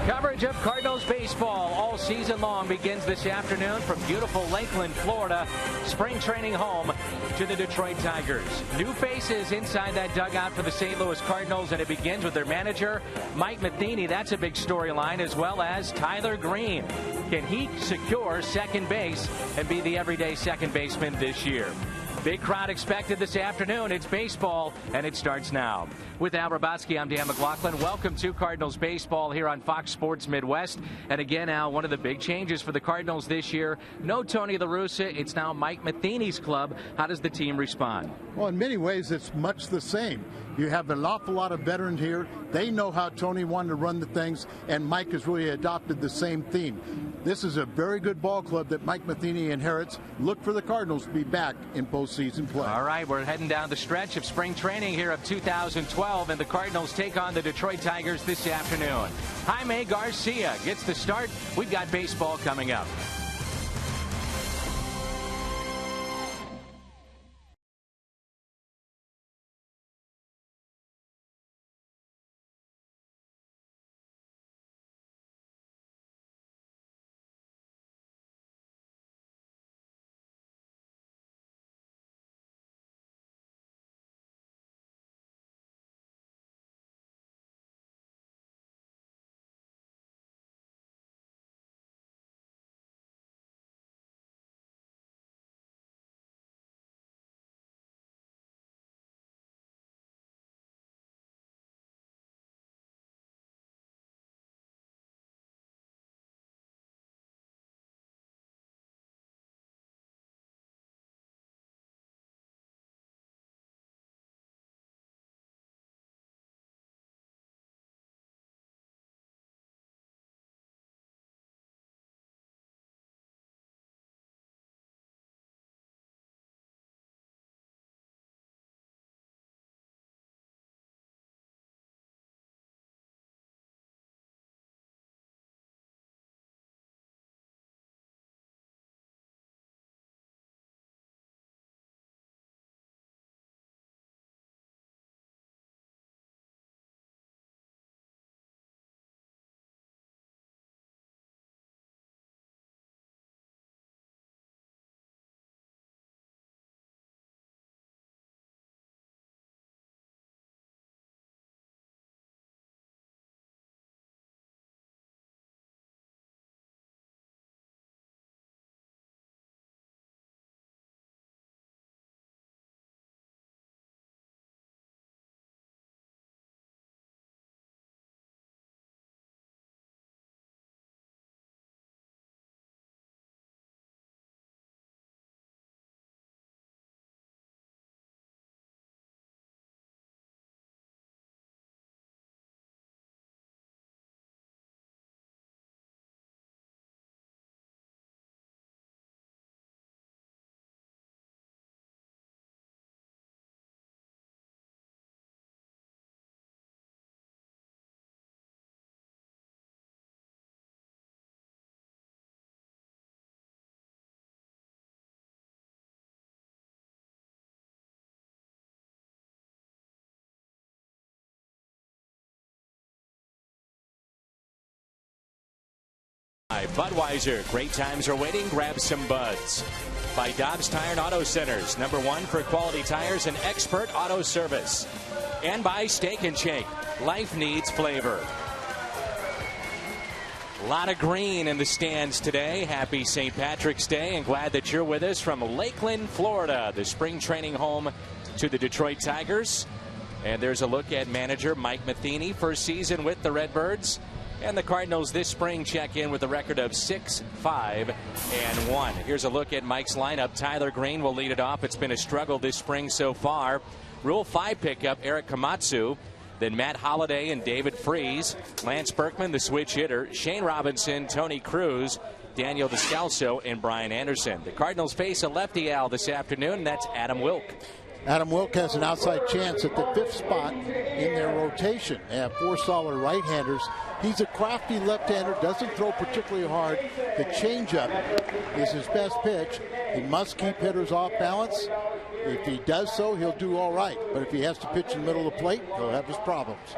Coverage of Cardinals baseball all season long begins this afternoon from beautiful Lakeland, Florida. Spring training home to the Detroit Tigers. New faces inside that dugout for the St. Louis Cardinals, and it begins with their manager, Mike Matheny. That's a big storyline, as well as Tyler Green. Can he secure second base and be the everyday second baseman this year? Big crowd expected this afternoon. It's baseball, and it starts now. With Al Rabotsky, I'm Dan McLaughlin. Welcome to Cardinals baseball here on Fox Sports Midwest. And again, Al, one of the big changes for the Cardinals this year, no Tony La Russa. It's now Mike Matheny's club. How does the team respond? Well, in many ways, it's much the same. You have an awful lot of veterans here. They know how Tony wanted to run the things, and Mike has really adopted the same theme. This is a very good ball club that Mike Matheny inherits. Look for the Cardinals to be back in postseason play. All right, we're heading down the stretch of spring training here of 2012, and the Cardinals take on the Detroit Tigers this afternoon. Jaime Garcia gets the start. We've got baseball coming up. Budweiser, great times are waiting. Grab some buds. By Dobbs Tire and Auto Centers, #1 for quality tires and expert auto service. And by Steak and Shake, life needs flavor. A lot of green in the stands today. Happy St. Patrick's Day, and glad that you're with us from Lakeland, Florida, the spring training home to the Detroit Tigers. And there's a look at manager Mike Matheny, first season with the Redbirds. And the Cardinals this spring check in with a record of 6-5-1. Here's a look at Mike's lineup. Tyler Green will lead it off. It's been a struggle this spring so far. Rule 5 pickup, Eric Komatsu. Then Matt Holliday and David Freese. Lance Berkman, the switch hitter. Shane Robinson, Tony Cruz, Daniel Descalso, and Brian Anderson. The Cardinals face a lefty Al this afternoon, and that's Adam Wilk. Adam Wilk has an outside chance at the 5th spot in their rotation. They have 4 solid right-handers. He's a crafty left-hander, doesn't throw particularly hard. The changeup is his best pitch. He must keep hitters off balance. If he does so, he'll do all right. But if he has to pitch in the middle of the plate, he'll have his problems.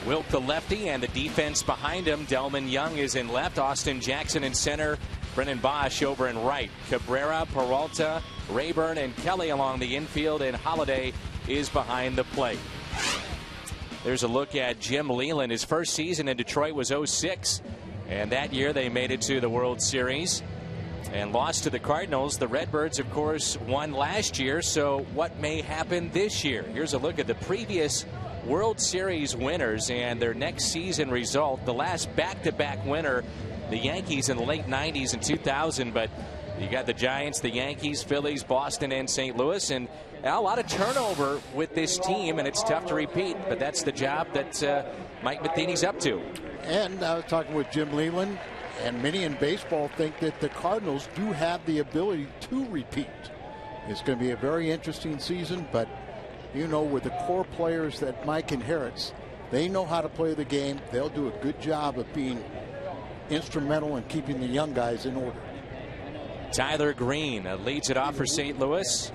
Wilk the lefty, and the defense behind him. Delman Young is in left. Austin Jackson in center. Brennan Bosch over in right. Cabrera, Peralta, Rayburn, and Kelly along the infield, and Holiday is behind the plate. There's a look at Jim Leyland. His first season in Detroit was 06, and that year they made it to the World Series and lost to the Cardinals. The Redbirds, of course, won last year, so what may happen this year? Here's a look at the previous World Series winners and their next season result. The last back-to-back winner, the Yankees, in the late 90s and 2000, but you got the Giants, the Yankees, Phillies, Boston, and St. Louis, and a lot of turnover with this team, and it's tough to repeat, but that's the job that Mike Matheny's up to. And I was talking with Jim Leyland, and many in baseball think that the Cardinals do have the ability to repeat. It's going to be a very interesting season, but you know, with the core players that Mike inherits, they know how to play the game. They'll do a good job of being instrumental in keeping the young guys in order. Tyler Green leads it off for St. Louis,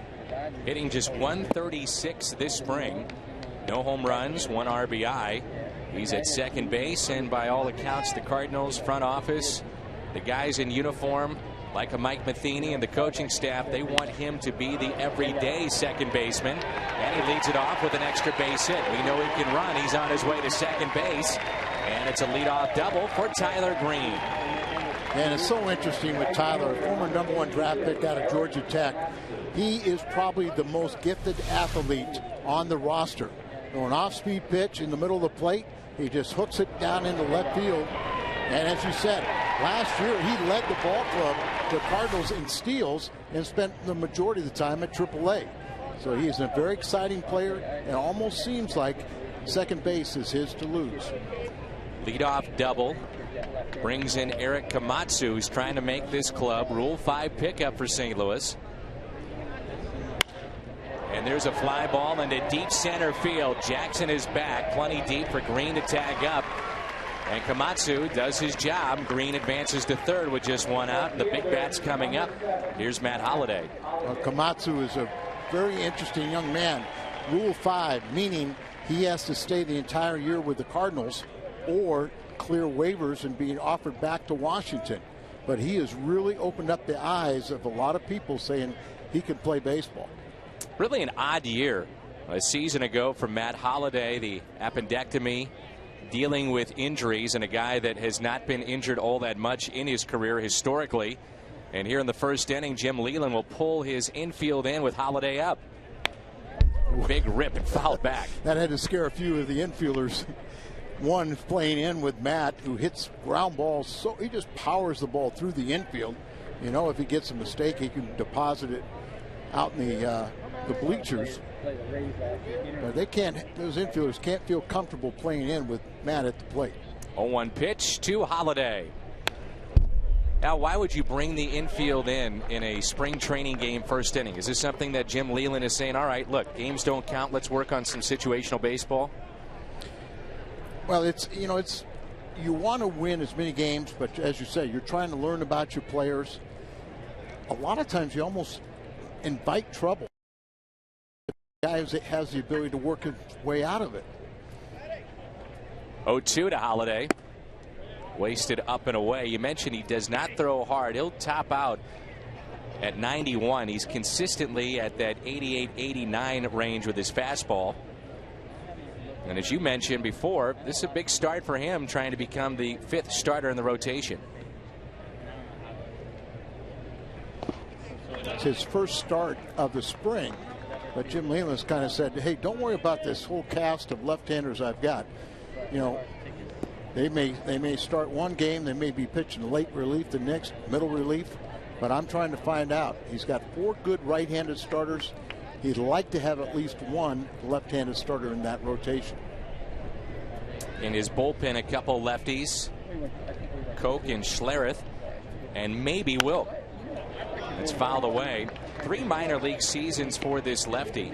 hitting just 136 this spring. No home runs, 1 RBI. He's at second base, and by all accounts, the Cardinals front office, the guys in uniform, like a Mike Matheny and the coaching staff, they want him to be the everyday second baseman. And he leads it off with an extra base hit. We know he can run. He's on his way to second base. And it's a leadoff double for Tyler Green. And it's so interesting with Tyler, former #1 draft pick out of Georgia Tech. He is probably the most gifted athlete on the roster. An off-speed pitch in the middle of the plate, he just hooks it down into left field. And as you said, last year he led the ball club, the Cardinals, in steals and spent the majority of the time at AAA. So he is a very exciting player, and almost seems like second base is his to lose. Leadoff double brings in Eric Komatsu, who's trying to make this club Rule 5 pickup for St. Louis. And there's a fly ball into deep center field. Jackson is back, plenty deep for Green to tag up. And Komatsu does his job. Green advances to third with just 1 out. The big bat's coming up. Here's Matt Holliday. Komatsu is a very interesting young man. Rule 5, meaning he has to stay the entire year with the Cardinals or clear waivers and being offered back to Washington. But he has really opened up the eyes of a lot of people, saying he can play baseball. Really an odd year. A season ago for Matt Holliday, the appendectomy, dealing with injuries, and a guy that has not been injured all that much in his career historically. And here in the first inning, Jim Leyland will pull his infield in with Holliday up. Big rip and foul back. That had to scare a few of the infielders. One playing in with Matt, who hits ground balls, so he just powers the ball through the infield. You know, if he gets a mistake, he can deposit it out in the bleachers. But they can't; those infielders can't feel comfortable playing in with Matt at the plate. 0-1 pitch to Holliday. Now, why would you bring the infield in a spring training game first inning? Is this something that Jim Leyland is saying, all right, look, games don't count, let's work on some situational baseball? Well, you want to win as many games, but as you say, you're trying to learn about your players. A lot of times you almost invite trouble. The guy has the ability to work his way out of it. 0-2 to Holliday. Wasted up and away. You mentioned he does not throw hard. He'll top out at 91. He's consistently at that 88, 89 range with his fastball. And as you mentioned before, this is a big start for him, trying to become the 5th starter in the rotation. It's his first start of the spring, but Jim Leyland's kind of said, hey, don't worry about this whole cast of left-handers I've got. You know, they may start one game, they may be pitching late relief, the next middle relief, but I'm trying to find out. He's got 4 good right-handed starters. He'd like to have at least one left-handed starter in that rotation. In his bullpen, a couple lefties, Koch and Schlereth, and maybe Wilk. It's fouled away. 3 minor league seasons for this lefty.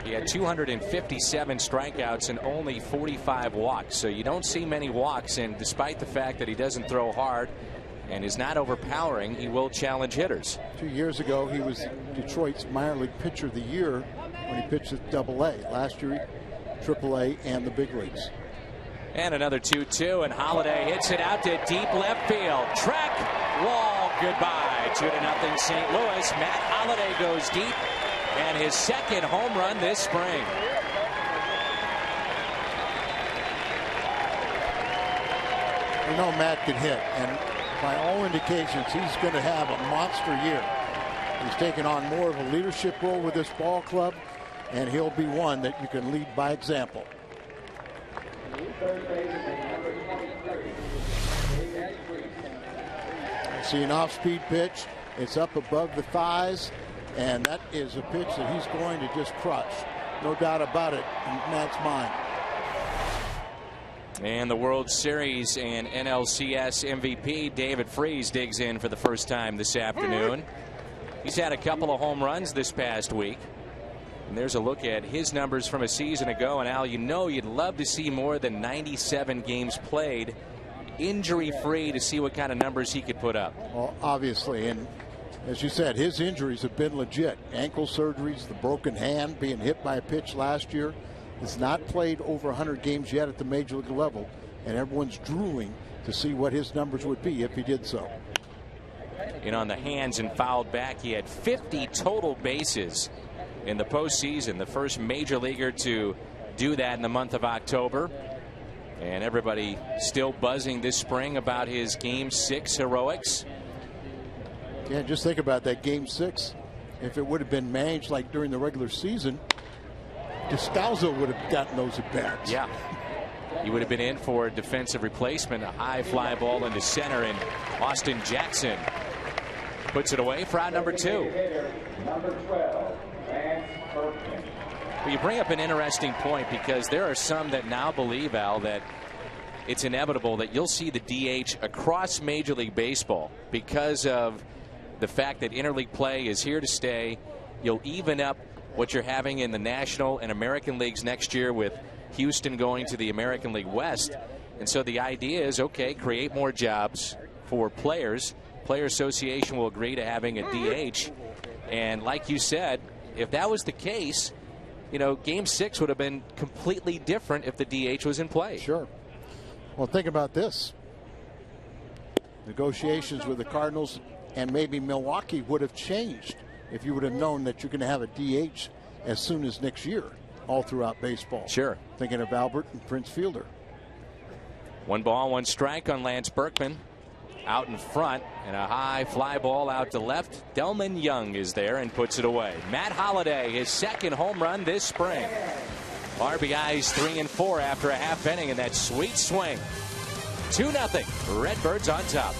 He had 257 strikeouts and only 45 walks. So you don't see many walks, and despite the fact that he doesn't throw hard and is not overpowering, he will challenge hitters. 2 years ago, he was Detroit's minor league pitcher of the year when he pitched at AA. Last year, AAA and the big leagues. And another 2-2, and Holiday hits it out to deep left field. Track wall goodbye. 2-0 St. Louis. Matt Holiday goes deep, and his second home run this spring. You know Matt can hit, and by all indications, he's going to have a monster year. He's taken on more of a leadership role with this ball club, and he'll be one that you can lead by example. See an off-speed pitch. It's up above the thighs, and that is a pitch that he's going to just crush. No doubt about it in Matt's mind. And the World Series and NLCS MVP David Freese digs in for the first time this afternoon. He's had a couple of home runs this past week. And there's a look at his numbers from a season ago. And Al, you know you'd love to see more than 97 games played injury-free to see what kind of numbers he could put up. Well, obviously, and as you said, his injuries have been legit. Ankle surgeries, the broken hand, being hit by a pitch last year. Has not played over 100 games yet at the major league level, and everyone's drooling to see what his numbers would be if he did so. And on the hands and fouled back, he had 50 total bases in the postseason, the first major leaguer to do that in the month of October. And everybody still buzzing this spring about his Game 6 heroics. Yeah, just think about that Game 6. If it would have been managed like during the regular season, Descalzo would have gotten those at bats. Yeah. He would have been in for a defensive replacement. A high fly ball into center, and Austin Jackson puts it away for out number 2. Well, you bring up an interesting point, because there are some that now believe, Al, that it's inevitable that you'll see the DH across Major League Baseball because of the fact that interleague play is here to stay. You'll even up what you're having in the National and American Leagues next year, with Houston going to the American League West. And so the idea is, okay, create more jobs for players. Player Association will agree to having a DH. And like you said, if that was the case, you know, Game 6 would have been completely different if the DH was in play. Sure. Well, think about this. Negotiations with the Cardinals and maybe Milwaukee would have changed if you would have known that you're going to have a DH as soon as next year, all throughout baseball. Sure. Thinking of Albert and Prince Fielder. 1 ball, 1 strike on Lance Berkman. Out in front, and a high fly ball out to left. Delman Young is there and puts it away. Matt Holiday, his second home run this spring. RBIs 3 and 4 after a half inning, and that sweet swing. 2-0. Redbirds on top.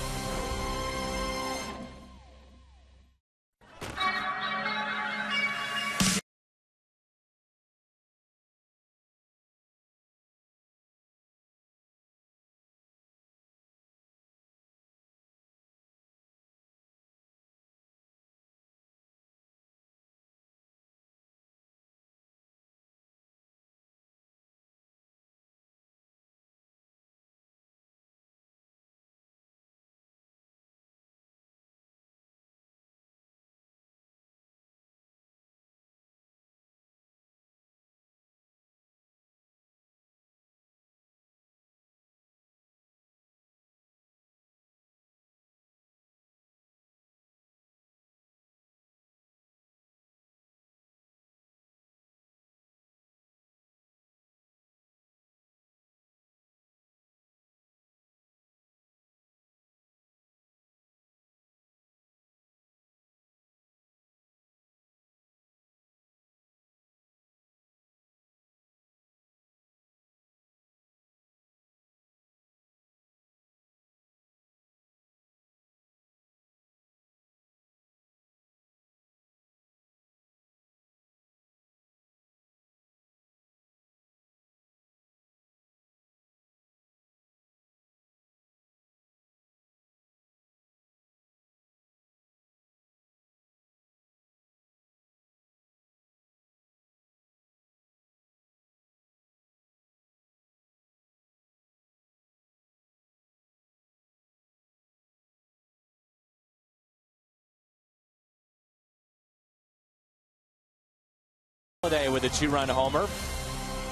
Holiday with a 2-run homer.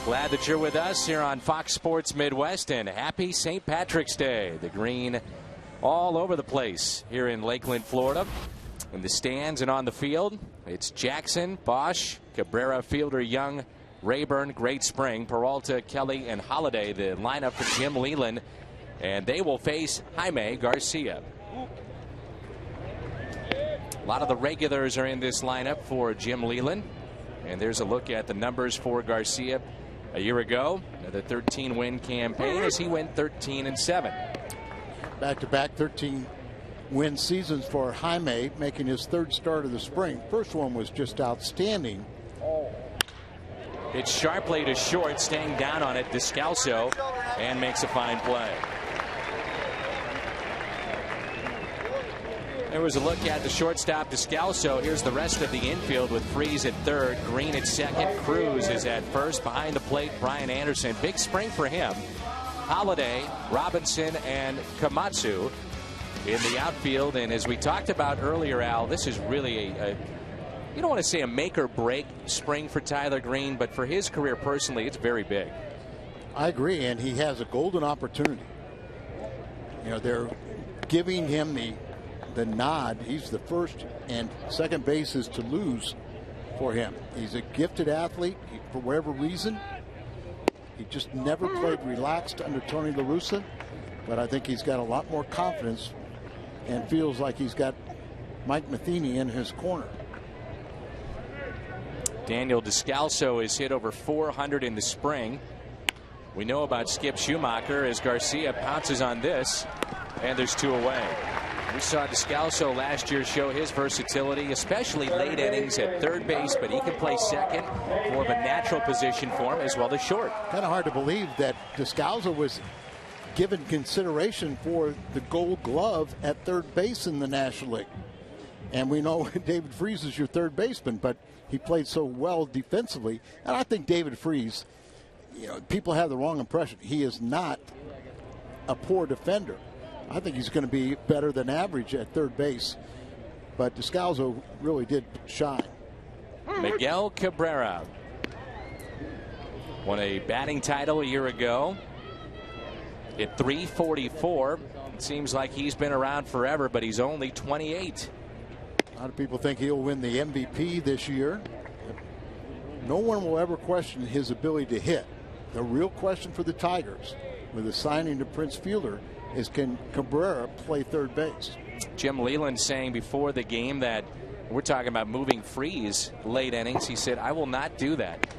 Glad that you're with us here on Fox Sports Midwest, and happy St. Patrick's Day. The green all over the place here in Lakeland, Florida. In the stands and on the field, it's Jackson, Bosch, Cabrera, Fielder, Young, Rayburn, Great Spring, Peralta, Kelly, and Holiday. The lineup for Jim Leland, and they will face Jaime Garcia. A lot of the regulars are in this lineup for Jim Leland, and there's a look at the numbers for Garcia a year ago. The 13-win campaign as he went 13-7. Back-to-back 13-win seasons for Jaime, making his third start of the spring. First one was just outstanding. It's sharply to short, staying down on it, Descalso, and makes a fine play. There was a look at the shortstop, Descalso. Here's the rest of the infield with Freese at third, Green at second, Cruz is at first. Behind the plate, Brian Anderson. Big spring for him. Holiday, Robinson, and Komatsu in the outfield. And as we talked about earlier, Al, this is really you don't want to say a make or break spring for Tyler Green, but for his career personally, it's very big. I agree, and he has a golden opportunity. You know, they're giving him the nod. He's the first, and second base is to lose for him. He's a gifted athlete. For whatever reason, he just never played relaxed under Tony La Russa, but I think he's got a lot more confidence and feels like he's got Mike Matheny in his corner. Daniel Descalso has hit over 400 in the spring. We know about Skip Schumacher as Garcia pounces on this, and there's two away. We saw Descalso last year show his versatility, especially late innings at third base, but he can play second, more of a natural position for him, as well as short. Kind of hard to believe that Descalso was given consideration for the Gold Glove at third base in the National League. And we know David Freese is your third baseman, but he played so well defensively. And I think David Freese, you know, people have the wrong impression. He is not a poor defender. I think he's going to be better than average at third base. But Descalso really did shine. Miguel Cabrera won a batting title a year ago at .344. It seems like he's been around forever, but he's only 28. A lot of people think he'll win the MVP this year. No one will ever question his ability to hit. The real question for the Tigers, with the signing to Prince Fielder, is can Cabrera play third base? Jim Leland saying before the game that we're talking about moving Freese late innings. He said, I will not do that.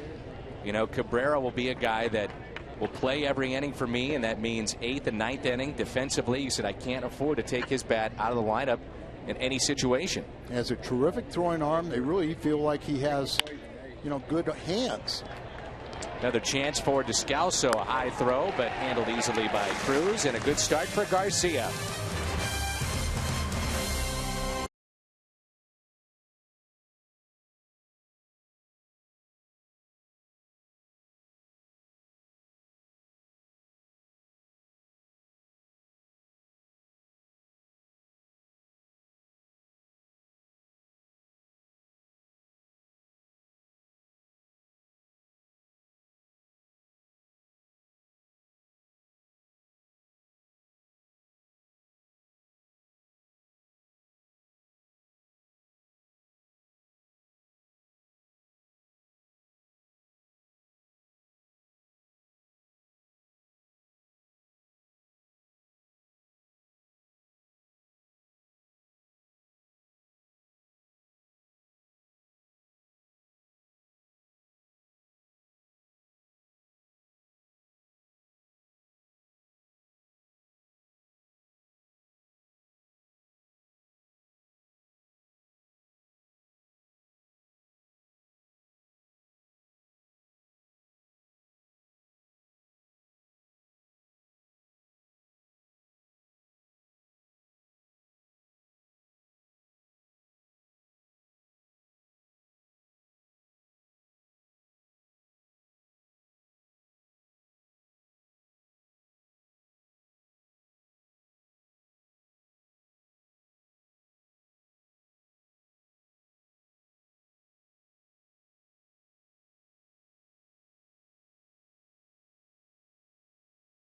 You know, Cabrera will be a guy that will play every inning for me, and that means eighth and ninth inning defensively. He said, I can't afford to take his bat out of the lineup in any situation. He has a terrific throwing arm. They really feel like he has, you know, good hands. Another chance for Descalso, a high throw, but handled easily by Cruz, and a good start for Garcia.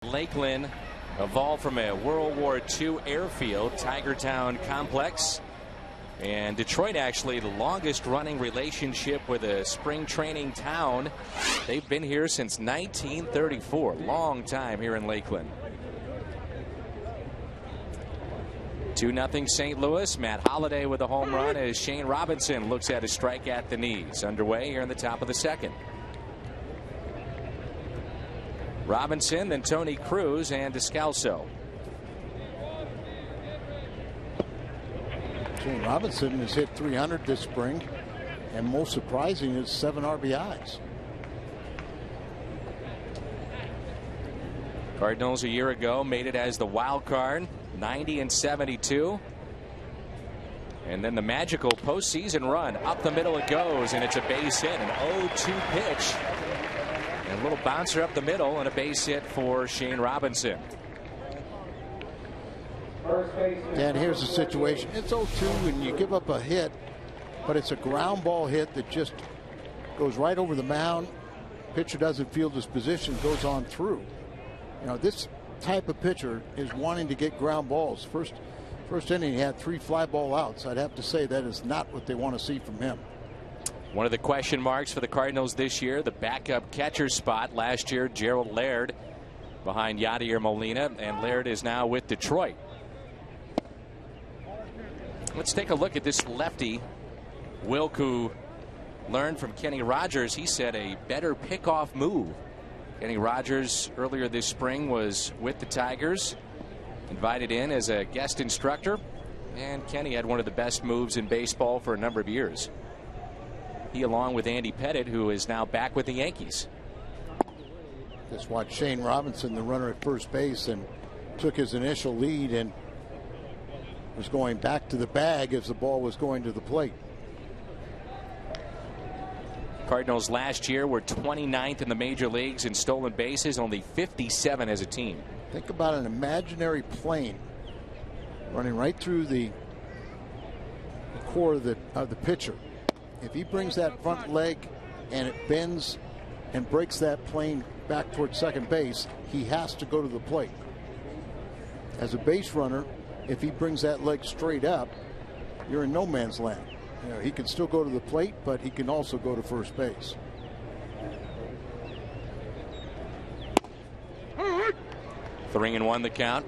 Lakeland evolved from a World War II airfield, Tigertown complex. And Detroit, actually the longest running relationship with a spring training town. They've been here since 1934. Long time here in Lakeland. 2-0 St. Louis. Matt Holliday with a home run as Shane Robinson looks at a strike at the knees. Underway here in the top of the second. Robinson, then Tony Cruz and Descalso. Shane Robinson has hit 300 this spring, and most surprising is 7 RBIs. Cardinals a year ago made it as the wild card, 90-72. And then the magical postseason run. Up the middle it goes, and it's a base hit, an 0-2 pitch. And a little bouncer up the middle and a base hit for Shane Robinson. Dan, here's the situation. It's 0-2 and you give up a hit, but it's a ground ball hit that just goes right over the mound. Pitcher doesn't field his position, goes on through. You know, this type of pitcher is wanting to get ground balls. First inning he had 3 fly ball outs. I'd have to say that is not what they want to see from him. One of the question marks for the Cardinals this year, the backup catcher spot. Last year, Gerald Laird behind Yadier Molina, and Laird is now with Detroit. Let's take a look at this lefty. Wilk, who learned from Kenny Rogers, he said a better pickoff move. Kenny Rogers earlier this spring was with the Tigers, invited in as a guest instructor, and Kenny had one of the best moves in baseball for a number of years. He, along with Andy Pettit, who is now back with the Yankees. Just watched Shane Robinson, the runner at first base, and took his initial lead and was going back to the bag as the ball was going to the plate. Cardinals last year were 29th in the major leagues in stolen bases, only 57 as a team. Think about an imaginary plane running right through the core of the pitcher. If he brings that front leg and it bends and breaks that plane back towards second base, he has to go to the plate. As a base runner, if he brings that leg straight up, you're in no man's land. You know, he can still go to the plate, but he can also go to first base. 3-1 the count.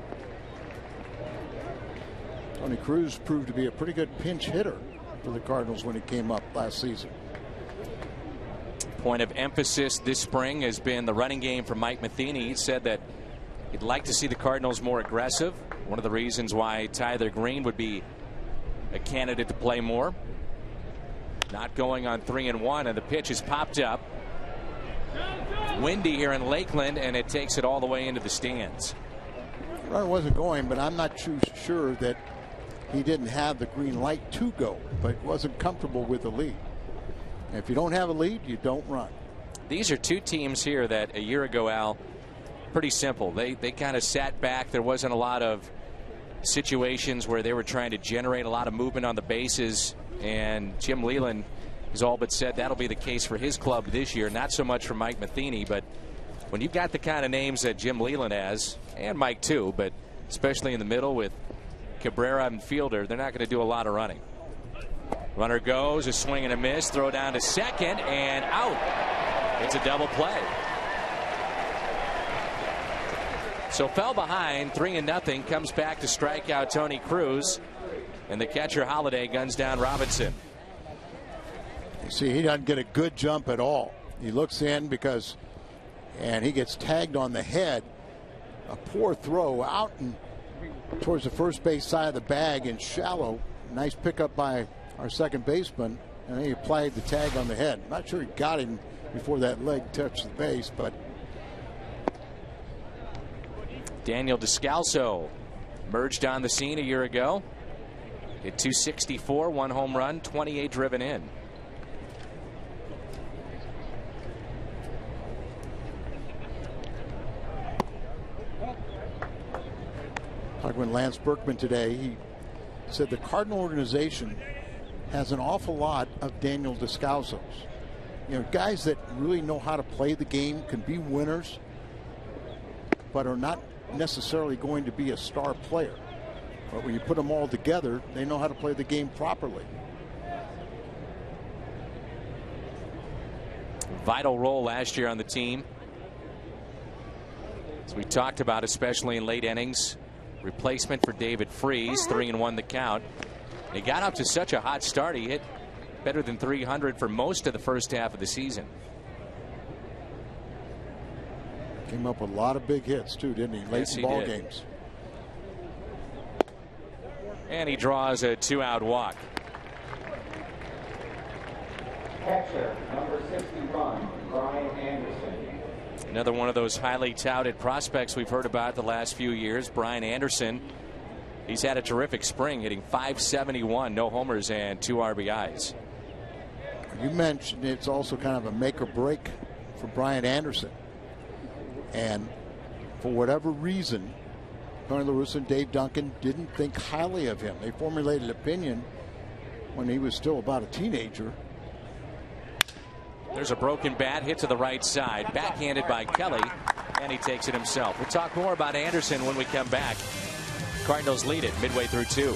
Tony Cruz proved to be a pretty good pinch hitter for the Cardinals when he came up last season. Point of emphasis this spring has been the running game for Mike Matheny. He said that he'd like to see the Cardinals more aggressive. One of the reasons why Tyler Green would be a candidate to play more. Not going on 3-1, and the pitch is popped up. Windy here in Lakeland, and it takes it all the way into the stands. The runner wasn't going, but I'm not too sure that he didn't have the green light to go, but wasn't comfortable with the lead. If you don't have a lead, you don't run. These are two teams here that a year ago, Al, pretty simple. They kind of sat back. There wasn't a lot of situations where they were trying to generate a lot of movement on the bases, and Jim Leyland has all but said that'll be the case for his club this year. Not so much for Mike Matheny, but when you've got the kind of names that Jim Leyland has, and Mike too, but especially in the middle with Cabrera and Fielder, they're not going to do a lot of running. Runner goes, a swing and a miss, throw down to second, and out. It's a double play. So fell behind 3-0, comes back to strike out Tony Cruz, and the catcher Holliday guns down Robinson. You see, he doesn't get a good jump at all. He looks in and he gets tagged on the head. A poor throw out and towards the first base side of the bag and shallow. Nice pickup by our second baseman, and he applied the tag on the head. Not sure he got him before that leg touched the base, but Daniel Descalso merged on the scene a year ago. Hit .264, 1 home run, 28 driven in. Talking with Lance Berkman today, he said the Cardinal organization has an awful lot of Daniel Descalsos. You know, guys that really know how to play the game, can be winners. but are not necessarily going to be a star player. But when you put them all together, they know how to play the game properly. Vital role last year on the team, as we talked about, especially in late innings. Replacement for David Freese, 3-1 the count. He got up to such a hot start. He hit better than 300 for most of the first half of the season. Came up with a lot of big hits too, didn't he? Late in ball games. And he draws a 2-out walk. Catcher, number 61, Brian Anderson. Another one of those highly touted prospects we've heard about the last few years, Brian Anderson. He's had a terrific spring, hitting .571, no homers and 2 RBIs. You mentioned it's also kind of a make or break for Brian Anderson. And for whatever reason, Tony La Russa and Dave Duncan didn't think highly of him. They formulated opinion when he was still about a teenager. There's a broken bat hit to the right side, backhanded by Kelly, and he takes it himself. We'll talk more about Anderson when we come back. Cardinals lead it midway through 2.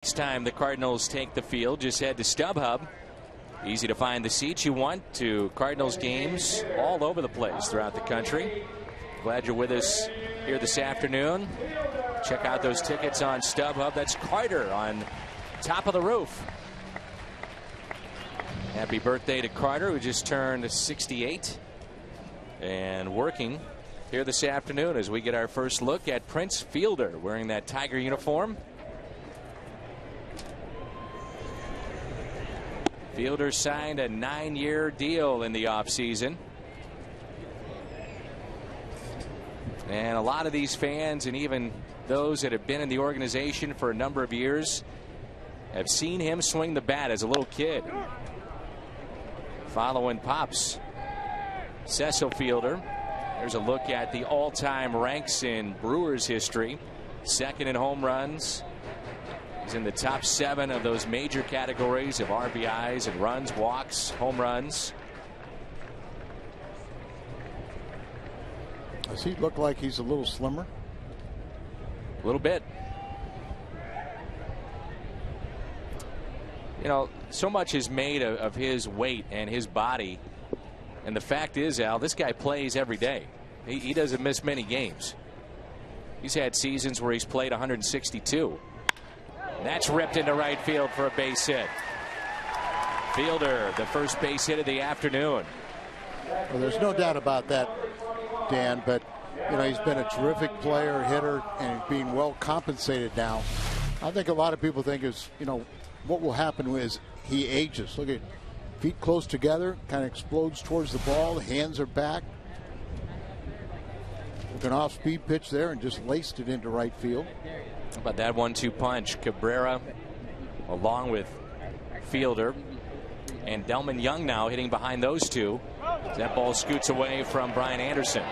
Next time the Cardinals take the field, just head to StubHub. Easy to find the seats you want to Cardinals games all over the place throughout the country. Glad you're with us here this afternoon. Check out those tickets on StubHub. That's Carter on top of the roof. Happy birthday to Carter, who just turned 68 and working here this afternoon as we get our first look at Prince Fielder wearing that Tiger uniform. Fielder signed a 9-year deal in the offseason. And a lot of these fans, and even those that have been in the organization for a number of years, have seen him swing the bat as a little kid. Following Pops. Cecil Fielder. There's a look at the all-time ranks in Brewers history. Second in home runs. He's in the top 7 of those major categories of RBIs and runs, walks, home runs. Does he look like he's a little slimmer? A little bit. You know, so much is made of his weight and his body. And the fact is, Al, this guy plays every day. He doesn't miss many games. He's had seasons where he's played 162. That's ripped into right field for a base hit. Fielder, the first base hit of the afternoon. Well, there's no doubt about that, Dan, but you know, he's been a terrific player, hitter, and being well compensated now. I think a lot of people think is, you know, what will happen is he ages. Look at Feet close together, kind of explodes towards the ball. The hands are back. Took an off-speed pitch there and just laced it into right field. How about that 1-2 punch? Cabrera along with Fielder and Delman Young now hitting behind those two. That ball scoots away from Brian Anderson.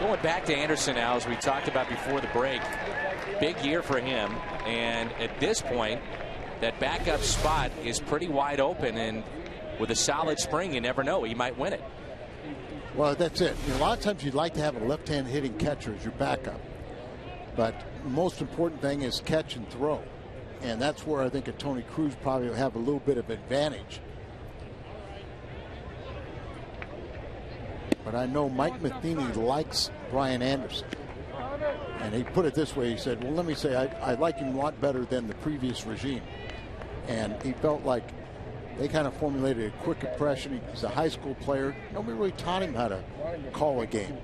Going back to Anderson now, as we talked about before the break, big year for him, and at this point that backup spot is pretty wide open, and with a solid spring you never know, he might win it. Well, that's it. You know, a lot of times you'd like to have a left-hand hitting catcher as your backup, but the most important thing is catch and throw, and that's where I think a Tony Cruz probably will have a little bit of advantage. But I know Mike Matheny likes Brian Anderson. And he put it this way. He said, well, let me say, I like him a lot better than the previous regime. And he felt like they kind of formulated a quick impression. He's a high school player. Nobody really taught him how to call a game.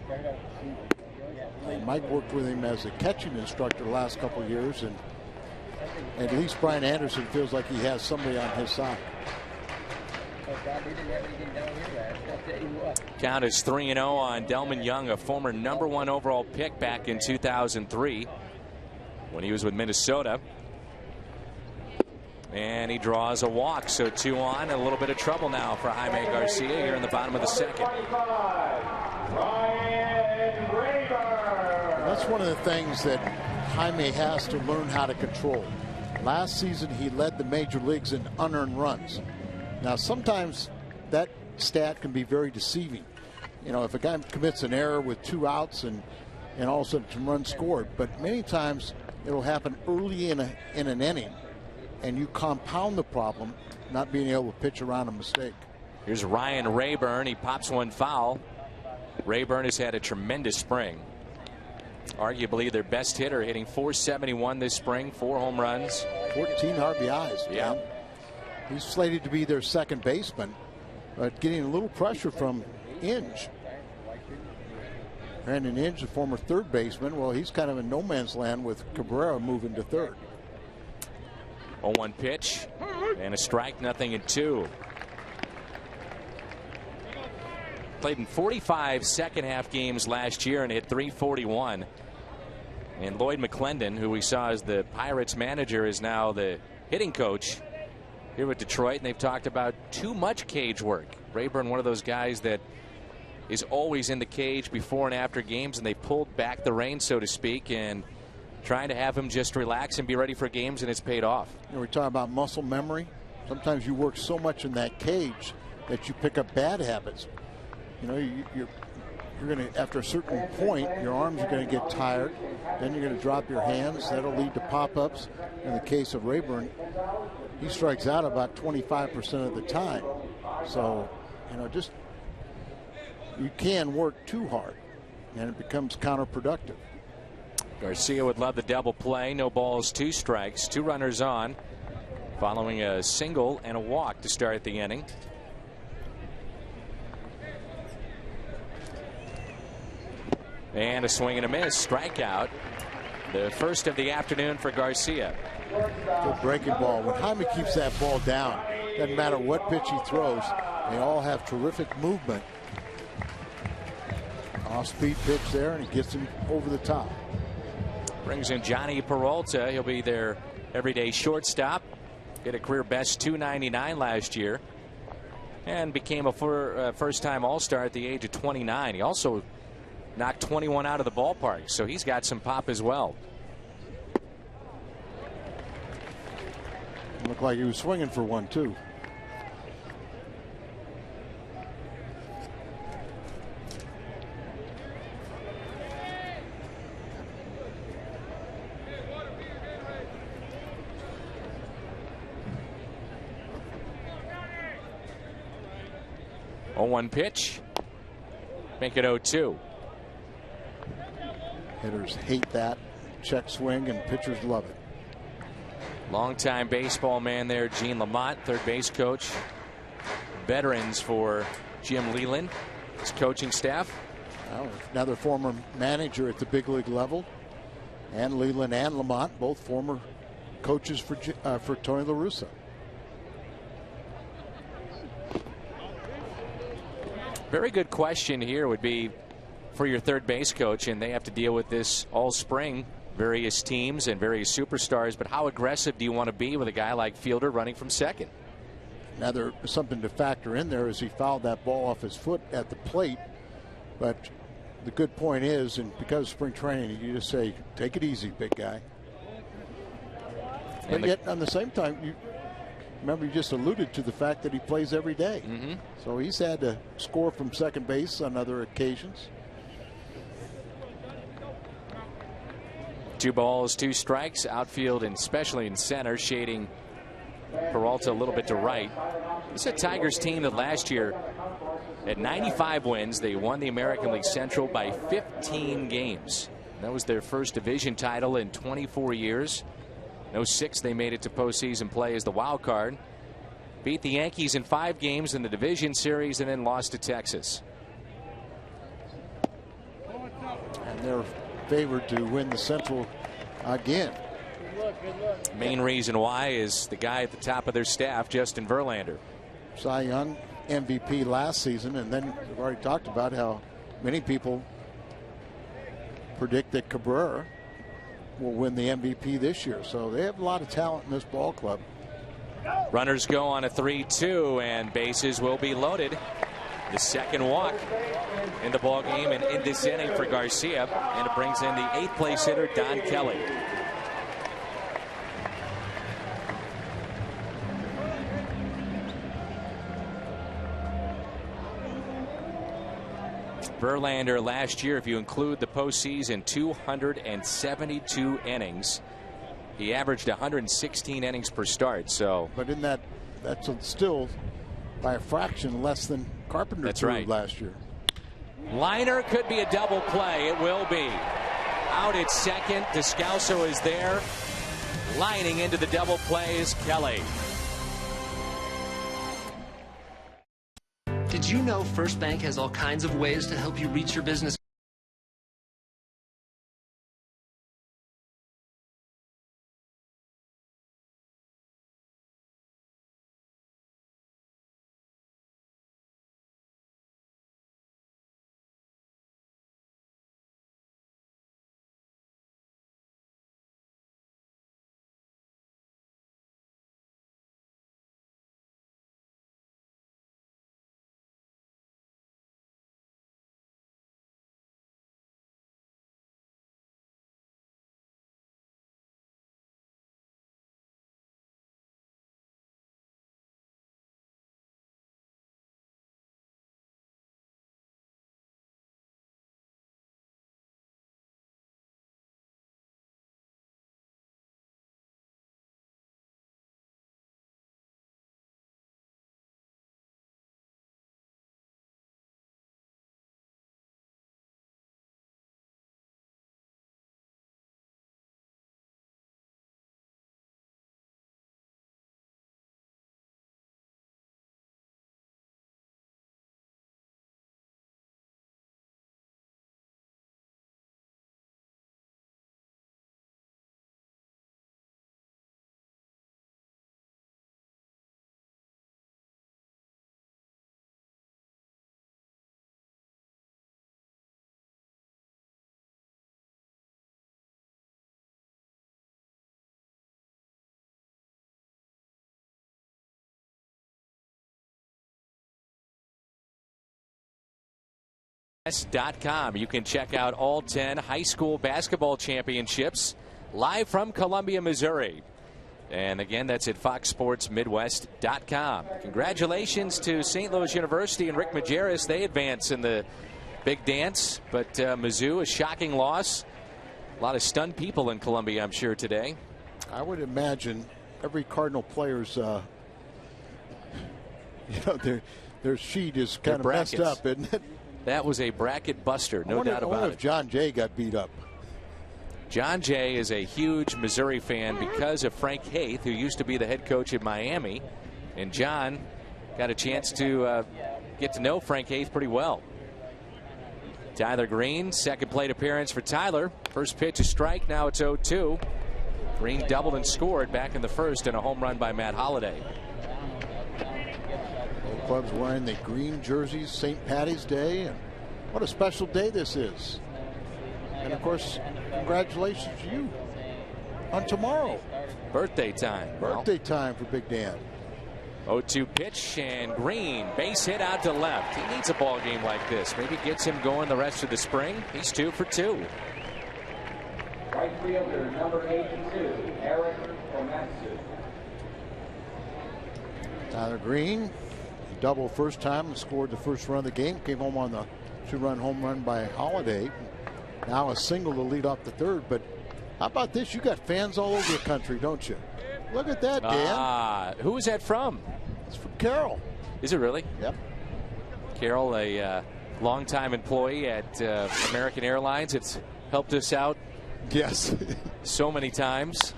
And Mike worked with him as a catching instructor the last couple of years. And at least Brian Anderson feels like he has somebody on his side. Count is 3-0 on Delman Young, a former #1 overall pick back in 2003 when he was with Minnesota. And he draws a walk, so 2 on. A little bit of trouble now for Jaime Garcia here in the bottom of the second. That's one of the things that Jaime has to learn how to control. Last season he led the major leagues in unearned runs. Now sometimes that stat can be very deceiving. You know, if a guy commits an error with 2 outs and all of a sudden some runs scored, but many times it'll happen early in an inning, and you compound the problem not being able to pitch around a mistake. Here's Ryan Rayburn. He pops one foul. Rayburn has had a tremendous spring. Arguably their best hitter, hitting .471 this spring, 4 home runs, 14 RBIs. Yeah. Man. He's slated to be their second baseman, but getting a little pressure from Inge. Brandon Inge, the former third baseman, well, he's kind of in no man's land with Cabrera moving to third. 0-1 pitch and a strike, 0-2. Played in 45 second half games last year and hit .341. And Lloyd McClendon, who we saw as the Pirates manager, is now the hitting coach here with Detroit, and they've talked about too much cage work. Rayburn, one of those guys that is always in the cage before and after games, and they pulled back the reins, so to speak, and trying to have him just relax and be ready for games, and it's paid off. You know, we talk about muscle memory. Sometimes you work so much in that cage that you pick up bad habits. You know, you're going to, after a certain point, your arms are going to get tired. Then you're going to drop your hands. That'll lead to pop-ups. In the case of Rayburn, he strikes out about 25% of the time. So, you know, just you can work too hard, and it becomes counterproductive. Garcia would love the double play. No balls, 2 strikes, 2 runners on, following a single and a walk to start the inning. And a swing and a miss, strikeout. The first of the afternoon for Garcia. Good breaking ball. When Jaime keeps that ball down, doesn't matter what pitch he throws, they all have terrific movement. Off-speed pitch there, and he gets him over the top. Brings in Johnny Peralta. He'll be their everyday shortstop. Hit a career best .299 last year, and became a first-time All-Star at the age of 29. He also knocked 21 out of the ballpark, so he's got some pop as well. Looked like he was swinging for one, too. Oh, 1 pitch. Make it 0-2. Hitters hate that check swing, and pitchers love it. Longtime baseball man there, Gene Lamont, third base coach. Veterans for Jim Leland, his coaching staff. Well, another former manager at the big league level, and Leland and Lamont, both former coaches for Tony La Russa. Very good question here would be for your third base coach, and they have to deal with this all spring, various teams and various superstars, but how aggressive do you want to be with a guy like Fielder running from second? Now, there's something to factor in there as he fouled that ball off his foot at the plate. But the good point is, and because of spring training, you just say, take it easy, big guy. But yet, on the same time, you just alluded to the fact that he plays every day. So he's had to score from second base on other occasions. 2 balls, 2 strikes, outfield and especially in center, shading Peralta a little bit to right. This is a Tigers team that last year at 95 wins, they won the American League Central by 15 games. That was their first division title in 24 years. In 06, they made it to postseason play as the wild card. Beat the Yankees in 5 games in the division series and then lost to Texas. And they're favored to win the Central again. Main reason why is the guy at the top of their staff, Justin Verlander. Cy Young MVP last season, and then we've already talked about how many people predict that Cabrera will win the MVP this year. So they have a lot of talent in this ball club. Runners go on a 3-2, and bases will be loaded. The second walk in the ball game and in this inning for Garcia, and it brings in the 8th place hitter, Don Kelly. Verlander last year, if you include the postseason, 272 innings. He averaged 116 innings per start. So, but in that's still by a fraction less than Carpenter threw last year. Liner could be a double play. It will be. Out at second. Descalso is there. Lining into the double play is Kelly. Did you know First Bank has all kinds of ways to help you reach your business? .com. You can check out all 10 high school basketball championships live from Columbia, Missouri. And again, that's at foxsportsmidwest.com. Congratulations to St. Louis University and Rick Majerus. They advance in the big dance, but Mizzou, a shocking loss. A lot of stunned people in Columbia, I'm sure, today. I would imagine every Cardinal player's their sheet is kind of messed up, isn't it? That was a bracket buster, no doubt about it. I wonder if John Jay got beat up. John Jay is a huge Missouri fan because of Frank Haith, who used to be the head coach at Miami. And John got a chance to get to know Frank Haith pretty well. Tyler Green, second plate appearance for Tyler. First pitch, a strike. Now it's 0-2. Green doubled and scored back in the first, and a home run by Matt Holliday. clubs wearing the green jerseys, St. Patty's Day, and what a special day this is. And of course, congratulations to you on tomorrow. Birthday time. Birthday time for Big Dan. 0-2 pitch, and Green, base hit out to left. He needs a ball game like this. Maybe gets him going the rest of the spring. He's 2 for 2. Right fielder, number 82, Eric Komatsu. Tyler Green, he doubled first time and scored the first run of the game. Came home on the 2-run home run by Holiday. Now a single to lead off the third. But how about this? You got fans all over the country, don't you? Look at that, Dan. Who is that from? It's from Carol. Is it really? Yep. Carol, a longtime employee at American Airlines. It's helped us out. Yes. So many times.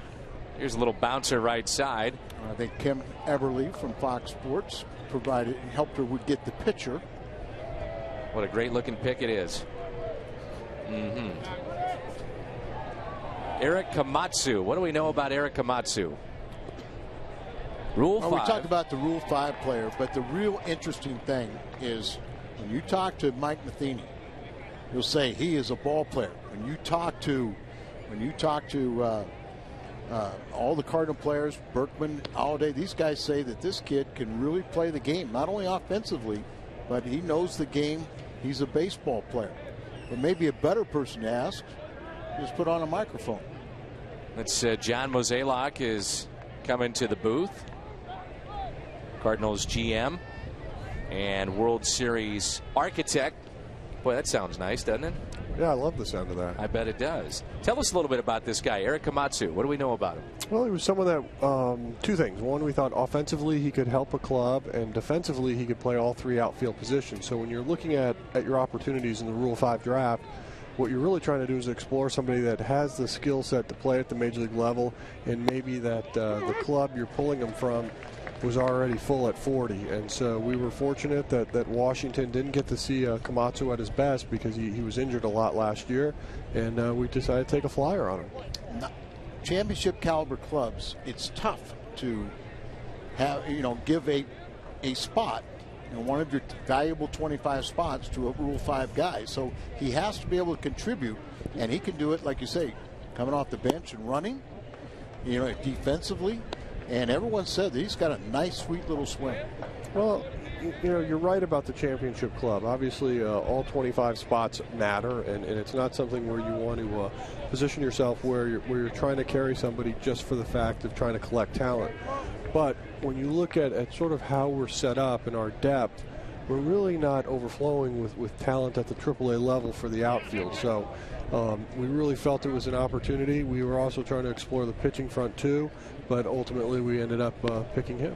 Here's a little bouncer right side. I think Kim Everly from Fox Sports helped her get the pitcher. What a great looking pick it is. Eric Komatsu. What do we know about Eric Komatsu? Rule 5. We talked about the Rule 5 player, but the real interesting thing is when you talk to Mike Matheny, you'll say he is a ball player. When you talk to all the Cardinal players, Berkman, Holiday, these guys say that this kid can really play the game, not only offensively, but he knows the game. He's a baseball player. But maybe a better person to ask is put on a microphone. That's John Mozeliak is coming to the booth. Cardinals GM and World Series architect. Boy, that sounds nice, doesn't it? Yeah, I love the sound of that. I bet it does. Tell us a little bit about this guy, Eric Komatsu. What do we know about him? Well, he was someone that, two things. One, we thought offensively he could help a club, and defensively he could play all 3 outfield positions. So when you're looking at your opportunities in the Rule 5 draft, what you're really trying to do is explore somebody that has the skill set to play at the major league level, and maybe that the club you're pulling them from was already full at 40. And so we were fortunate that Washington didn't get to see Komatsu at his best because he was injured a lot last year, and we decided to take a flyer on him. Championship caliber clubs, it's tough to have, give a spot, one of your valuable 25 spots to a Rule 5 guy. So he has to be able to contribute, and he can do it, like you say, coming off the bench and running, defensively. And everyone said that he's got a nice, sweet little swing. Well, you're right about the championship club. Obviously, all 25 spots matter, and it's not something where you want to position yourself where you're trying to carry somebody just for the fact of trying to collect talent. But when you look at sort of how we're set up and our depth, we're really not overflowing with talent at the AAA level for the outfield. So we really felt it was an opportunity. We were also trying to explore the pitching front too, but ultimately we ended up picking him.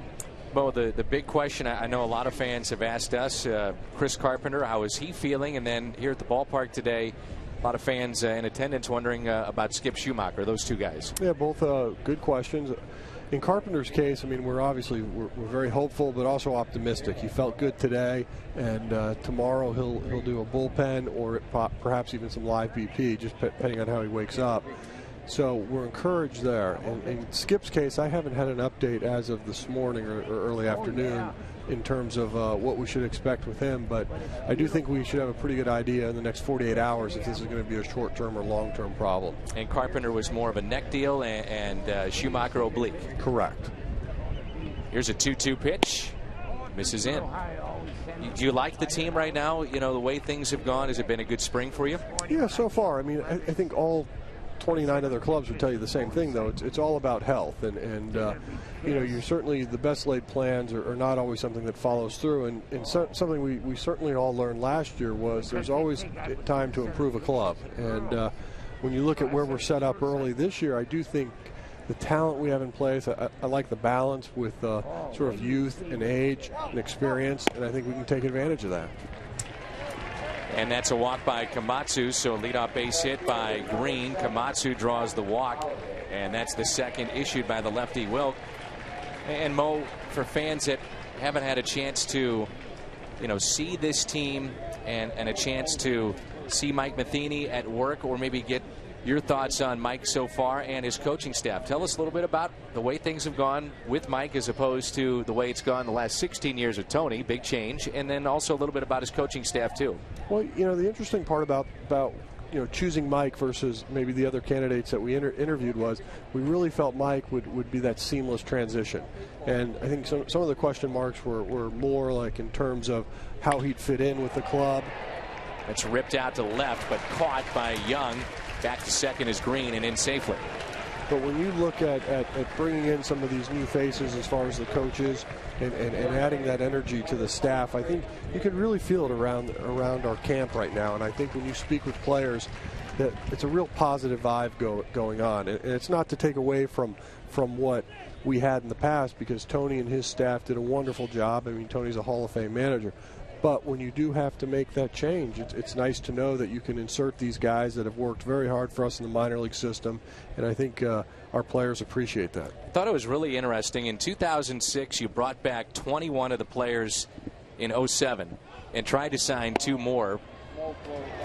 Well, the big question, I know a lot of fans have asked us, Chris Carpenter, how is he feeling? And then here at the ballpark today, a lot of fans in attendance wondering about Skip Schumacher, those two guys. Yeah, both good questions. In Carpenter's case, I mean, we're very hopeful, but also optimistic. He felt good today, and tomorrow he'll do a bullpen or perhaps even some live BP, just depending on how he wakes up. So we're encouraged there. In Skip's case, I haven't had an update as of this morning or early afternoon in terms of what we should expect with him, but I do think we should have a pretty good idea in the next 48 hours if this is going to be a short-term or long-term problem. And Carpenter was more of a neck deal, and Schumacher oblique. Correct. Here's a 2-2 pitch. Misses in. Do you like the team right now? The way things have gone, has it been a good spring for you? Yeah, so far. I mean, I think all 29 other clubs would tell you the same thing, though. It's all about health, and you're certainly, the best laid plans are not always something that follows through, and something we certainly all learned last year was there's always time to improve a club. And when you look at where we're set up early this year, I do think the talent we have in place, I like the balance with sort of youth and age and experience, and I think we can take advantage of that. And that's a walk by Komatsu, so a leadoff base hit by Green. Komatsu draws the walk, and that's the second issued by the lefty Wilk. And Mo, for fans that haven't had a chance to, see this team and a chance to see Mike Matheny at work, or maybe get, your thoughts on Mike so far and his coaching staff. Tell us a little bit about the way things have gone with Mike as opposed to the way it's gone the last 16 years with Tony. Big change. And then also a little bit about his coaching staff, too. Well, the interesting part about choosing Mike versus maybe the other candidates that we interviewed was we really felt Mike would be that seamless transition. And I think some of the question marks were more like in terms of how he'd fit in with the club. It's ripped out to left, but caught by Young. Back to second is Green and in safely. But when you look at bringing in some of these new faces as far as the coaches and adding that energy to the staff, I think you can really feel it around our camp right now. And I think when you speak with players, that it's a real positive vibe going on. And it's not to take away from what we had in the past, because Tony and his staff did a wonderful job. I mean, Tony's a Hall of Fame manager. But when you do have to make that change, it's nice to know that you can insert these guys that have worked very hard for us in the minor league system, and I think our players appreciate that. I thought it was really interesting. In 2006, you brought back 21 of the players in 07 and tried to sign 2 more.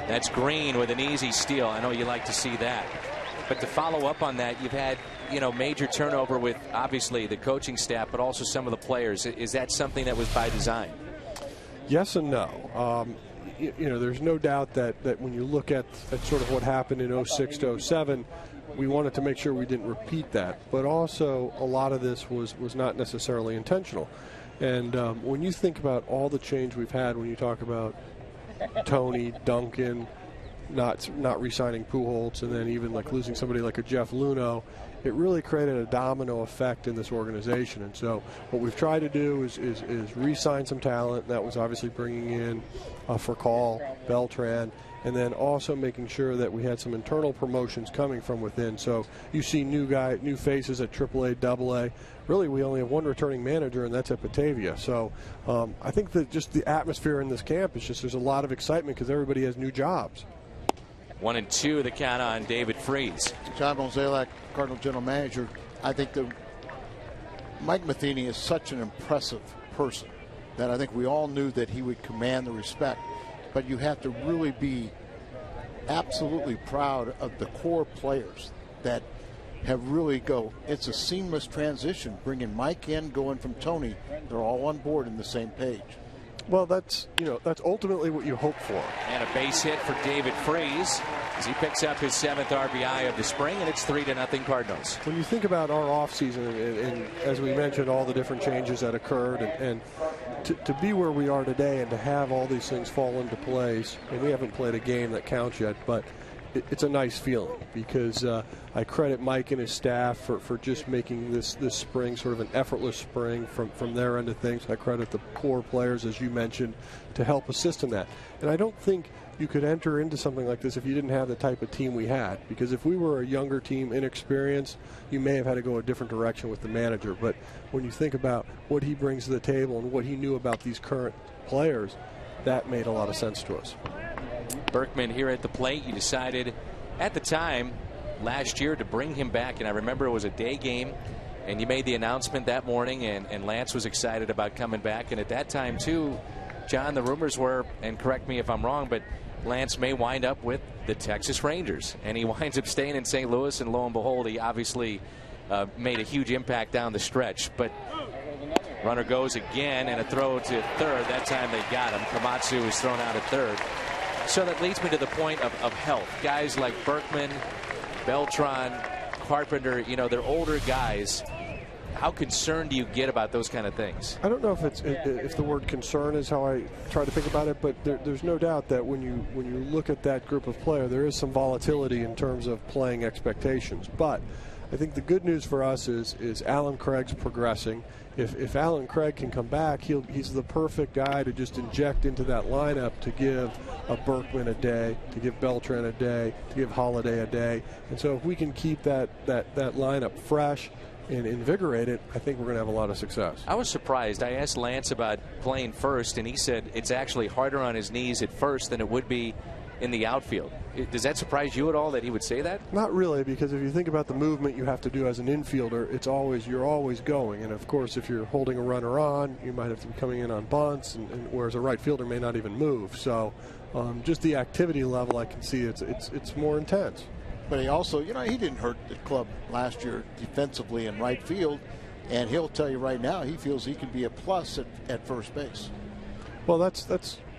That's Green with an easy steal. I know you like to see that. But to follow up on that, you've had major turnover with obviously the coaching staff, but also some of the players. Is that something that was by design? Yes and no. There's no doubt that when you look at sort of what happened in 06 to 07, we wanted to make sure we didn't repeat that. But also, a lot of this was not necessarily intentional. And when you think about all the change we've had, when you talk about Tony, Duncan, not re-signing Pujols, and then even like losing somebody like a Jeff Luhnow, it really created a domino effect in this organization. And so what we've tried to do is re-sign some talent. That was obviously bringing in Furcal, Beltran, and then also making sure that we had some internal promotions coming from within. So you see new faces at AAA, AA. Really, we only have one returning manager, and that's at Batavia. So I think that just the atmosphere in this camp is just there's a lot of excitement because everybody has new jobs. 1-2 the count on David Freese. John Mozeliak, Cardinal General Manager. I think that Mike Matheny is such an impressive person that I think we all knew that he would command the respect. But you have to really be absolutely proud of the core players that have really it's a seamless transition. Bringing Mike in, going from Tony, they're all on board in the same page. Well, that's ultimately what you hope for. And a base hit for David Freese as he picks up his 7th RBI of the spring, and it's 3-0 Cardinals. When you think about our offseason, and as we mentioned, all the different changes that occurred, and to be where we are today and to have all these things fall into place, and we haven't played a game that counts yet, but it's a nice feeling because I credit Mike and his staff for just making this spring sort of an effortless spring from their end of things. I credit the core players, as you mentioned, to help assist in that. And I don't think you could enter into something like this if you didn't have the type of team we had. Because if we were a younger team, inexperienced, you may have had to go a different direction with the manager. But when you think about what he brings to the table and what he knew about these current players, that made a lot of sense to us. Berkman here at the plate. You decided at the time last year to bring him back, and I remember it was a day game, and you made the announcement that morning, and Lance was excited about coming back. And at that time too, John, the rumors were, and correct me if I'm wrong, but Lance may wind up with the Texas Rangers, and he winds up staying in St. Louis, and lo and behold, he obviously made a huge impact down the stretch. But runner goes again, and a throw to third. That time they got him. Komatsu is thrown out at third. So that leads me to the point of health. Guys like Berkman, Beltran, Carpenter, they're older guys. How concerned do you get about those kind of things? I don't know if the word concern is how I try to think about it, but there's no doubt that when you look at that group of players, there is some volatility in terms of playing expectations. But I think the good news for us is Alan Craig's progressing. If Alan Craig can come back, he's the perfect guy to just inject into that lineup to give a Berkman a day, to give Beltran a day, to give Holiday a day. And so if we can keep that lineup fresh and invigorated, I think we're going to have a lot of success. I was surprised. I asked Lance about playing first, and he said it's actually harder on his knees at first than it would be in the outfield. Does that surprise you at all that he would say that? Not really, because if you think about the movement you have to do as an infielder, you're always going. And of course, if you're holding a runner on, you might have to be coming in on bunts, and whereas a right fielder may not even move. So just the activity level, I can see it's more intense. but he also, you know, he didn't hurt the club last year defensively in right field, and he'll tell you right now he feels he can be a plus at first base. Well, that's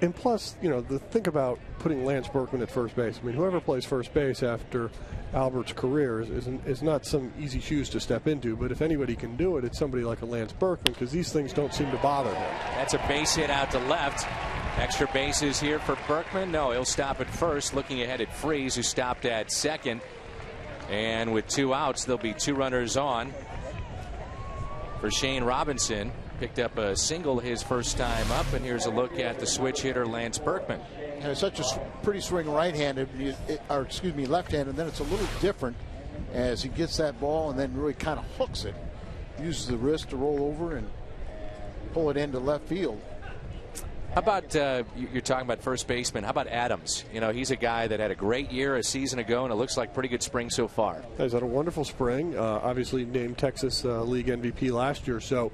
and plus, you know, think about putting Lance Berkman at first base. I mean, whoever plays first base after Albert's career is not some easy shoes to step into, but if anybody can do it, it's somebody like a Lance Berkman, because these things don't seem to bother him. That's a base hit out to left. Extra bases here for Berkman. No, he'll stop at first, looking ahead at Freese, who stopped at second. And with 2 outs, there'll be 2 runners on for Shane Robinson. Picked up a single his first time up, and here's a look at the switch hitter Lance Berkman. And such a pretty swing right-handed, or excuse me, left-handed, and then it's a little different as he gets that ball and then really kind of hooks it. Uses the wrist to roll over and pull it into left field. How about, you're talking about first baseman, how about Adams? You know, he's a guy that had a great year a season ago, and it looks like pretty good spring so far. He's had a wonderful spring, obviously named Texas League MVP last year, so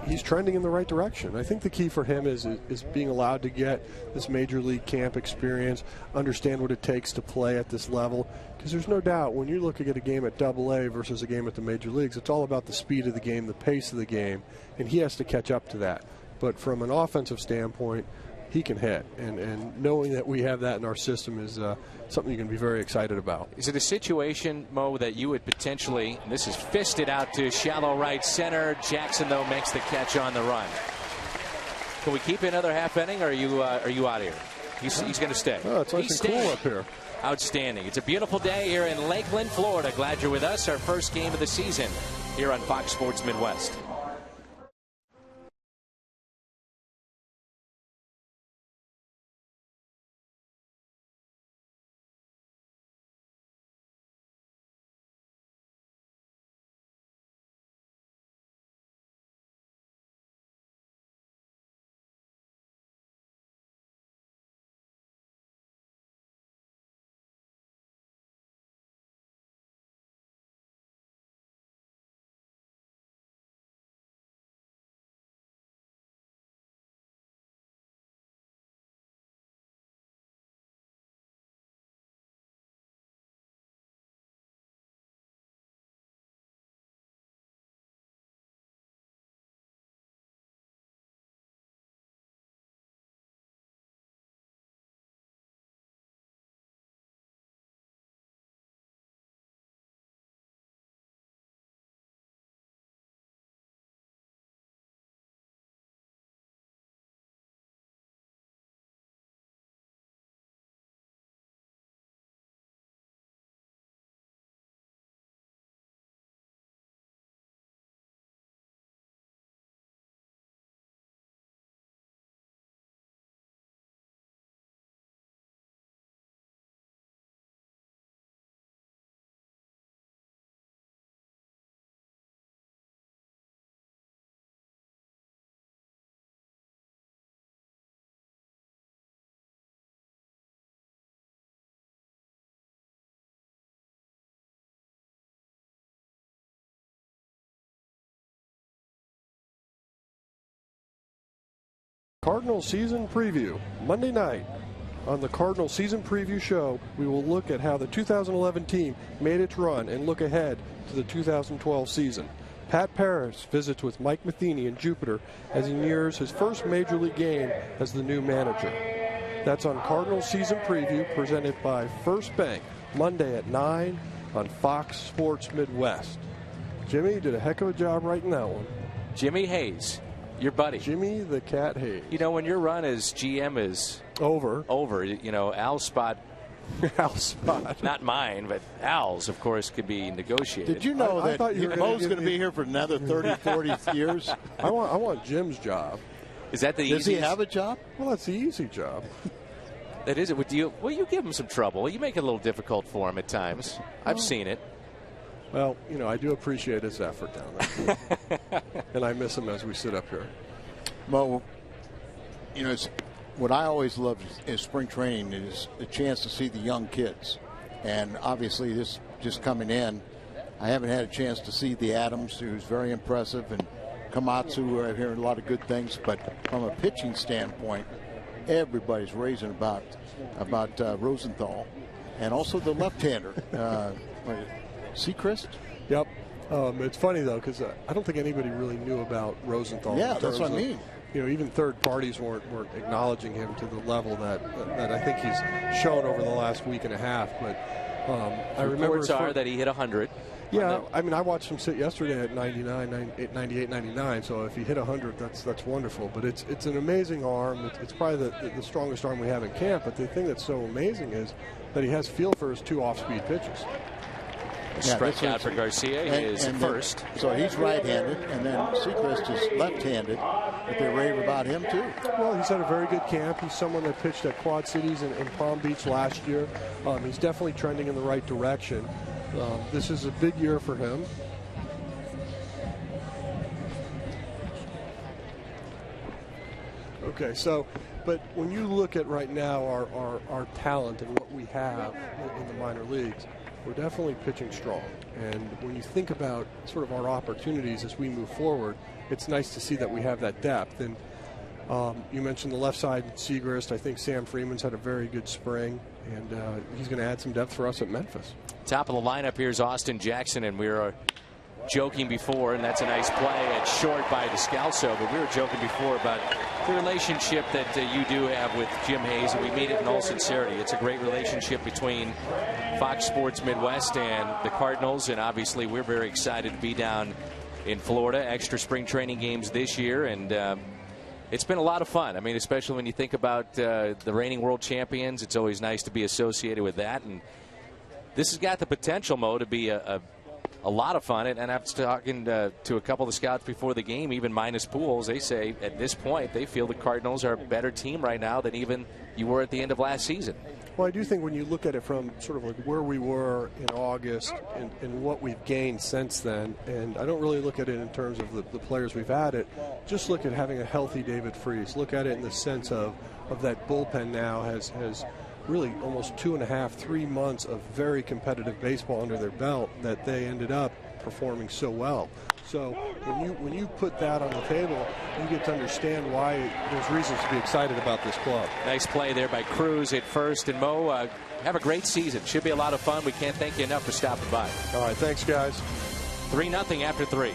he's trending in the right direction. I think the key for him is being allowed to get this major league camp experience, understand what it takes to play at this level, because there's no doubt when you look at a game at AA versus a game at the major leagues, it's all about the speed of the game, the pace of the game, and he has to catch up to that. But from an offensive standpoint, he can hit, and knowing that we have that in our system is something you can be very excited about. Is it a situation, Mo, that you would potentially, and this is fisted out to shallow right center, Jackson though makes the catch on the run? Can we keep another half inning, or are you out of here? He's going to stay. Oh, it's nice and cool up here. Outstanding. It's a beautiful day here in Lakeland, Florida. Glad you're with us. Our first game of the season here on Fox Sports Midwest. Cardinal season preview Monday night. On the Cardinal season preview show, we will look at how the 2011 team made its run and look ahead to the 2012 season. Pat Paris visits with Mike Matheny in Jupiter as he nears his first major league game as the new manager. That's on Cardinal season preview, presented by First Bank, Monday at 9 on Fox Sports Midwest. Jimmy did a heck of a job writing that one. Jimmy Hayes, your buddy. Jimmy the Cat Hayes. You know, when your run as GM is over, you know, Al's spot. Al's spot. Not mine, but Al's, of course, could be negotiated. Did you know that Mo's going to be here for another 30, 40 years? I want Jim's job. Is that the easiest? Does he have a job? Well, that's the easy job. That is it. Well, you give him some trouble. You make it a little difficult for him at times. I've seen it. Well, you know, I do appreciate his effort down there. And I miss him as we sit up here. Mo, you know, what I always love is spring training is the chance to see the young kids. And obviously this just coming in, I haven't had a chance to see the Adams, who's very impressive, and Komatsu, I've heard a lot of good things. But from a pitching standpoint, everybody's raving about Rosenthal. and also the left-hander, Seacrest. Yep. It's funny, though, because I don't think anybody really knew about Rosenthal. Yeah, that's what I mean. Even third parties weren't acknowledging him to the level that I think he's shown over the last week and a half. But I remember reports are that he hit 100. Yeah, I mean, I watched him sit yesterday at 98, 99. So if he hit 100, that's wonderful. But it's an amazing arm. It's probably the strongest arm we have in camp. But the thing that's so amazing is that he has feel for his 2 off-speed pitches. Strikeout for Garcia is first. So he's right-handed, and then Seacrest is left-handed. But they rave about him, too. Well, he's had a very good camp. He's someone that pitched at Quad Cities in Palm Beach last year. He's definitely trending in the right direction. This is a big year for him. Okay, so, but when you look at right now our talent and what we have in the minor leagues, we're definitely pitching strong. And when you think about sort of our opportunities as we move forward, it's nice to see that we have that depth. And you mentioned the left side, Segrist. I think Sam Freeman's had a very good spring, and he's going to add some depth for us at Memphis. Top of the lineup here is Austin Jackson, and we were joking before, and that's a nice play at short by Descalso, but we were joking before about the relationship that you do have with Jim Hayes, and we mean it in all sincerity. It's a great relationship between Fox Sports Midwest and the Cardinals, and obviously we're very excited to be down in Florida. Extra spring training games this year, and it's been a lot of fun. I mean, especially when you think about the reigning world champions, it's always nice to be associated with that, and this has got the potential, Mo, to be a lot of fun. And I was talking to a couple of the scouts before the game, even minus Pujols. They say at this point they feel the Cardinals are a better team right now than even you were at the end of last season. Well, I do think when you look at it from sort of like where we were in August and what we've gained since then, and I don't really look at it in terms of the players we've added, just look at having a healthy David Freese. Look at it in the sense of that bullpen now has really almost 2.5, 3 months of very competitive baseball under their belt that they ended up performing so well. So when you put that on the table, you get to understand why there's reasons to be excited about this club. Nice play there by Cruz at first. And Mo, have a great season. Should be a lot of fun. We can't thank you enough for stopping by. All right, thanks, guys. 3-0 after 3.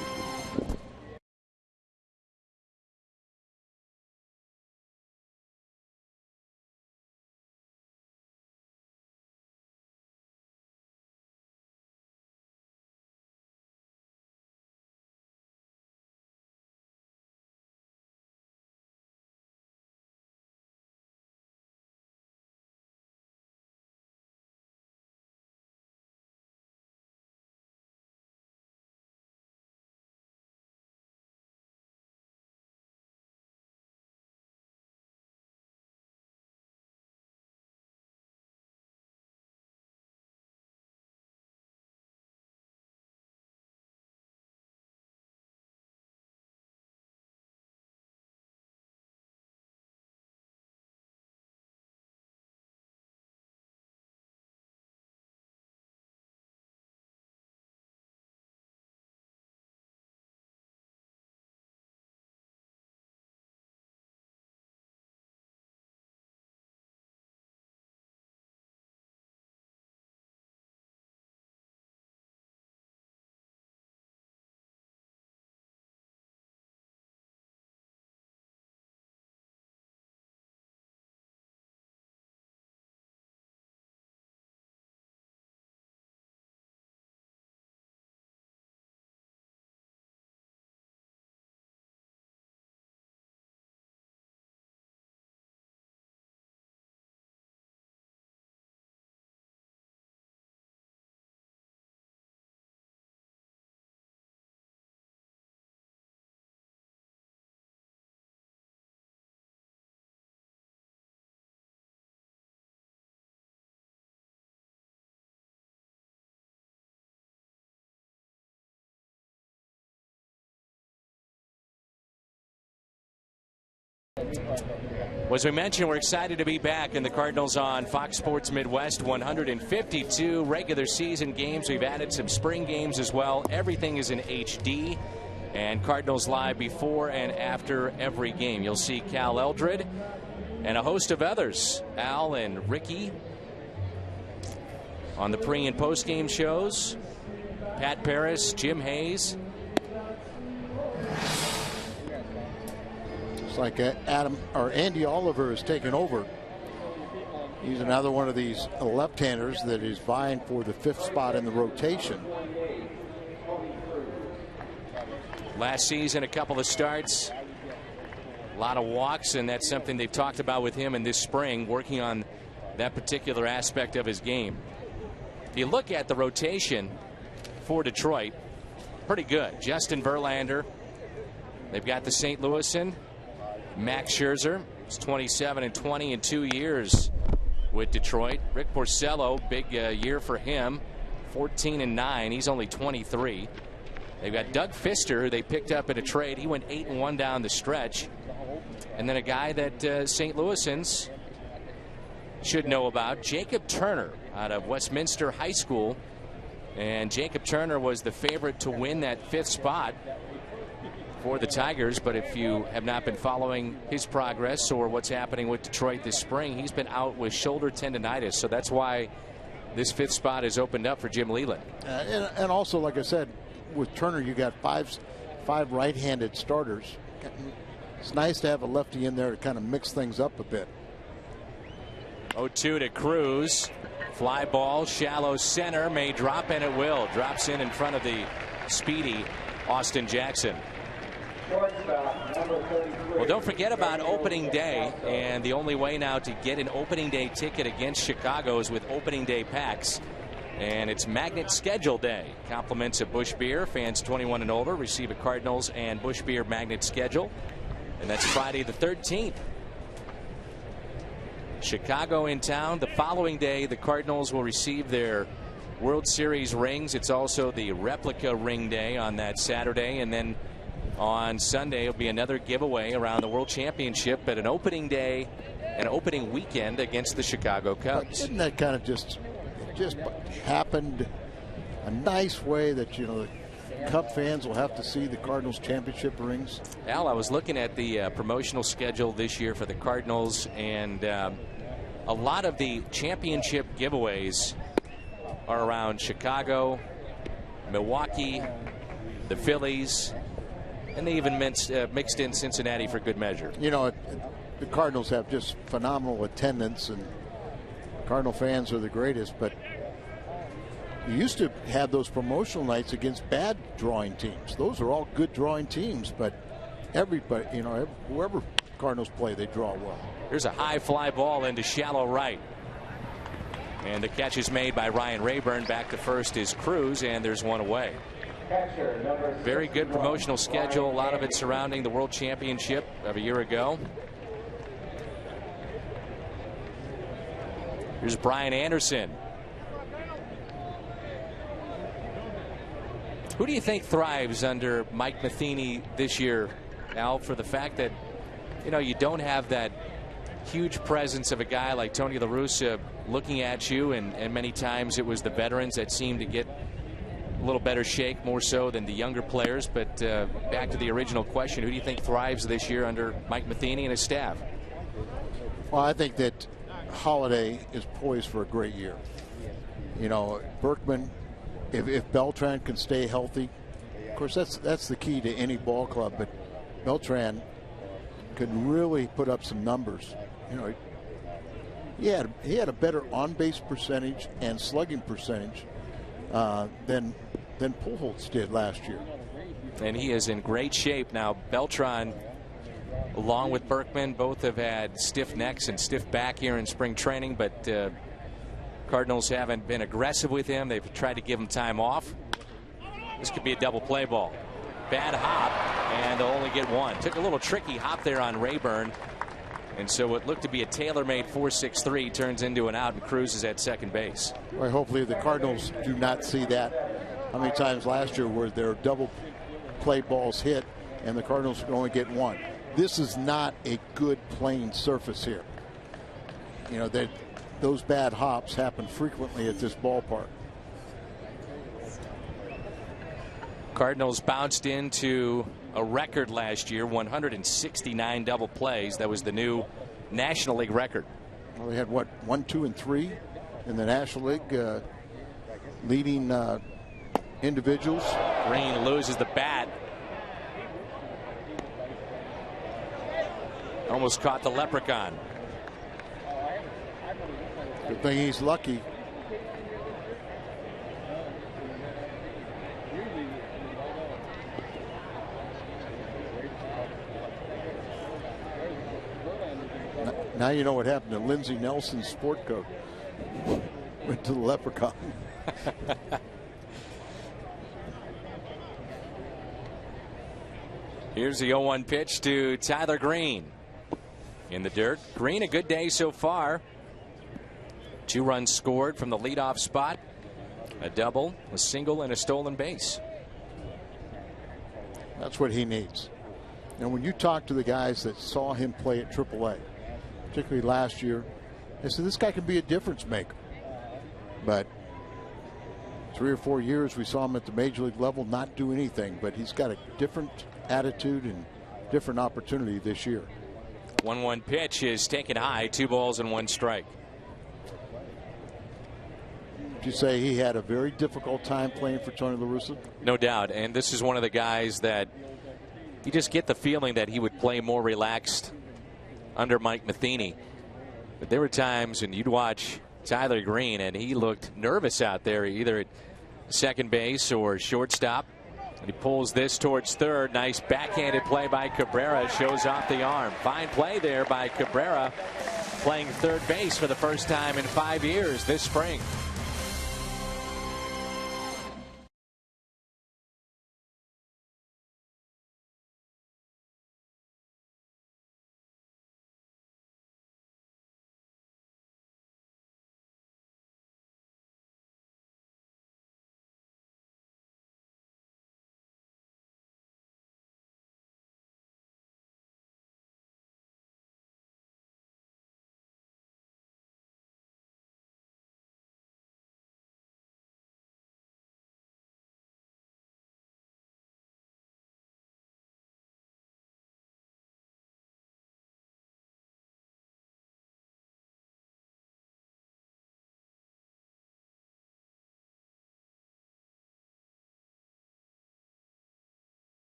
As we mentioned, we're excited to be back in the Cardinals on Fox Sports Midwest. 152 regular season games. We've added some spring games as well. Everything is in HD. And Cardinals Live before and after every game. You'll see Cal Eldred and a host of others. Al and Ricky On the pre and post game shows, Pat Paris, Jim Hayes. It's like Andy Oliver has taken over. He's another one of these left-handers that is vying for the 5th spot in the rotation. Last season, a couple of starts, a lot of walks, and that's something they've talked about with him in this spring, working on that particular aspect of his game. If you look at the rotation for Detroit, pretty good. Justin Verlander. They've got the St. Louisan. Max Scherzer. He's 27 and 20 in 2 years with Detroit. Rick Porcello, big year for him. 14 and 9. He's only 23. They've got Doug Fister, who they picked up in a trade. He went 8-1 down the stretch. And then a guy that St. Louisans should know about, Jacob Turner out of Westminster High School. And Jacob Turner was the favorite to win that 5th spot for the Tigers. But if you have not been following his progress or what's happening with Detroit this spring, he's been out with shoulder tendonitis. So that's why this 5th spot is opened up for Jim Leland. And also, like I said, with Turner, you got five right-handed starters. It's nice to have a lefty in there to kind of mix things up a bit. 0-2 to Cruz. Fly ball, shallow center, may drop, and it will. Drops in front of the speedy Austin Jackson. Well, don't forget about opening day, and the only way now to get an opening day ticket against Chicago is with opening day packs. And it's Magnet Schedule Day. Compliments of Busch Beer. Fans 21 and older receive a Cardinals and Busch Beer Magnet Schedule. And that's Friday the 13th. Chicago in town. The following day, the Cardinals will receive their World Series rings. It's also the replica ring day on that Saturday. And then on Sunday, it'll be another giveaway around the World Championship at an opening day, an opening weekend against the Chicago Cubs. Isn't that kind of just happened a nice way that, you know, Cub fans will have to see the Cardinals championship rings? Al, I was looking at the promotional schedule this year for the Cardinals, and a lot of the championship giveaways are around Chicago, Milwaukee, the Phillies, and they even mixed in Cincinnati for good measure. You know, the Cardinals have just phenomenal attendance, and Cardinal fans are the greatest, but you used to have those promotional nights against bad drawing teams. Those are all good drawing teams, but everybody, you know, whoever Cardinals play, they draw well. Here's a high fly ball into shallow right. And the catch is made by Ryan Rayburn. Back to first is Cruz, and there's one away. Very good promotional schedule. A lot of it surrounding the World Championship of a year ago. Here's Brian Anderson. Who do you think thrives under Mike Matheny this year, Al, for the fact that, you know, you don't have that huge presence of a guy like Tony La Russa looking at you, and many times it was the veterans that seemed to get a little better shake more so than the younger players. But back to the original question, who do you think thrives this year under Mike Matheny and his staff? Well, I think that Holiday is poised for a great year. You know, Berkman, if Beltran can stay healthy, of course that's the key to any ball club, but Beltran could really put up some numbers. You know, he had a better on-base percentage and slugging percentage than Pujols did last year. And he is in great shape now. Beltran, along with Berkman, both have had stiff necks and stiff back here in spring training, but Cardinals haven't been aggressive with him. They've tried to give him time off. This could be a double play ball. Bad hop, and they'll only get one. Took a little tricky hop there on Rayburn, and so what looked to be a tailor-made 4-6-3 turns into an out, and Cruz is at second base. Well, hopefully the Cardinals do not see that. How many times last year were there double play balls hit, and the Cardinals could only get one? This is not a good playing surface here. You know, those bad hops happen frequently at this ballpark. Cardinals bounced into a record last year, 169 double plays. That was the new National League record. Well, they had, what, 1, 2, and 3 in the National League leading individuals. Green loses the bat. Almost caught the leprechaun. Good thing he's lucky. Now you know what happened to Lindsey Nelson's sport coat. Went to the leprechaun. Here's the 0-1 pitch to Tyler Green. In the dirt. Green, a good day so far. 2 runs scored from the leadoff spot. A double, a single, and a stolen base. That's what he needs. And when you talk to the guys that saw him play at AAA, particularly last year, they said this guy can be a difference maker. But 3 or 4 years we saw him at the major league level not do anything, but he's got a different attitude and different opportunity this year. 1-1 pitch is taken high, 2 balls and 1 strike. Did you say he had a very difficult time playing for Tony La Russa? No doubt, and this is one of the guys that you just get the feeling that he would play more relaxed under Mike Matheny. But there were times when you'd watch Tyler Green and he looked nervous out there, either at second base or shortstop. And he pulls this towards third. Nice backhanded play by Cabrera. Shows off the arm. Fine play there by Cabrera, playing third base for the first time in 5 years this spring.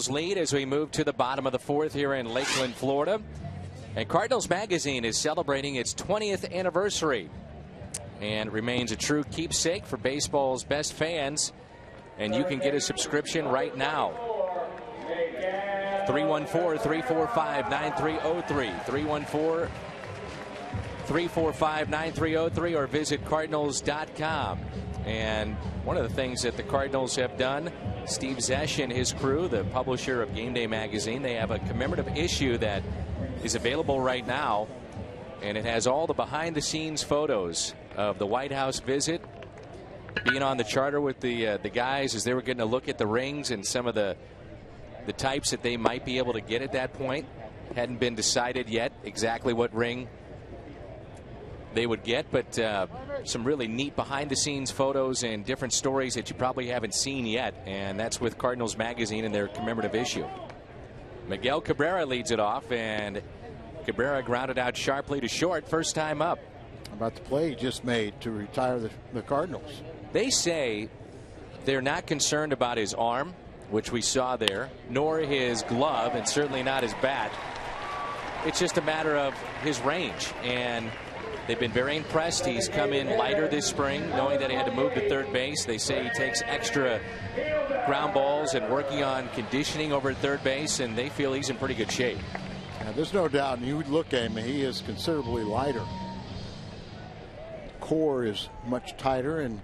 Lead as we move to the bottom of the 4th here in Lakeland, Florida. And Cardinals Magazine is celebrating its 20th anniversary and remains a true keepsake for baseball's best fans. And you can get a subscription right now. 314-345-9303. 314-345-9303 or visit Cardinals.com. And one of the things that the Cardinals have done, Steve Zesh and his crew, the publisher of Game Day Magazine, they have a commemorative issue that is available right now. And it has all the behind-the-scenes photos of the White House visit, being on the charter with the guys as they were getting a look at the rings and some of the types that they might be able to get at that point. Hadn't been decided yet exactly what ring they would get, but some really neat behind-the-scenes photos and different stories that you probably haven't seen yet, and that's with Cardinals Magazine and their commemorative issue. Miguel Cabrera leads it off, and Cabrera grounded out sharply to short, first time up. How about the play he just made to retire the Cardinals? They say they're not concerned about his arm, which we saw there, nor his glove, and certainly not his bat. It's just a matter of his range, and They've been very impressed. He's come in lighter this spring, knowing that he had to move to third base. They say he takes extra ground balls and working on conditioning over at third base, and they feel he's in pretty good shape. Now, there's no doubt, and you would look at him, he is considerably lighter. Core is much tighter, and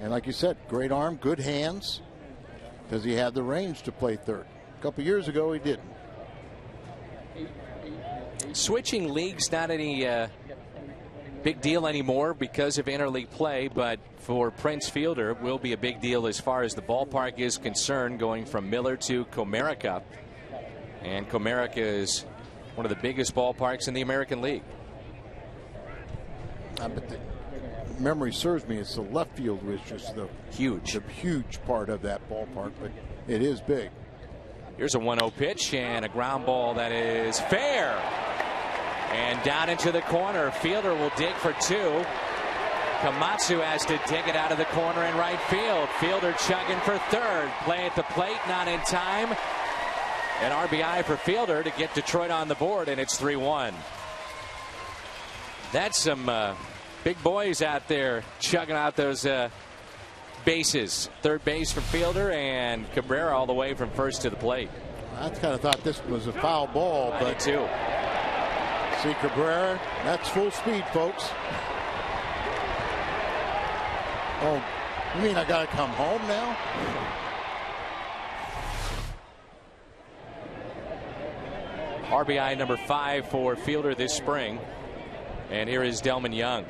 like you said, great arm, good hands. Does he have the range to play third? A couple years ago, he didn't. Switching leagues, not any big deal anymore because of interleague play, but for Prince Fielder, it will be a big deal as far as the ballpark is concerned, going from Miller to Comerica. And Comerica is one of the biggest ballparks in the American League. But the memory serves me, it's the left field was just the huge part of that ballpark, but it is big. Here's a 1-0 pitch and a ground ball that is fair. And down into the corner. Fielder will dig for two. Komatsu has to dig it out of the corner in right field. Fielder chugging for third. Play at the plate, not in time. An RBI for Fielder to get Detroit on the board, and it's 3-1. That's some big boys out there chugging out those bases. Third base for Fielder, and Cabrera all the way from first to the plate. I kind of thought this was a foul ball, but too. See Cabrera, that's full speed, folks. Oh, you mean I got to come home now? RBI number 5 for Fielder this spring. And here is Delman Young.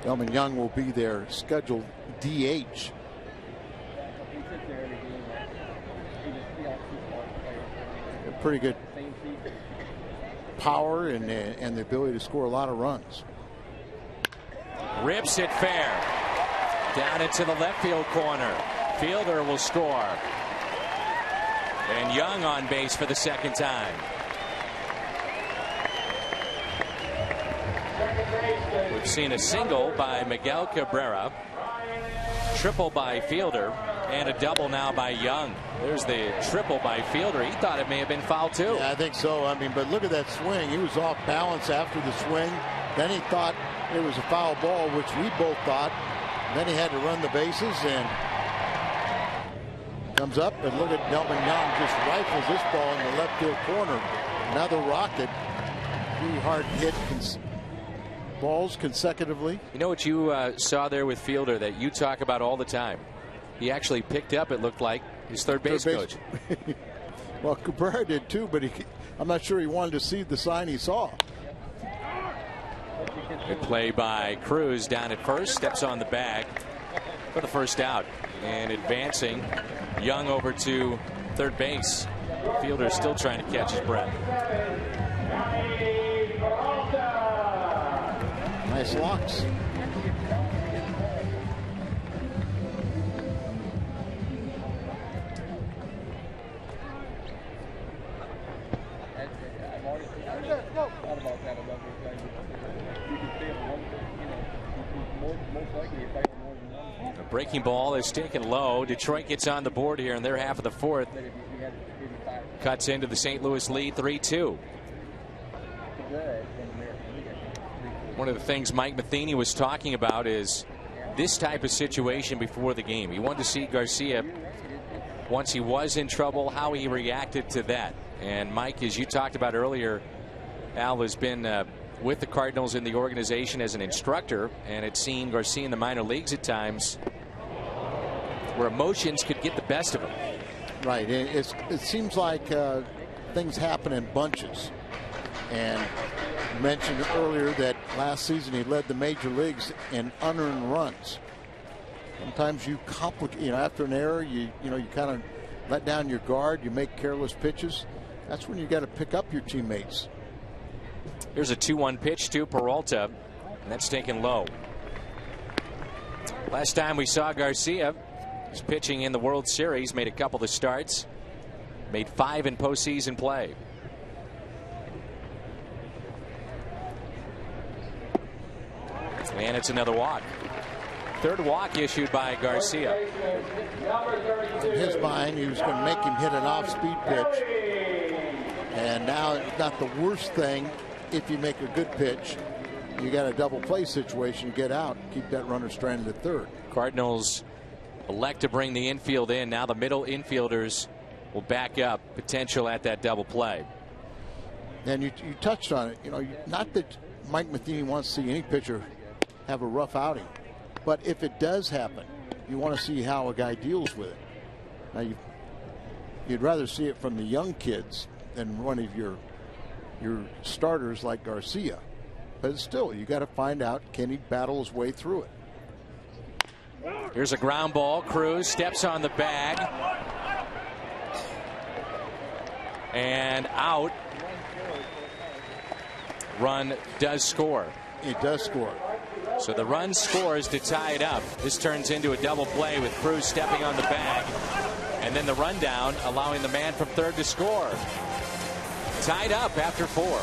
Delman Young will be their scheduled DH. A pretty good power and the ability to score a lot of runs. Rips it fair. Down into the left field corner. Fielder will score. And Young on base for the second time. We've seen a single by Miguel Cabrera, triple by Fielder, and a double now by Young. There's the triple by Fielder. He thought it may have been foul too. Yeah, I think so. I mean, but look at that swing. He was off balance after the swing. Then he thought it was a foul ball, which we both thought. Then he had to run the bases and comes up, and look at Delman Young just rifles this ball in the left field corner. Another rocket. 3 hard hit balls consecutively. You know what you saw there with Fielder that you talk about all the time? He actually picked up, it looked like, his third base coach. Well, Cabrera did too, but I'm not sure he wanted to see the sign he saw. Good play by Cruz down at first, steps on the bag for the first out. And advancing Young over to third base. Fielder still trying to catch his breath. Nice locks. A breaking ball is taken low. Detroit gets on the board here in their half of the fourth. Cuts into the St. Louis lead 3-2. One of the things Mike Matheny was talking about is this type of situation before the game. He wanted to see Garcia, once he was in trouble, how he reacted to that. And Mike, as you talked about earlier, Al has been with the Cardinals in the organization as an instructor, and had seen Garcia in the minor leagues at times where emotions could get the best of him. Right. It seems like things happen in bunches. And you mentioned earlier that last season he led the major leagues in unearned runs. Sometimes you complicate, after an error, you kind of let down your guard, you make careless pitches. That's when you got to pick up your teammates. Here's a 2-1 pitch to Peralta, and that's taken low. Last time we saw Garcia was pitching in the World Series, made a couple of starts, made 5 in postseason play. And it's another walk. Third walk issued by Garcia. In his mind, he was going to make him hit an off-speed pitch. And now it's not the worst thing if you make a good pitch. You got a double play situation, get out, keep that runner stranded at third. Cardinals elect to bring the infield in. Now the middle infielders will back up potential at that double play. And you touched on it. Not that Mike Matheny wants to see any pitcher have a rough outing, but if it does happen, you want to see how a guy deals with it. Now you'd rather see it from the young kids than one of your starters like Garcia. But still, you got to find out, can he battle his way through it? Here's a ground ball. Cruz steps on the bag. And out. Run does score. It does score. So the run scores to tie it up. This turns into a double play with Cruz stepping on the bag. And then the rundown allowing the man from third to score. Tied up after 4.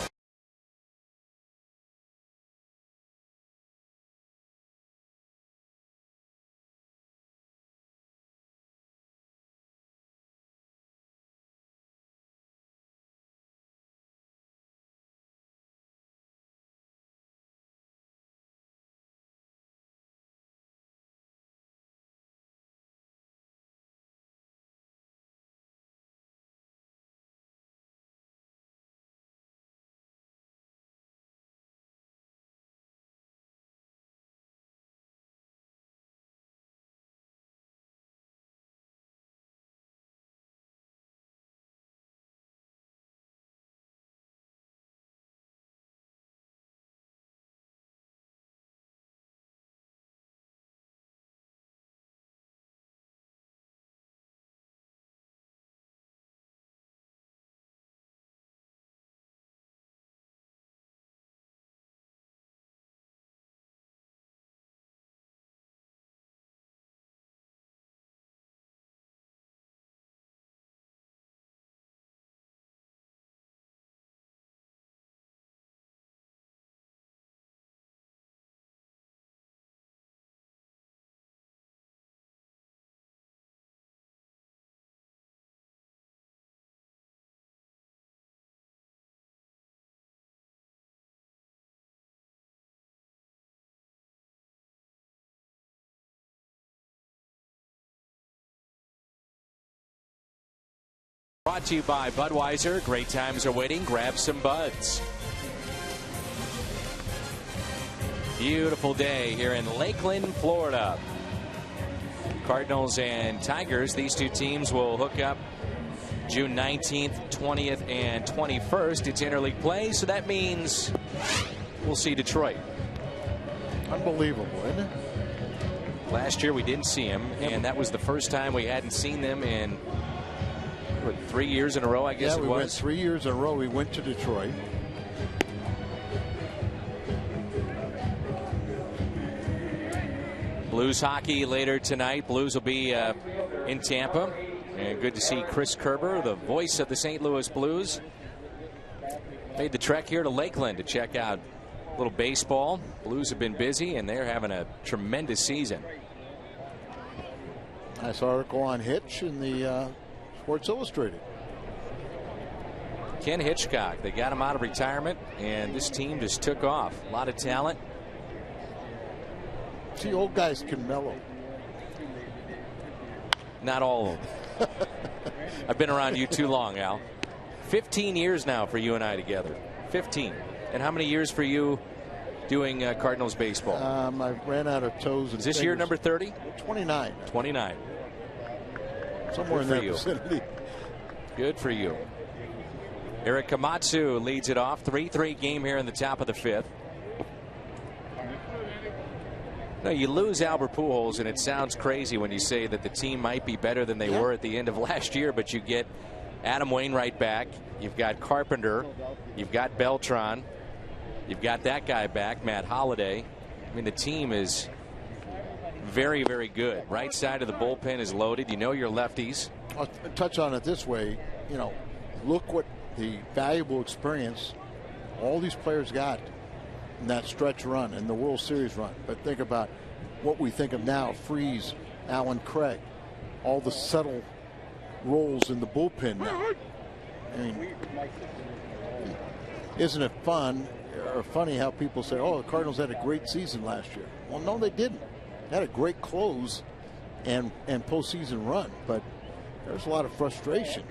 Brought to you by Budweiser. Great times are waiting. Grab some buds. Beautiful day here in Lakeland, Florida. Cardinals and Tigers. These two teams will hook up June 19th, 20th, and 21st. It's interleague play, so that means we'll see Detroit. Unbelievable, isn't it? Last year we didn't see them, and that was the first time we hadn't seen them in 3 years in a row, I guess it was. We went 3 years in a row. We went to Detroit. Blues hockey later tonight. Blues will be in Tampa. And good to see Chris Kerber, the voice of the St. Louis Blues, made the trek here to Lakeland to check out a little baseball. Blues have been busy, and they're having a tremendous season. Nice article on Hitch in the Sports Illustrated. Ken Hitchcock, they got him out of retirement, and this team just took off. A lot of talent. See, old guys can mellow. Not all of them. I've been around you too long, Al. 15 years now for you and I together. 15. And how many years for you doing Cardinals baseball? I ran out of toes and Is this fingers. year number 30? 29. 29. Somewhere in that vicinity. Good for you. Eric Komatsu leads it off. 3-3 game here in the top of the 5th. No, you lose Albert Pujols, and it sounds crazy when you say that the team might be better than they were at the end of last year, but you get Adam Wainwright back. You've got Carpenter. You've got Beltran. You've got that guy back, Matt Holliday. I mean, the team is very, very good. Right side of the bullpen is loaded. You know your lefties. I'll touch on it this way. You know, look what the valuable experience all these players got in that stretch run and the World Series run. But think about what we think of now: Freese, Alan Craig, all the subtle roles in the bullpen now. I mean, isn't it fun or funny how people say, oh, the Cardinals had a great season last year? Well, no, they didn't. They had a great close and postseason run, but there's a lot of frustration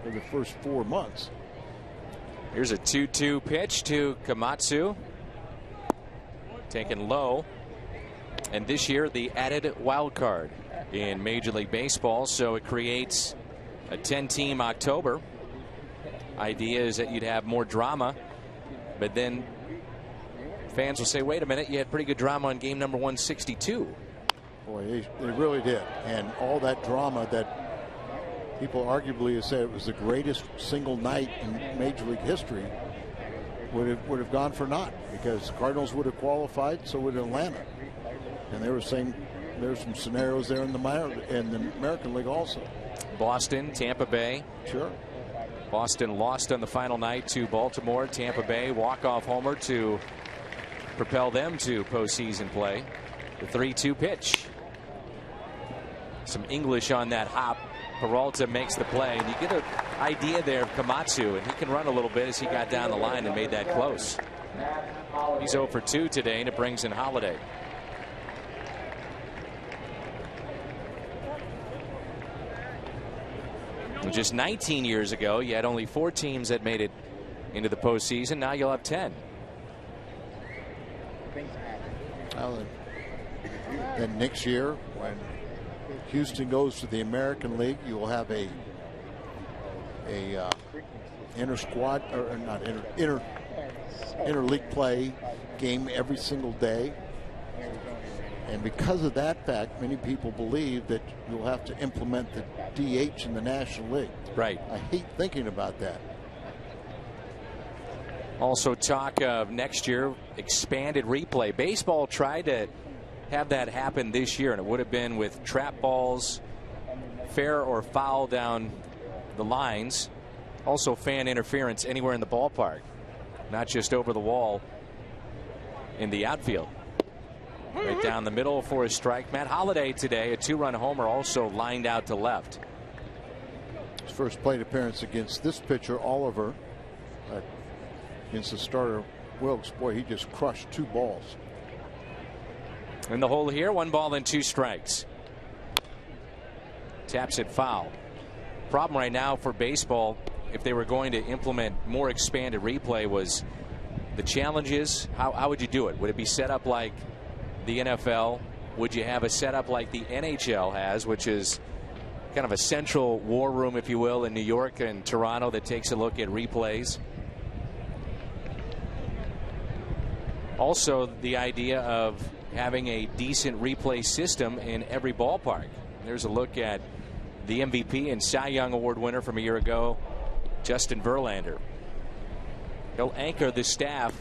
for the first 4 months. Here's a 2-2 pitch to Komatsu. Taken low. And this year, the added wild card in Major League Baseball, so it creates a 10-team October. Idea is that you'd have more drama, but then fans will say, wait a minute, you had pretty good drama on game number 162. Boy, they really did. And all that drama that people arguably have said it was the greatest single night in Major League history would have gone for naught, because Cardinals would have qualified, so would Atlanta. And they were saying there's some scenarios there in the American League also. Boston, Tampa Bay. Sure. Boston lost on the final night to Baltimore. Tampa Bay walk-off homer to propel them to postseason play. The 3-2 pitch. Some English on that hop. Peralta makes the play, and you get an idea there of Komatsu, and he can run a little bit as he got down the line and made that close. He's 0 for 2 today, and it brings in Holiday. Just 19 years ago, you had only 4 teams that made it into the postseason. Now you'll have 10. Well, then next year, when Houston goes to the American League, you will have a inter squad, or not inter league play game every single day. And because of that fact, many people believe that you'll have to implement the DH in the National League. Right. I hate thinking about that. Also talk of next year expanded replay. Baseball tried to have that happen this year, and it would have been with trap balls, fair or foul down the lines. Also fan interference anywhere in the ballpark, not just over the wall in the outfield. Right down the middle for a strike. Matt Holliday today, a 2-run homer, also lined out to left. His first plate appearance against this pitcher, Oliver, against the starter, Wilkes. Boy, he just crushed 2 balls. In the hole here, 1 ball and 2 strikes. Taps it foul. Problem right now for baseball, if they were going to implement more expanded replay, was the challenges. How would you do it? Would it be set up like the NFL? Would you have a setup like the NHL has, which is kind of a central war room, if you will, in New York and Toronto that takes a look at replays? Also, the idea of having a decent replay system in every ballpark. There's a look at the MVP and Cy Young Award winner from a year ago, Justin Verlander. He'll anchor the staff.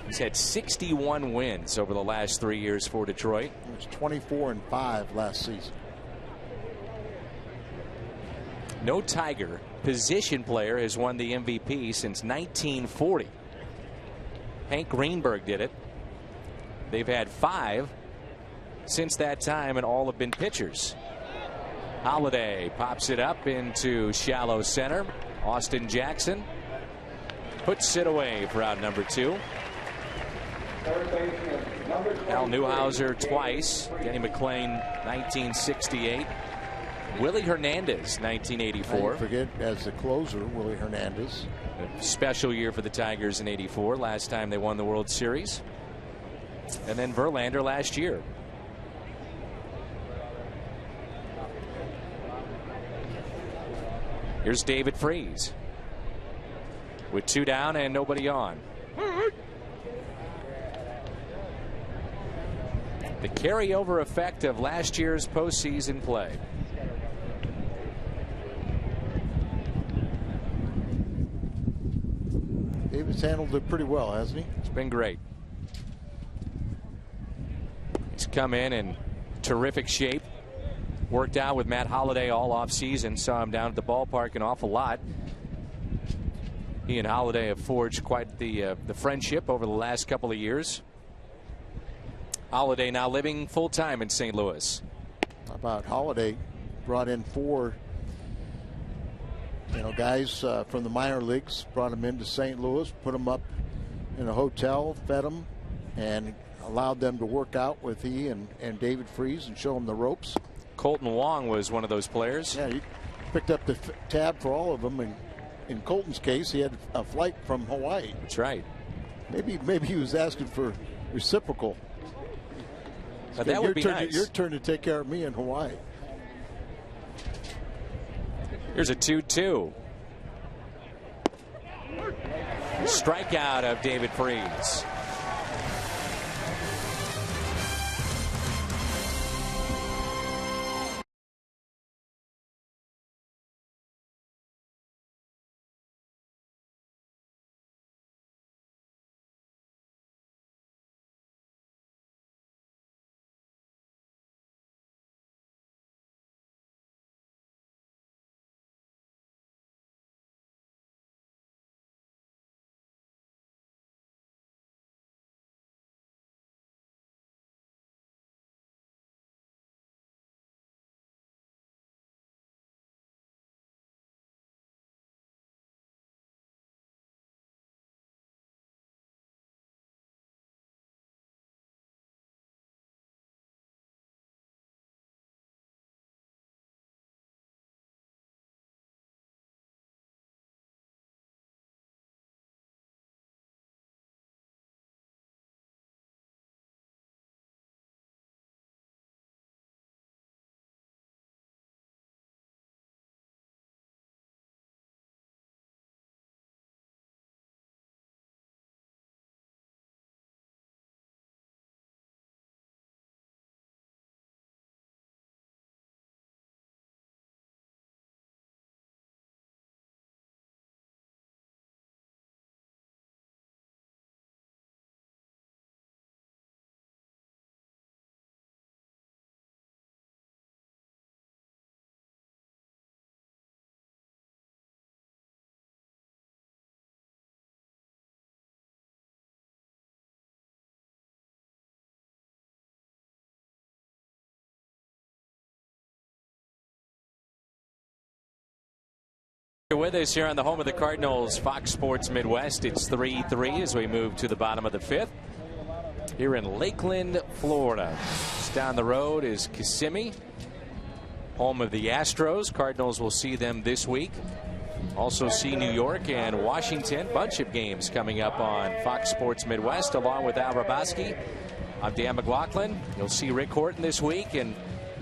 He's had 61 wins over the last 3 years for Detroit. It was 24-5 last season. No Tiger position player has won the MVP since 1940. Hank Greenberg did it. They've had 5 since that time, and all have been pitchers. Holiday pops it up into shallow center. Austin Jackson puts it away for out number 2. Al Newhouser twice. Denny McClain 1968. Willie Hernandez 1984. I forget, as the closer, Willie Hernandez. A special year for the Tigers in '84. Last time they won the World Series. And then Verlander last year. Here's David Freese with 2 down and nobody on. The carryover effect of last year's postseason play. David's handled it pretty well, hasn't he? It's been great. He's come in terrific shape. Worked out with Matt Holliday all off season. Saw him down at the ballpark an awful lot. He and Holliday have forged quite the friendship over the last couple of years. Holliday now living full time in St. Louis. How about Holliday brought in 4 You know, guys from the minor leagues brought him into St. Louis, put him up in a hotel, fed him, and allowed them to work out with he and David Freese and show him the ropes. Colton Wong was one of those players. Yeah, he picked up the tab for all of them, and in Colton's case, he had a flight from Hawaii. That's right. Maybe he was asking for reciprocal. That would be nice. Your turn to take care of me in Hawaii. Here's a 2-2. Strikeout of David Freese. You're with us here on the home of the Cardinals, Fox Sports Midwest. It's 3-3 as we move to the bottom of the fifth. Here in Lakeland, Florida. Just down the road is Kissimmee, home of the Astros. Cardinals will see them this week. Also see New York and Washington. Bunch of games coming up on Fox Sports Midwest, along with Al Rabaski. I'm Dan McLaughlin. You'll see Rick Horton this week, and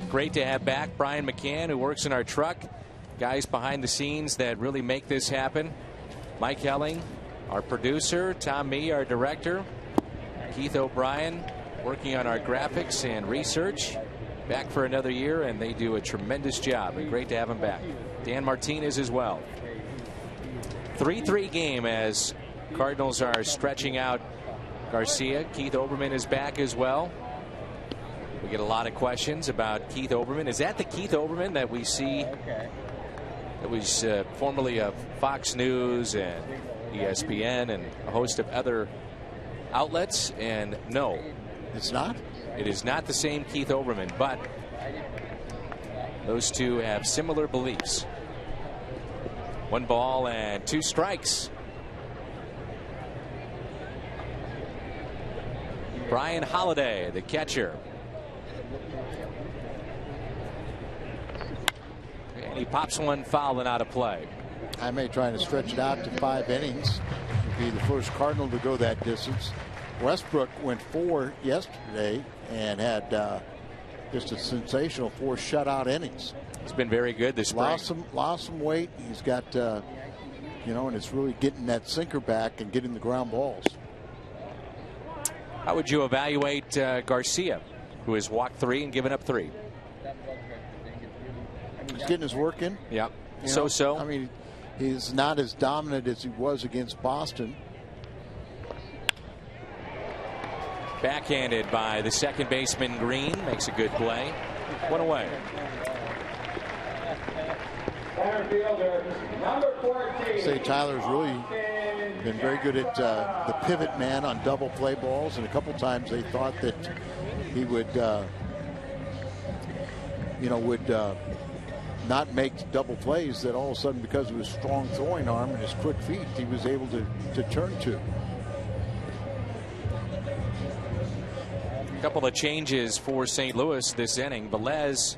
great to have back Brian McCann, who works in our truck. Guys behind the scenes that really make this happen. Mike Helling, our producer. Tom Mee, our director. Keith O'Brien working on our graphics and research. Back for another year, and they do a tremendous job. And great to have them back. Dan Martinez as well. 3-3 game as Cardinals are stretching out Garcia. Keith Olbermann is back as well. We get a lot of questions about Keith Olbermann. Is that the Keith Olbermann that we see? That was formerly of Fox News and ESPN and a host of other outlets, and no, it's not. It is not the same Keith Olbermann, but those two have similar beliefs. 1 ball and 2 strikes. Brian Holiday, the catcher. And he pops one foul and out of play. I may try to stretch it out to 5 innings. Would be the first Cardinal to go that distance. Westbrook went 4 yesterday and had just a sensational 4 shutout innings. He's been very good this spring. Lost some weight. He's got, and it's really getting that sinker back and getting the ground balls. How would you evaluate Garcia, who has walked 3 and given up 3? He's getting his work in. Yeah. So. I mean, he's not as dominant as he was against Boston. Backhanded by the second baseman Green. Makes a good play. 1 away. Say Tyler's really been very good at the pivot man on double play balls, and a couple times they thought that he would not make double plays that all of a sudden, because of his strong throwing arm and his quick feet, he was able to turn to. A couple of changes for St. Louis this inning. Velez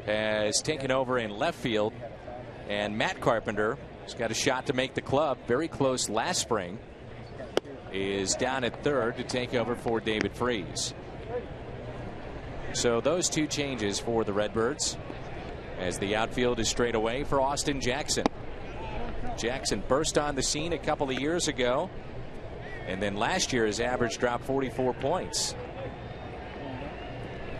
has taken over in left field, and Matt Carpenter has got a shot to make the club. Very close last spring. Is down at third to take over for David Freese. So those two changes for the Redbirds, as the outfield is straight away for Austin Jackson. Jackson burst on the scene a couple of years ago, and then last year his average dropped 44 points.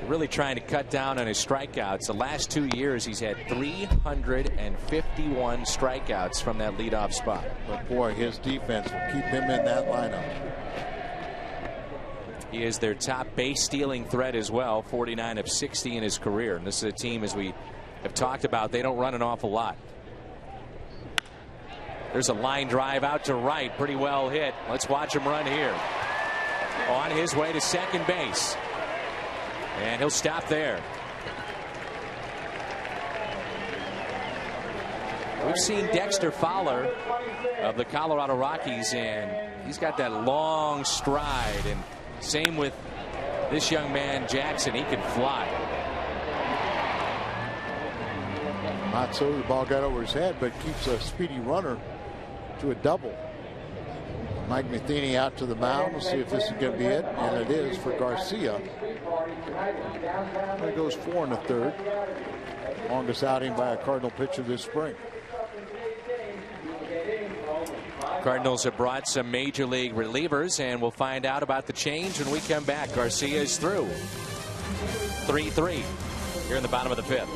Really trying to cut down on his strikeouts. The last 2 years he's had 351 strikeouts from that leadoff spot. But boy, his defense will keep him in that lineup. He is their top base stealing threat as well, 49 of 60 in his career. And this is a team, as we have talked about, they don't run an awful lot. There's a line drive out to right, pretty well hit. Let's watch him run here. On his way to second base. And he'll stop there. We've seen Dexter Fowler of the Colorado Rockies, and he's got that long stride. And same with this young man, Jackson. He can fly. Not so the ball got over his head, but keeps a speedy runner to a double. Mike Matheny out to the mound. We'll see if this is going to be it, and it is for Garcia. There goes 4 1/3. Longest outing by a Cardinal pitcher this spring. Cardinals have brought some major league relievers, and we'll find out about the change when we come back. Garcia is through. 3-3 here in the bottom of the 5th.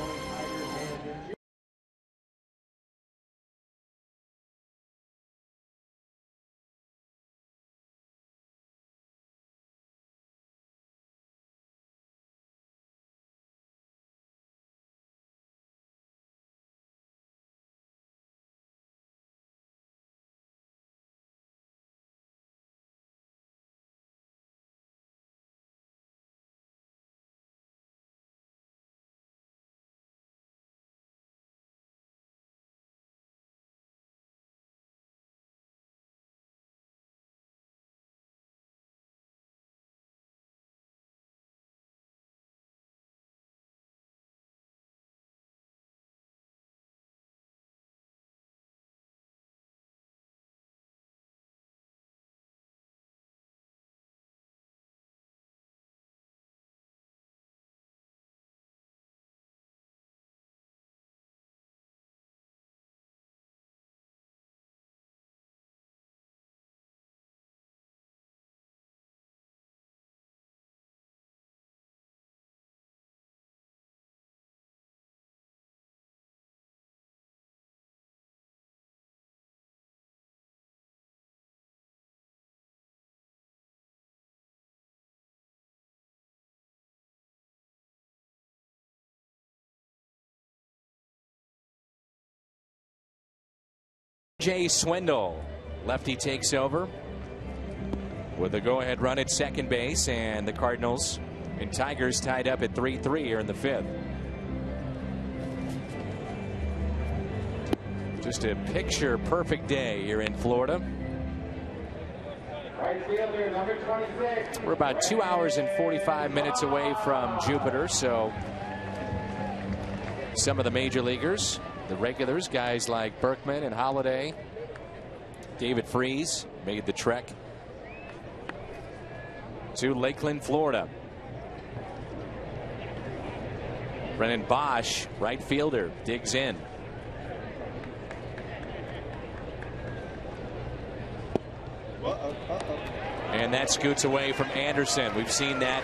Jay Swindle, lefty, takes over with a go-ahead run at second base, and the Cardinals and Tigers tied up at 3-3 here in the 5th. Just a picture perfect day here in Florida. We're about 2 hours and 45 minutes away from Jupiter, so some of the major leaguers, the regulars, guys like Berkman and Holiday, David Freese, made the trek to Lakeland, Florida. Brennan Bosch, right fielder, digs in. And that scoots away from Anderson. We've seen that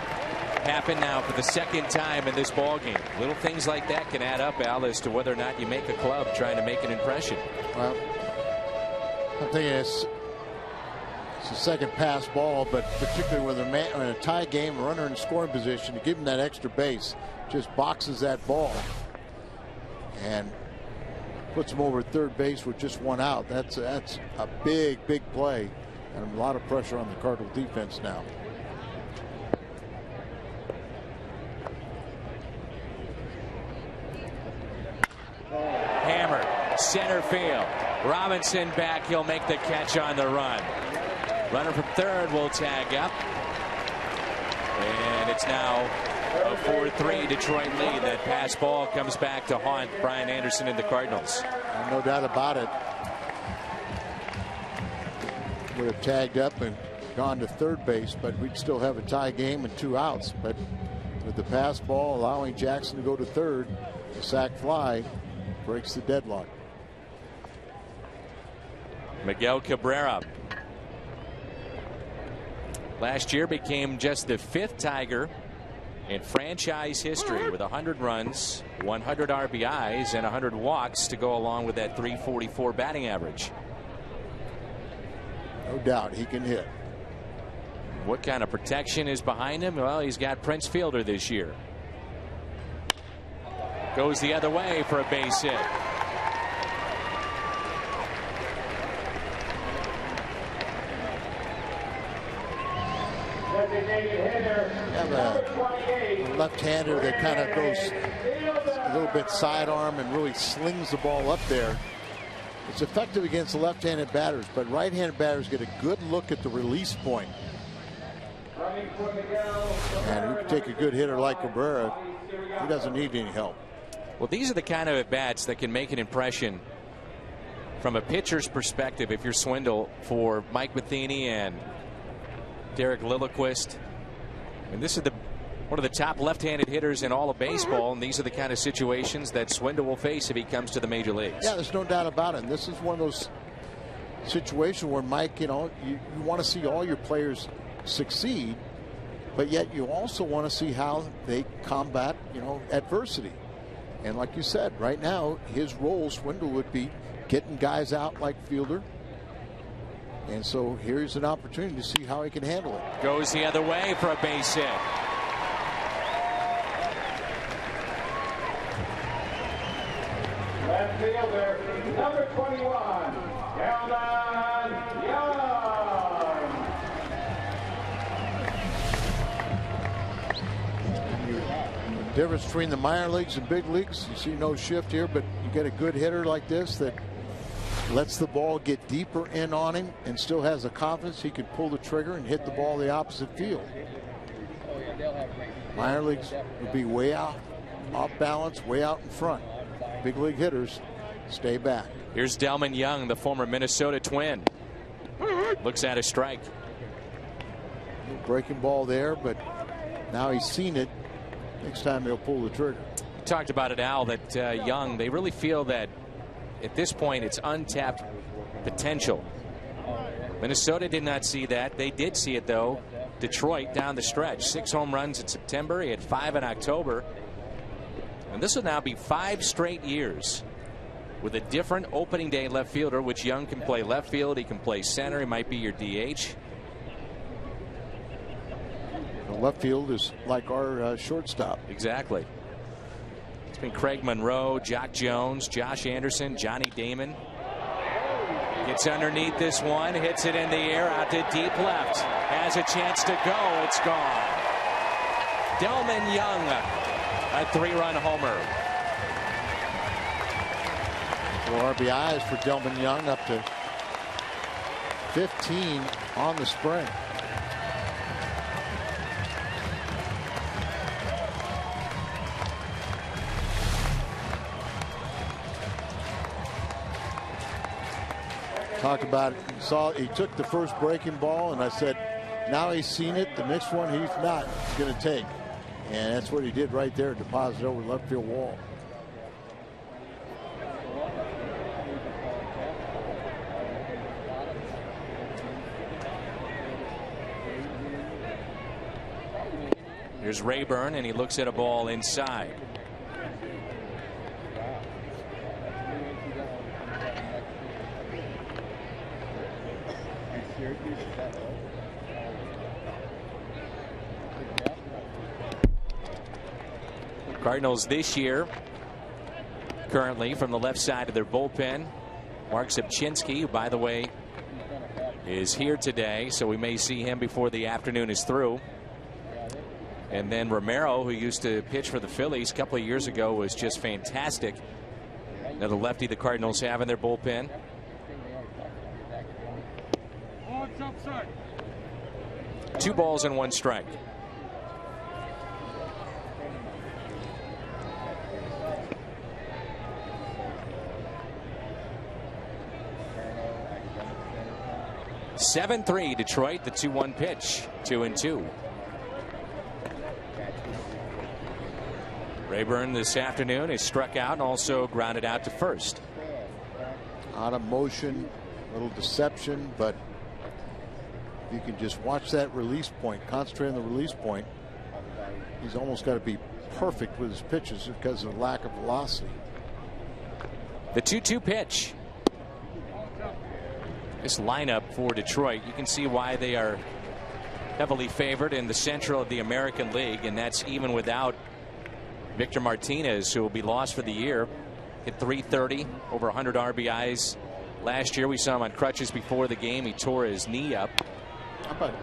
happen now for the second time in this ball game. Little things like that can add up, Al, as to whether or not you make a club trying to make an impression. Well, I'm thinking it's a second pass ball, but particularly with in a tie game, runner in scoring position, to give him that extra base, just boxes that ball and puts him over third base with just one out. That's a big play, and a lot of pressure on the Cardinal defense now. center field. Robinson back. He'll make the catch on the run. Runner from third will tag up. And it's now a 4-3 Detroit lead. That pass ball comes back to haunt Brian Anderson and the Cardinals. No doubt about it. Would have tagged up and gone to third base, but we'd still have a tie game and 2 outs. But with the pass ball allowing Jackson to go to third, the sac fly breaks the deadlock. Miguel Cabrera last year became just the 5th Tiger in franchise history with 100 runs, 100 RBIs, and 100 walks to go along with that .344 batting average. No doubt he can hit. What kind of protection is behind him? Well, he's got Prince Fielder this year. Goes the other way for a base hit. Have a left-hander that kind of goes a little bit sidearm and really slings the ball up there. It's effective against left-handed batters, but right-handed batters get a good look at the release point. And you can take a good hitter like Cabrera. He doesn't need any help. Well, these are the kind of at-bats that can make an impression from a pitcher's perspective if you're Swindle for Mike Matheny and Derek Lilliquist. And this is one of the top left-handed hitters in all of baseball, and these are the kind of situations that Swindle will face if he comes to the major leagues. Yeah, there's no doubt about it. And this is one of those situations where, Mike, you want to see all your players succeed, but yet you also want to see how they combat, adversity. And like you said, right now, his role, Swindle, would be getting guys out like Fielder. And so here's an opportunity to see how he can handle it. Goes the other way for a base hit. Left fielder, number 21, Delman Young. The difference between the minor leagues and big leagues, you see no shift here, but you get a good hitter like this that lets the ball get deeper in on him and still has the confidence he can pull the trigger and hit the ball the opposite field. Minor leagues would be way out, off balance, way out in front. Big league hitters stay back. Here's Delman Young, the former Minnesota Twin. Looks at a strike. Breaking ball there, but now he's seen it. Next time he'll pull the trigger. We talked about it, Al, that Young, they really feel that at this point it's untapped potential. Minnesota did not see that. They did see it, though. Detroit down the stretch. 6 home runs in September. He had 5 in October. And this will now be 5 straight years with a different opening day left fielder, which Young can play left field. He can play center. He might be your DH. The left field is like our shortstop. Exactly. It's been Craig Monroe, Jock Jones, Josh Anderson, Johnny Damon. Gets underneath this one, hits it in the air out to deep left. Has a chance to go. It's gone. Delman Young, a 3-run homer. 4 RBIs for Delman Young, up to 15 on the spring. Talked about it. He took the first breaking ball, and I said, now he's seen it. The next one he's not going to take. And that's what he did right there, deposit over the left field wall. Here's Rayburn, and he looks at a ball inside. Cardinals this year currently from the left side of their bullpen. Mark Zubczynski, who, by the way, is here today, so we may see him before the afternoon is through. And then Romero, who used to pitch for the Phillies a couple of years ago, was just fantastic Another lefty the Cardinals have in their bullpen. Two balls and one strike. (7-3) Detroit. The 2-1 pitch. 2-2. Rayburn this afternoon is struck out and also grounded out to first. Out of motion, a little deception, but you can just watch that release point, concentrate on the release point. He's almost got to be perfect with his pitches because of the lack of velocity. The 2-2 pitch. This lineup for Detroit, you can see why they are heavily favored in the Central of the American League, and that's even without Victor Martinez, who will be lost for the year. Hit .330, over 100 RBIs last year. We saw him on crutches before the game. He tore his knee up. How about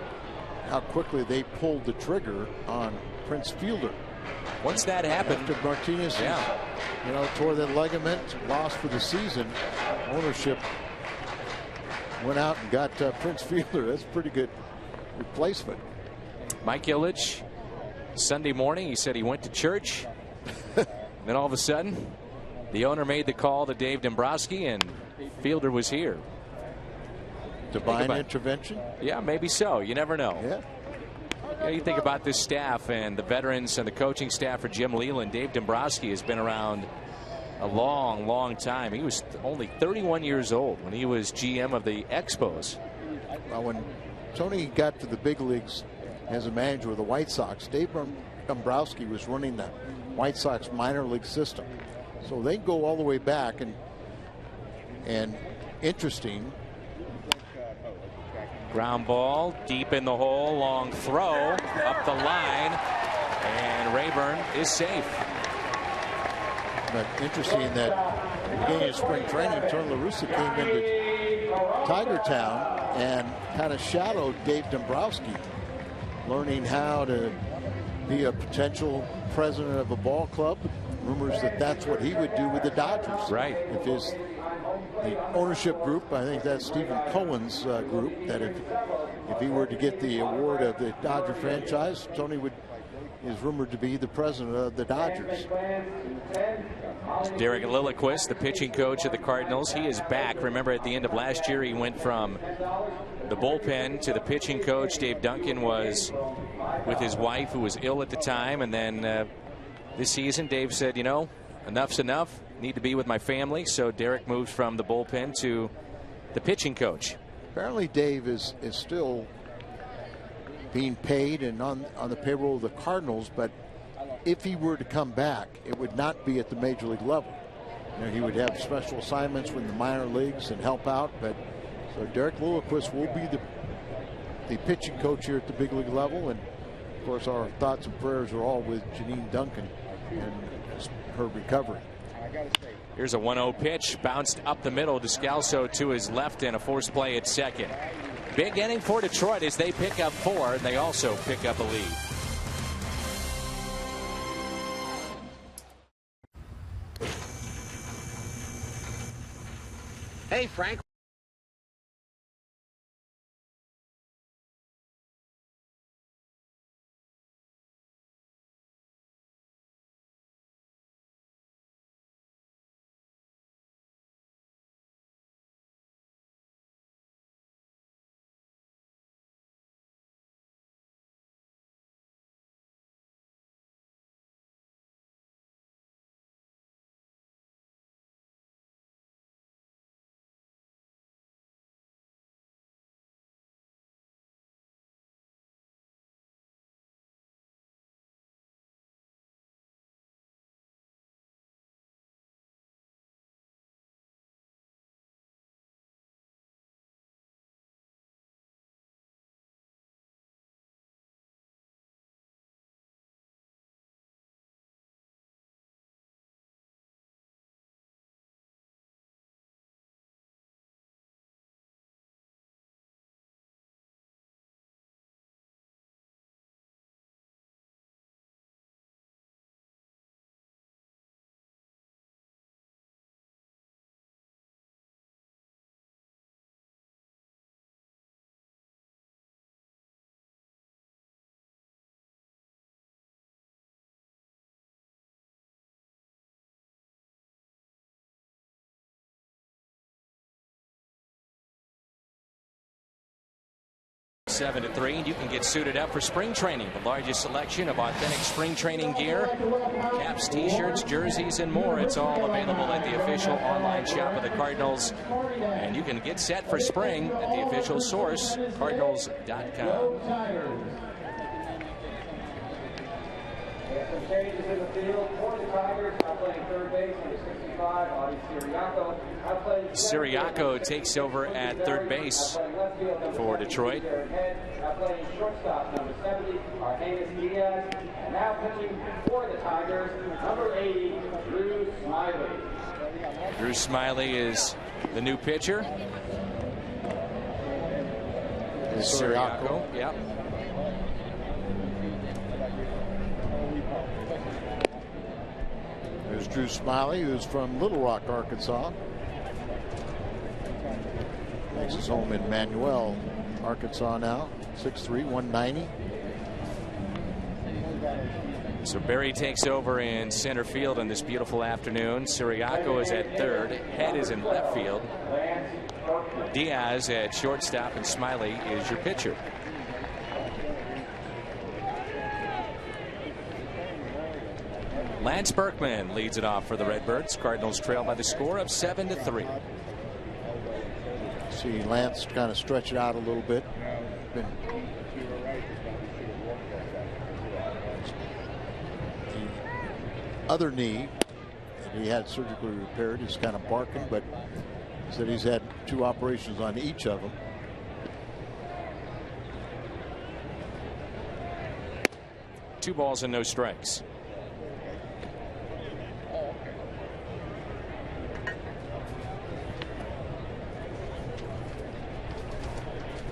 how quickly they pulled the trigger on Prince Fielder? Once that happened, after Martinez, tore that ligament, lost for the season, ownership went out and got Prince Fielder. That's a pretty good replacement. Mike Ilitch, Sunday morning, he said he went to church. Then all of a sudden, the owner made the call to Dave Dombrowski, and Fielder was here. Divine intervention? Yeah, maybe so. You never know. Yeah. You think about this staff and the veterans and the coaching staff for Jim Leyland. Dave Dombrowski has been around a long, long time. He was only 31 years old when he was GM of the Expos. Well, when Tony got to the big leagues as a manager of the White Sox, Dave Dombrowski was running the White Sox minor league system. So they go all the way back, and interesting. Ground ball deep in the hole, long throw up the line, and Rayburn is safe. But interesting that at the beginning of spring training, Tony La Russa came into Tiger Town and kind of shadowed Dave Dombrowski, learning how to be a potential president of a ball club. Rumors that that's what he would do with the Dodgers. Right. If the ownership group, I think that's Stephen Cohen's group, that if he were to get the award of the Dodger franchise, Tony is rumored to be the president of the Dodgers. Derek Lilliquist, the pitching coach of the Cardinals, he is back. Remember, at the end of last year, he went from the bullpen to the pitching coach. Dave Duncan was with his wife, who was ill at the time, and then this season, Dave said, enough's enough. Need to be with my family. So Derek moves from the bullpen to the pitching coach. Apparently, Dave is still being paid and on the payroll of the Cardinals, but if he were to come back, it would not be at the major league level. He would have special assignments with the minor leagues and help out. But so Derek Lilliquist will be the pitching coach here at the big league level, and of course our thoughts and prayers are all with Janine Duncan and her recovery. Here's a 1-0 pitch, bounced up the middle. Descalso to his left, and a forced play at second. Big inning for Detroit as they pick up 4. They also pick up a lead. Hey, Frank. 7-3. And you can get suited up for spring training. The largest selection of authentic spring training gear, caps, t-shirts, jerseys, and more. It's all available at the official online shop of the Cardinals. And you can get set for spring at the official source, Cardinals.com. Some changes in the field for the Tigers. Now playing third base, number 65, Audie Siriaco. Siriaco takes over at third base for Detroit. Now playing shortstop, number 70, Argenis Diaz. And now pitching for the Tigers, number 80, Drew Smiley. Drew Smiley is the new pitcher. Siriaco. Yep. There's Drew Smiley, who's from Little Rock, Arkansas. Makes his home in Manuel, Arkansas now. 6'3", 190. So Berry takes over in center field on this beautiful afternoon. Siriaco is at third. Head is in left field. Diaz at shortstop, and Smiley is your pitcher. Lance Berkman leads it off for the Redbirds. Cardinals trail by the score of 7-3. See Lance kind of stretch it out a little bit. The other knee that he had surgically repaired is kind of barking, but he said he's had 2 operations on each of them. Two balls and no strikes.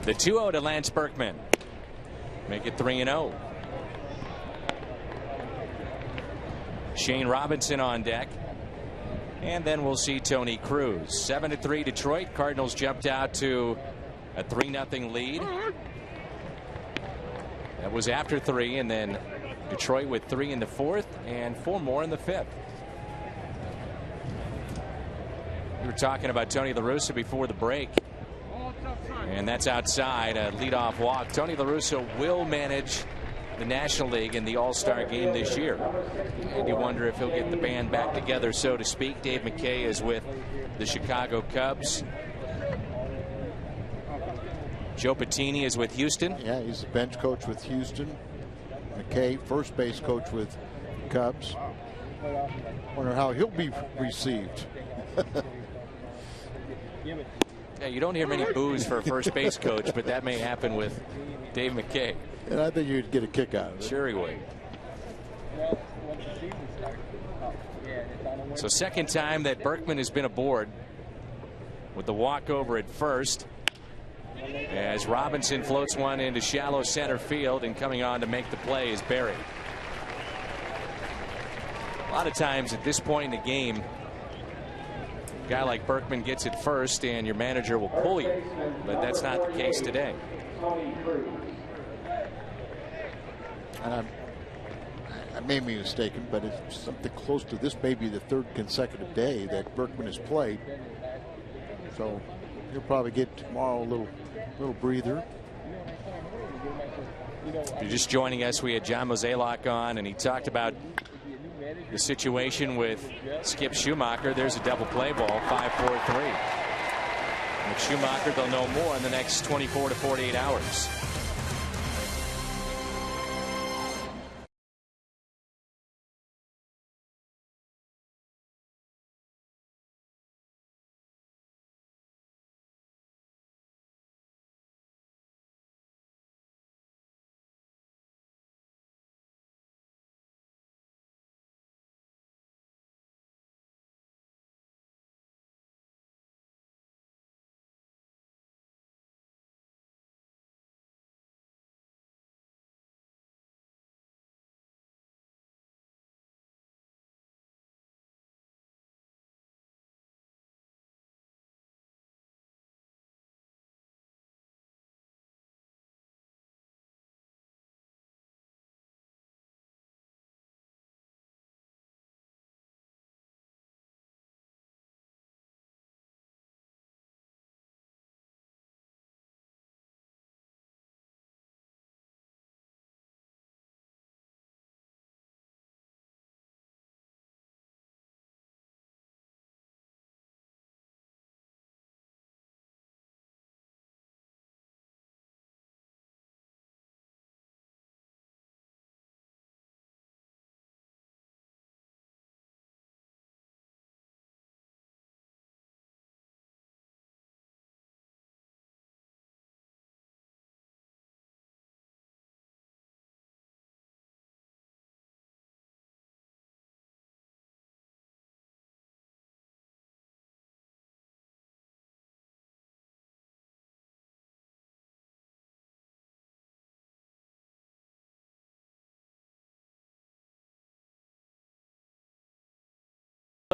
The 2-0 to Lance Berkman. Make it 3-0. Shane Robinson on deck. And then we'll see Tony Cruz. 7-3 Detroit. Cardinals jumped out to a 3-0 lead. That was after 3, and then Detroit with 3 in the 4th and 4 more in the 5th. We were talking about Tony La Russa before the break. And that's outside, a leadoff walk. Tony La Russa will manage the National League in the All-Star game this year. And you wonder if he'll get the band back together, so to speak. Dave McKay is with the Chicago Cubs. Joe Patini is with Houston. Yeah, he's the bench coach with Houston. McKay, first base coach with Cubs. Wonder how he'll be received. Yeah, you don't hear many boos for a first base coach, but that may happen with Dave McKay. And I think you'd get a kick out of it. Sure he would. So second time that Berkman has been aboard with the walkover at first, as Robinson floats one into shallow center field, and coming on to make the play is Berry. A lot of times at this point in the game, a guy like Berkman gets it first and your manager will pull you, but that's not the case today. And I may be mistaken, but it's something close to this, maybe the 3rd consecutive day that Berkman has played. So he'll probably get tomorrow a little breather. If you're just joining us, we had John Mozeliak on, and he talked about the situation with Skip Schumacher. There's a double play ball, 5-4-3. With Schumacher, they'll know more in the next 24 to 48 hours.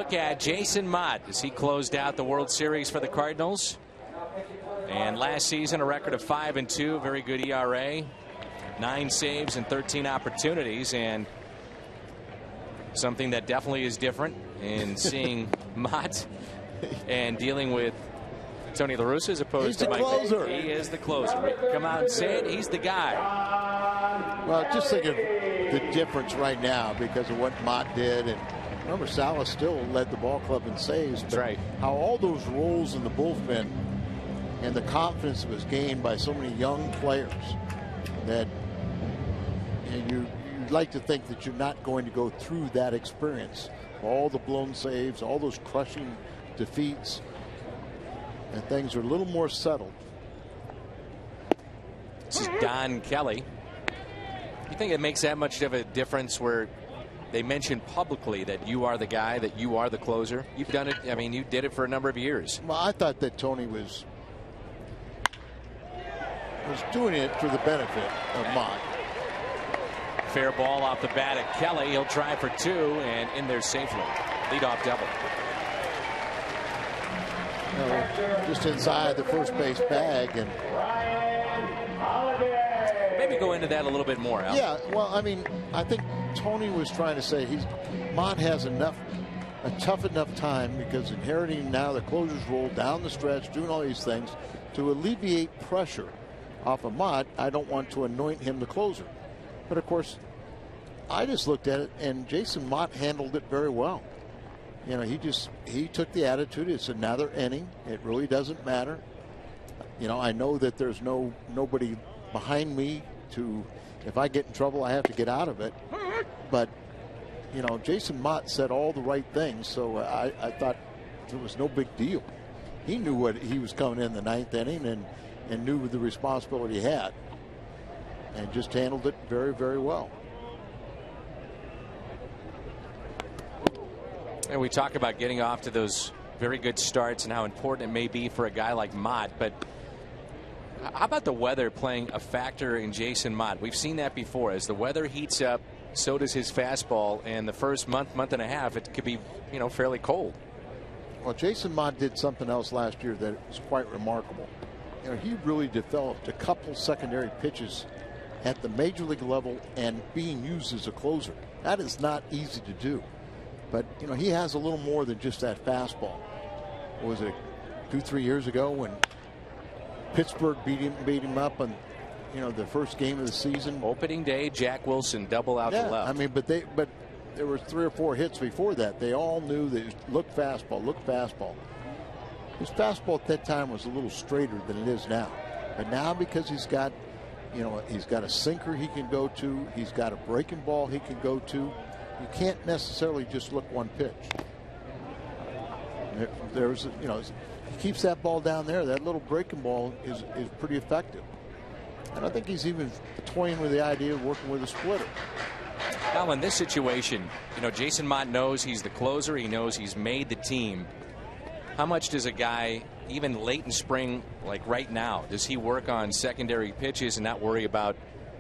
look at Jason Mott as he closed out the World Series for the Cardinals. And last season, a record of 5-2, very good ERA, 9 saves and 13 opportunities, and something that definitely is different in seeing Mott and dealing with Tony La Russa as opposed to Mike. Closer. He is the closer. Come out and say it. He's the guy. Well, just think of the difference right now because of what Mott did. And remember, Salas still led the ball club in saves. That's right. How all those roles in the bullpen and the confidence was gained by so many young players that you'd like to think that you're not going to go through that experience. All the blown saves, all those crushing defeats, and things are a little more settled. This is Don Kelly. You think it makes that much of a difference where they mention publicly that you are the guy, that you are the closer? You've done it. I mean, you did it for a number of years. Well, I thought that Tony was doing it for the benefit of Mott. Fair ball off the bat at Kelly. He'll try for 2 and in there safely. Leadoff double. Just inside the first base bag, and maybe go into that a little bit more, Al. Yeah, well, I mean, I think Tony was trying to say Mott has a tough enough time because inheriting now the closer's role down the stretch, doing all these things to alleviate pressure off of Mott. I don't want to anoint him the closer, but of course, I just looked at it, and Jason Mott handled it very well. You know, he took the attitude. It's another inning. It really doesn't matter. You know, I know that there's nobody behind me to, if I get in trouble, I have to get out of it. But, you know, Jason Mott said all the right things, so I thought it was no big deal. He knew what he was coming in the 9th inning and knew the responsibility he had, and just handled it very, very well. And we talk about getting off to those very good starts and how important it may be for a guy like Mott, but how about the weather playing a factor in Jason Mott? We've seen that before. As the weather heats up, so does his fastball, and the first month and a half, it could be, you know, fairly cold. Well, Jason Mott did something else last year that was quite remarkable. You know, he really developed a couple secondary pitches at the major league level and being used as a closer. That is not easy to do. But, you know, he has a little more than just that fastball. What was it, 2-3 years ago when Pittsburgh beat him up on, you know, the first game of the season? Opening day, Jack Wilson double out the left. I mean, but there were 3 or 4 hits before that. They all knew that look fastball. His fastball at that time was a little straighter than it is now. But now, because he's got a sinker he can go to, he's got a breaking ball he can go to. You can't necessarily just look one pitch. There's, you know, he keeps that ball down there. That little breaking ball is pretty effective. And I think he's even toying with the idea of working with a splitter. Now, in this situation, you know, Jason Mott knows he's the closer. He knows he's made the team. How much does a guy, even late in spring, like right now, does he work on secondary pitches and not worry about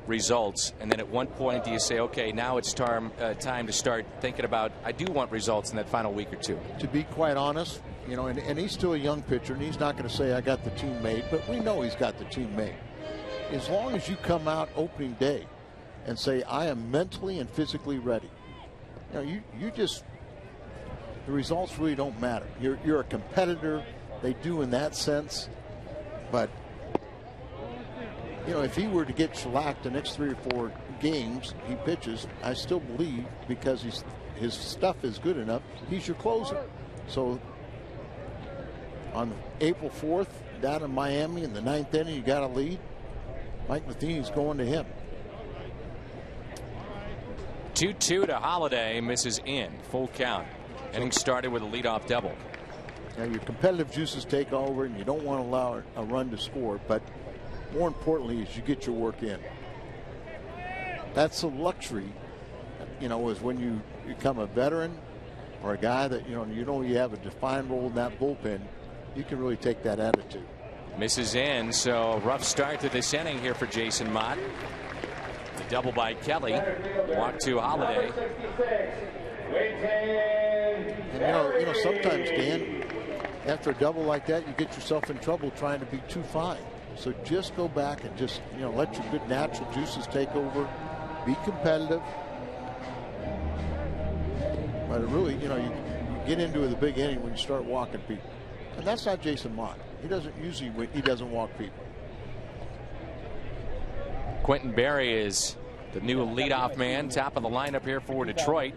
results? And then at one point do you say, okay, now it's time to start thinking about, I do want results in that final week or two? To be quite honest, you know, and he's still a young pitcher, and he's not going to say I got the team made, but we know he's got the team made. As long as you come out opening day and say I am mentally and physically ready, you know, you just, the results really don't matter. You're a competitor. They do in that sense, but you know, if he were to get shellacked the next 3 or 4 games he pitches, I still believe, because his stuff is good enough, he's your closer. So on April 4th down in Miami in the 9th inning, you got a lead. Mike Matheny's going to him. 2-2 to Holiday, misses in, full count. Inning started with a leadoff double. Now your competitive juices take over, and you don't want to allow a run to score, but more importantly is you get your work in. That's a luxury, you know, is when you become a veteran or a guy that, you have a defined role in that bullpen, you can really take that attitude. Misses in, so rough start to this inning here for Jason Mott. The double by Kelly. Walk to Holiday. And you know, sometimes, Dan, after a double like that, you get yourself in trouble trying to be too fine. So just go back and just, you know, let your good natural juices take over. Be competitive. But really, you know, you get into the big inning when you start walking people. And that's not Jason Mott. He doesn't walk people. Quentin Berry is the new leadoff man, top of the lineup here for Detroit.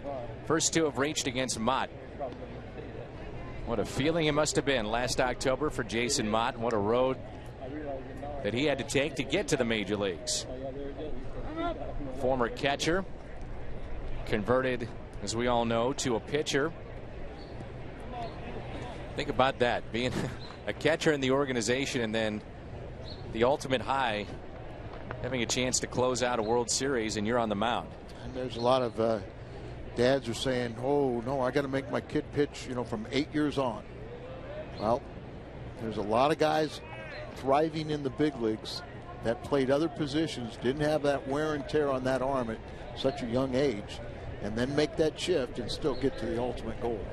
First two have reached against Mott. What a feeling it must have been last October for Jason Mott. What a road that he had to take to get to the major leagues. Former catcher, converted, as we all know, to a pitcher. Think about that, being a catcher in the organization and then the ultimate high, having a chance to close out a World Series and you're on the mound. And there's a lot of dads are saying, oh no, I got to make my kid pitch, you know, from 8 years on. Well, there's a lot of guys thriving in the big leagues that played other positions, didn't have that wear and tear on that arm at such a young age, and then make that shift and still get to the ultimate goal.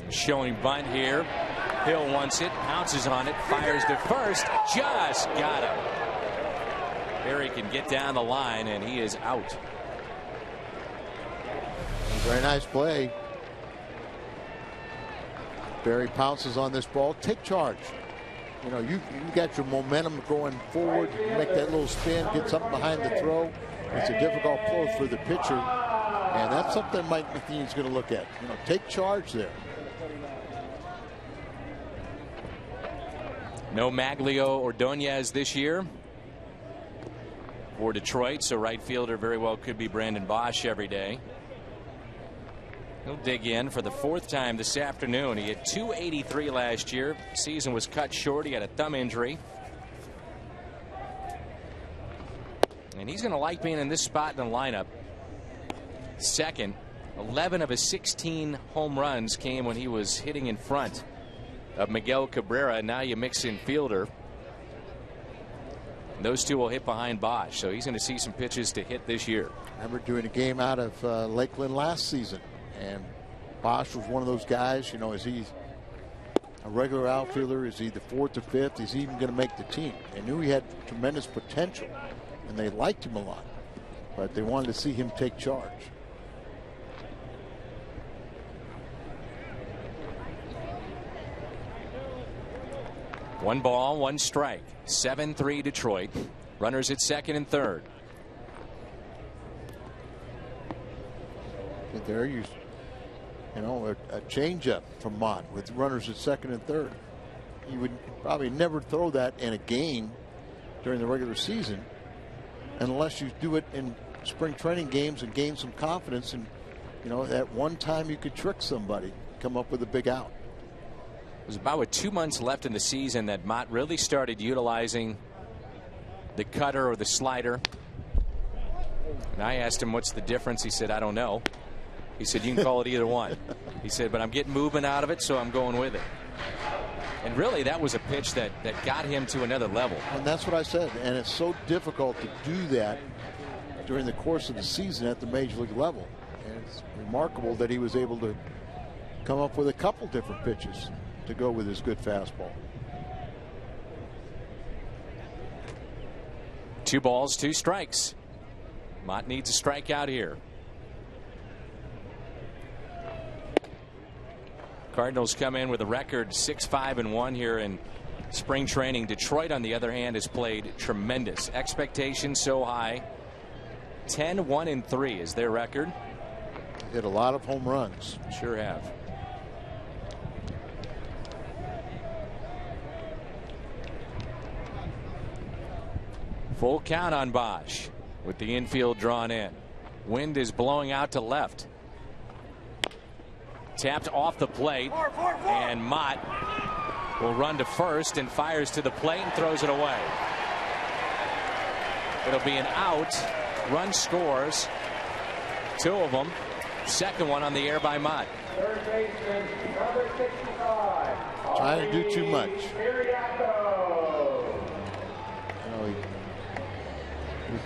Showing bunt here. Hill wants it, pounces on it, fires to first, just got him. Berry can get down the line and he is out. Very nice play. Berry pounces on this ball. Take charge. You know, you got your momentum going forward. You make that little spin, get something behind the throw. It's a difficult throw for the pitcher, and that's something Mike Matheny's going to look at. You know, take charge there. No Maglio Ordonez this year for Detroit, so right fielder very well could be Brandon Bosch every day. He'll dig in for the fourth time this afternoon. He had 283 last year. Season was cut short. He had a thumb injury. And he's going to like being in this spot in the lineup. Second, 11 of his 16 home runs came when he was hitting in front of Miguel Cabrera. Now you mix in fielder. Those two will hit behind Bosch, so he's going to see some pitches to hit this year. I remember doing a game out of Lakeland last season, and Bosch was one of those guys, you know, is he a regular outfielder? Is he the fourth or fifth? Is he even going to make the team? They knew he had tremendous potential, and they liked him a lot, but they wanted to see him take charge. One ball, one strike. 7-3 Detroit. Runners at second and third. And there you know, a changeup from Mott with runners at second and third. You would probably never throw that in a game during the regular season unless you do it in spring training games and gain some confidence. And, you know, at one time you could trick somebody, come up with a big out. It was about with 2 months left in the season that Mott really started utilizing the cutter or the slider. And I asked him what's the difference. He said, I don't know. He said, you can call it either one. He said, but I'm getting movement out of it, so I'm going with it. And really, that was a pitch that got him to another level. And that's what I said. And it's so difficult to do that during the course of the season at the major league level. And it's remarkable that he was able to come up with a couple different pitches to go with his good fastball. 2 balls, 2 strikes. Mott needs a strikeout here. Cardinals come in with a record 6-5-1 here in spring training. Detroit, on the other hand, has played tremendous. Expectations so high. 10-1-3 is their record. Hit a lot of home runs. Sure have. Full count on Bosch with the infield drawn in. Wind is blowing out to left. Tapped off the plate, and Mott will run to first and fires to the plate and throws it away. It'll be an out. Run scores. 2 of them. Second one on the air by Mott. Third baseman, number 65. Trying to do too much.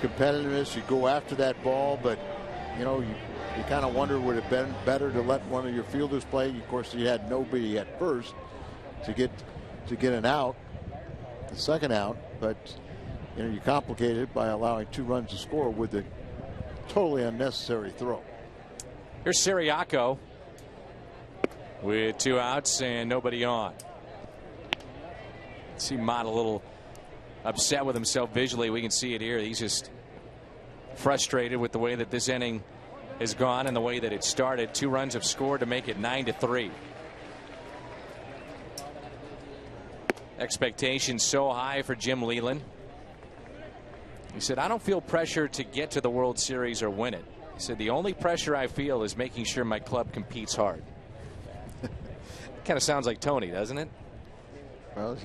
competitiveness. You go after that ball, but you know, you kind of wonder, would it have been better to let one of your fielders play? Of course, you had nobody at first to get an out, the second out, but you know, you complicate it by allowing 2 runs to score with a totally unnecessary throw. Here's Siriaco with 2 outs and nobody on. See Mott a little upset with himself visually. We can see it here. He's just frustrated with the way that this inning has gone and the way that it started. 2 runs have scored to make it 9-3. Expectations so high for Jim Leyland. He said, I don't feel pressure to get to the World Series or win it. He said, the only pressure I feel is making sure my club competes hard. Kind of sounds like Tony, doesn't it? Well,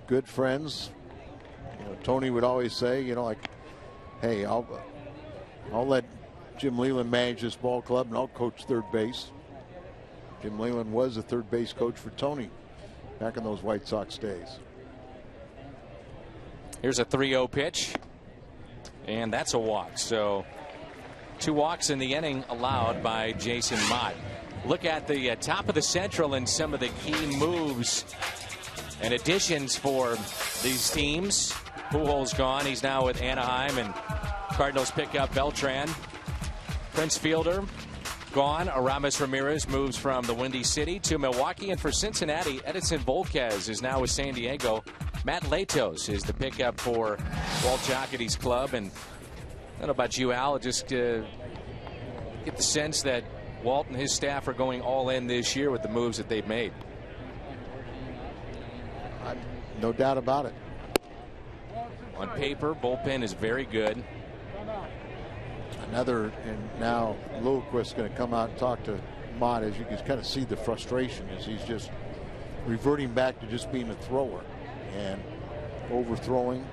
good friends. You know, Tony would always say, you know, like, hey, I'll let Jim Leyland manage this ball club and I'll coach third base. Jim Leyland was a third base coach for Tony back in those White Sox days. Here's a 3-0 pitch, and that's a walk. So 2 walks in the inning allowed by Jason Mott. Look at the top of the Central and some of the key moves and additions for these teams. Pujols gone. He's now with Anaheim, and Cardinals pick up Beltran. Prince Fielder gone. Aramis Ramirez moves from the Windy City to Milwaukee, and for Cincinnati, Edinson Volquez is now with San Diego. Matt Latos is the pickup for Walt Jocketty's club. And I don't know about you, Al, just get the sense that Walt and his staff are going all in this year with the moves that they've made. No doubt about it. On paper, bullpen is very good. And now Lilliquist's going to come out and talk to Mott, as you can kind of see the frustration as he's just reverting back to just being a thrower and overthrowing.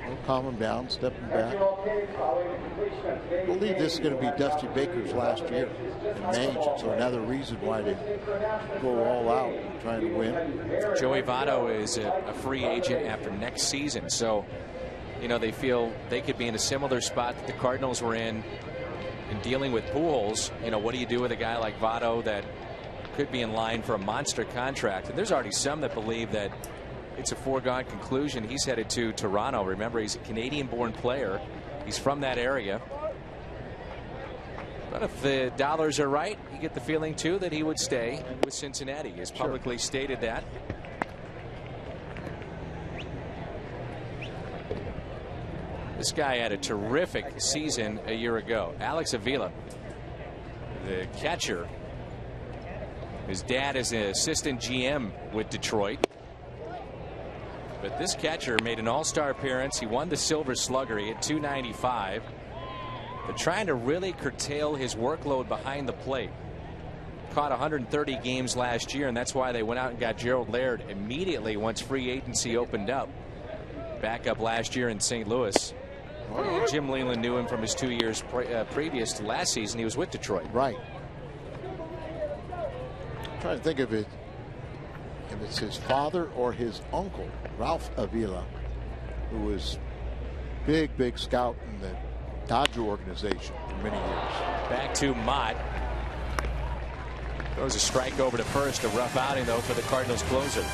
We'll calm him down, stepping back. I believe this is going to be Dusty Baker's last year in managing, so another reason why they go all out and trying to win. Joey Votto is a free agent after next season, so you know they feel they could be in a similar spot that the Cardinals were in dealing with Pujols. You know, what do you do with a guy like Votto that could be in line for a monster contract? And there's already some that believe that it's a foregone conclusion. He's headed to Toronto. Remember, he's a Canadian-born player. He's from that area. But if the dollars are right, you get the feeling, too, that he would stay with Cincinnati. He has publicly stated that. This guy had a terrific season a year ago. Alex Avila, the catcher. His dad is an assistant GM with Detroit. But this catcher made an all-star appearance. He won the Silver Slugger. He had 295. They're trying to really curtail his workload behind the plate. Caught 130 games last year, and that's why they went out and got Gerald Laird immediately once free agency opened up. Back up last year in St. Louis. Well, Jim Leyland knew him from his 2 years previous to last season. He was with Detroit. Right. I'm trying to think of it. If it's his father or his uncle, Ralph Avila, who was big scout in the Dodger organization for many years. Back to Mott. Throws a strike over to first. A rough outing, though, for the Cardinals closer.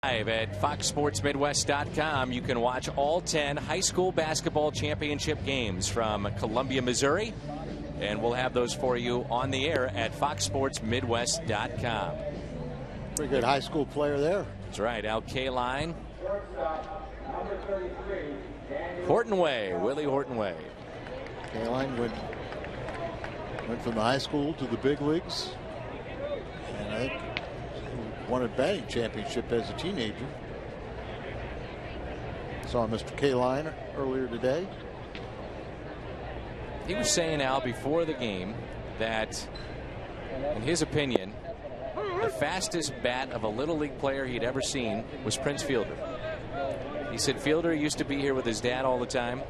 Live at FoxSportsMidwest.com. You can watch all 10 high school basketball championship games from Columbia, Missouri. And we'll have those for you on the air at FoxSportsMidwest.com. Pretty good high school player there. That's right. Al Kaline. Horton Way. Willie Horton Way. Kaline went from the high school to the big leagues. And I think he won a batting championship as a teenager. Saw Mr. Kaline earlier today. He was saying, Al, before the game that, in his opinion, the fastest bat of a Little League player he'd ever seen was Prince Fielder. He said Fielder used to be here with his dad all the time.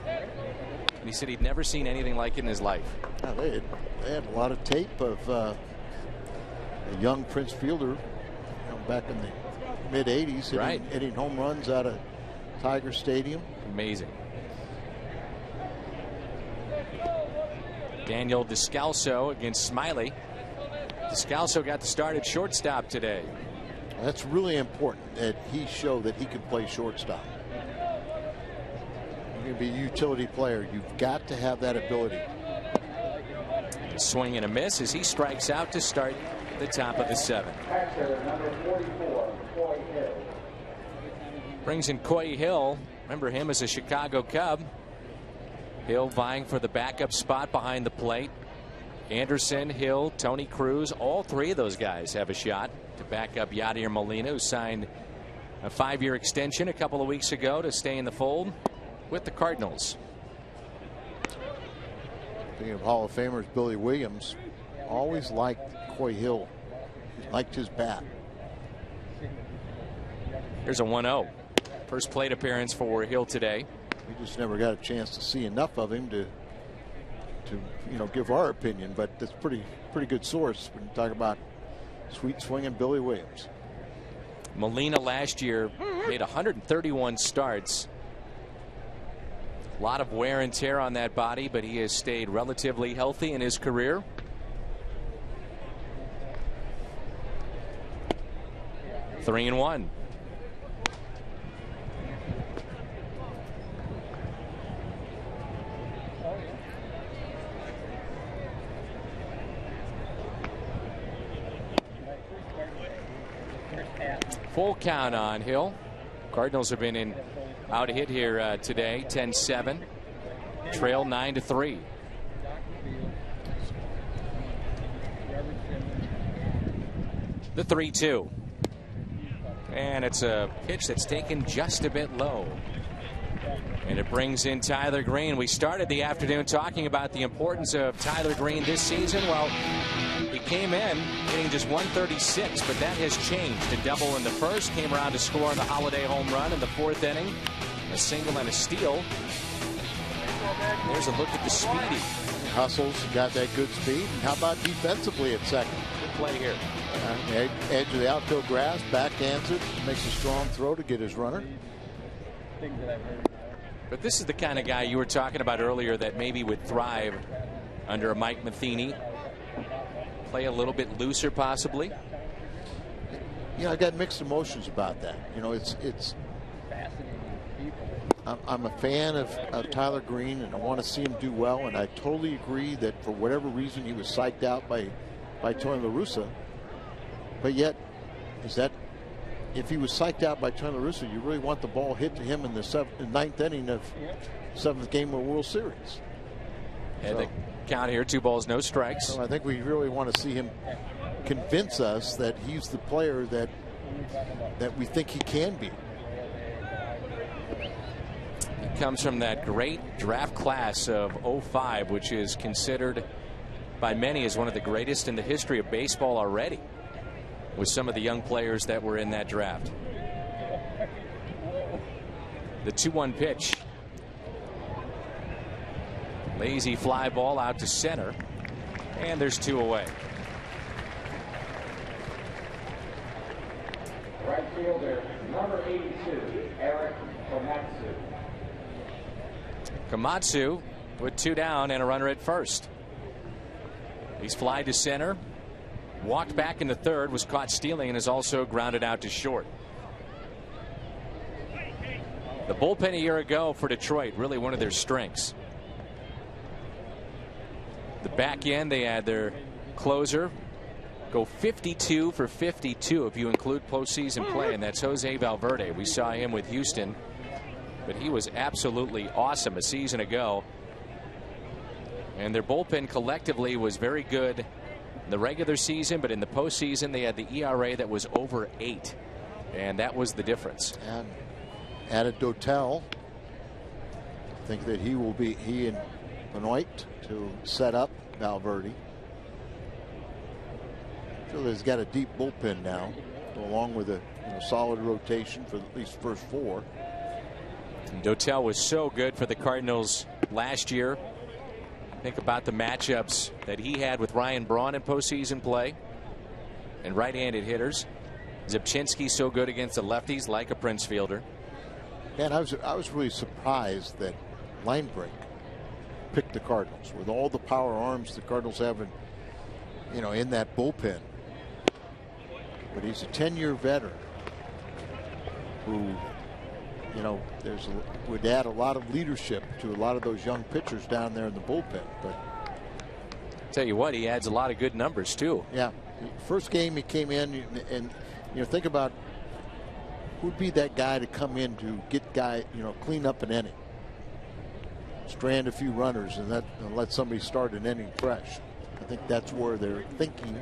And he said he'd never seen anything like it in his life. Yeah, they had a lot of tape of a young Prince Fielder back in the mid-'80s, hitting home runs out of Tiger Stadium. Amazing. Daniel Descalso against Smiley. Descalso got the start at shortstop today. That's really important that he show that he can play shortstop. You're going to be a utility player. You've got to have that ability. Swing and a miss as he strikes out to start the top of the 7th. Brings in Coy Hill. Remember him as a Chicago Cub. Hill vying for the backup spot behind the plate. Anderson, Hill, Tony Cruz, all three of those guys have a shot to back up Yadier Molina, who signed a 5-year extension a couple of weeks ago to stay in the fold with the Cardinals. Speaking of Hall of Famers, Billy Williams always liked Coy Hill. He liked his bat. Here's a 1-0. First plate appearance for Hill today. We just never got a chance to see enough of him to give our opinion, but that's pretty good source when you talk about sweet swinging Billy Williams. Molina last year made 131 starts. A lot of wear and tear on that body, but he has stayed relatively healthy in his career. Three and one. Full count on Hill. Cardinals have been out hit here today, 10-7. Trail 9-3. The 3-2. And it's a pitch that's taken just a bit low. And it brings in Tyler Green. We started the afternoon talking about the importance of Tyler Green this season. Well, he came in hitting just 136, but that has changed. A double in the first, came around to score on the Holiday home run in the 4th inning. A single and a steal. There's a look at the speedy. Hustles, got that good speed. And how about defensively at second? Good play here. Edge of the outfield grass, backhands it, makes a strong throw to get his runner. But this is the kind of guy you were talking about earlier that maybe would thrive under a Mike Matheny. Play a little bit looser, possibly. I got mixed emotions about that. I'm a fan of Tyler Green, and I want to see him do well. And I totally agree that for whatever reason he was psyched out by Tony La Russa. But yet, if he was psyched out by Tony La Russa, you really want the ball hit to him in the 9th inning of 7th game of the World Series. And the count here, 2 balls, no strikes. So I think we really want to see him convince us that he's the player that we think he can be. He comes from that great draft class of 05, which is considered by many as one of the greatest in the history of baseball already, with some of the young players that were in that draft. The 2-1 pitch. Lazy fly ball out to center, and there's 2 away. Right fielder, number 82, Eric Komatsu. Komatsu with 2 down and a runner at first. He's fly to center, walked back in the 3rd, was caught stealing, and is also grounded out to short. The bullpen a year ago for Detroit, really one of their strengths. The back end, they had their closer go 52 for 52 if you include postseason play, and that's Jose Valverde. We saw him with Houston, but he was absolutely awesome a season ago. And their bullpen collectively was very good in the regular season, but in the postseason they had the ERA that was over 8, and that was the difference. And added Dotel. I think that he and Benoit to set up Valverde. So he's got a deep bullpen now, along with a solid rotation for at least first 4. And Dotel was so good for the Cardinals last year. Think about the matchups that he had with Ryan Braun in postseason play and right-handed hitters. Zipchinski's so good against the lefties, like a Prince fielder. And I was really surprised that Linebrink picked the Cardinals with all the power arms the Cardinals have in that bullpen. But he's a 10-year veteran who, would add a lot of leadership to a lot of those young pitchers down there in the bullpen. But tell you what, he adds a lot of good numbers too. Yeah, first game he came in, and think about who'd be that guy to come in to clean up an inning, strand a few runners, and let somebody start an inning fresh. I think that's where their thinking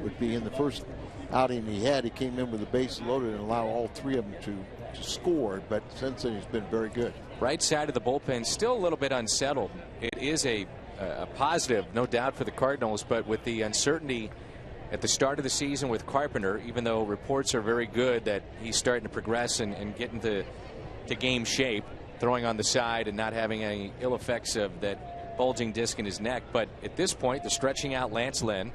would be. In the first outing he had, he came in with the base loaded and allowed all 3 of them to score, but since then he's been very good. Right side of the bullpen still a little bit unsettled. It is a positive, no doubt, for the Cardinals, but with the uncertainty at the start of the season with Carpenter, even though reports are very good that he's starting to progress and get into game shape, throwing on the side and not having any ill effects of that bulging disc in his neck. But at this point, the stretching out Lance Lynn,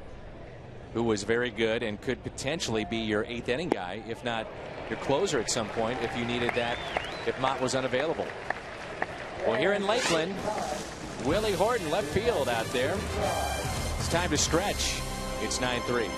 who was very good and could potentially be your 8th inning guy, if not your closer at some point if you needed that, if Mott was unavailable. Well, here in Lakeland, Willie Horton, left field out there. It's time to stretch. It's 9-3.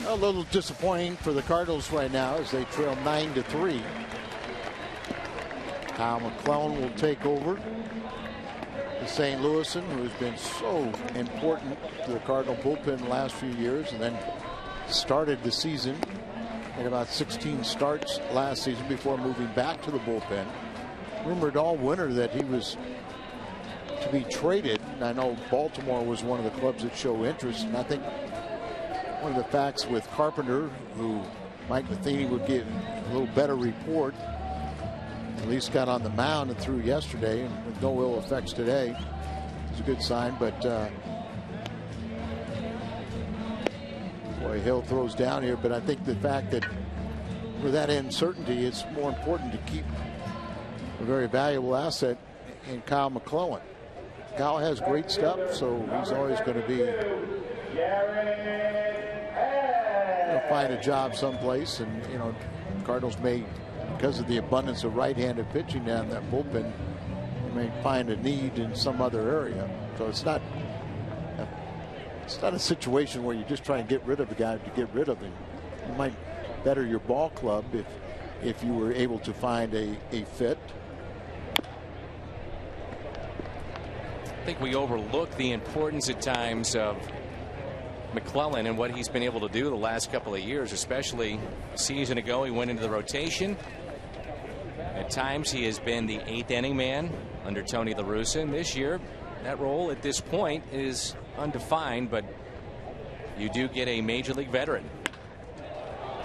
A little disappointing for the Cardinals right now as they trail 9-3. Kyle McClellan will take over. The St. Louisan, who has been so important to the Cardinal bullpen the last few years, and then started the season at about 16 starts last season before moving back to the bullpen. Rumored all winter that he was to be traded. And I know Baltimore was one of the clubs that show interest. And I think one of the facts with Carpenter, who Mike Matheny would give a little better report, at least got on the mound and threw yesterday, and with no ill effects today, is a good sign. But boy, Hill throws down here. But I think the fact that with that uncertainty, it's more important to keep a very valuable asset in Kyle McClellan. Kyle has great stuff, so he's always going to be find a job someplace. And you know, Cardinals may, because of the abundance of right-handed pitching down that bullpen, you may find a need in some other area. So it's not a situation where you just try and get rid of the guy to get rid of him. You might better your ball club if you were able to find a fit. I think we overlook the importance at times of McClellan and what he's been able to do the last couple of years, especially a season ago. He went into the rotation. At times he has been the 8th inning man under Tony La Russa, and this year that role at this point is undefined, but you do get a major league veteran.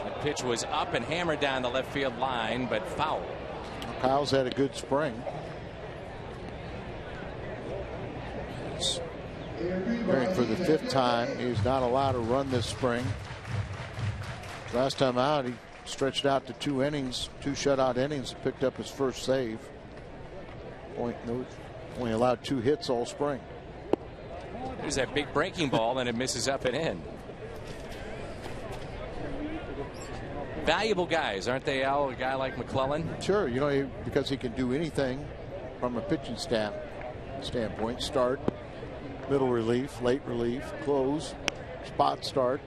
The pitch was up and hammered down the left field line, but foul. Kyle's had a good spring. Appearing for the 5th time. He's not allowed to run this spring. Last time out, he stretched out to 2 innings, 2 shutout innings, and picked up his first save. Only allowed 2 hits all spring. There's that big breaking ball, and it misses up and in. Valuable guys, aren't they, Al? A guy like McClellan? Sure, you know, because he can do anything from a pitching standpoint. Start, middle relief, late relief, close, spot start.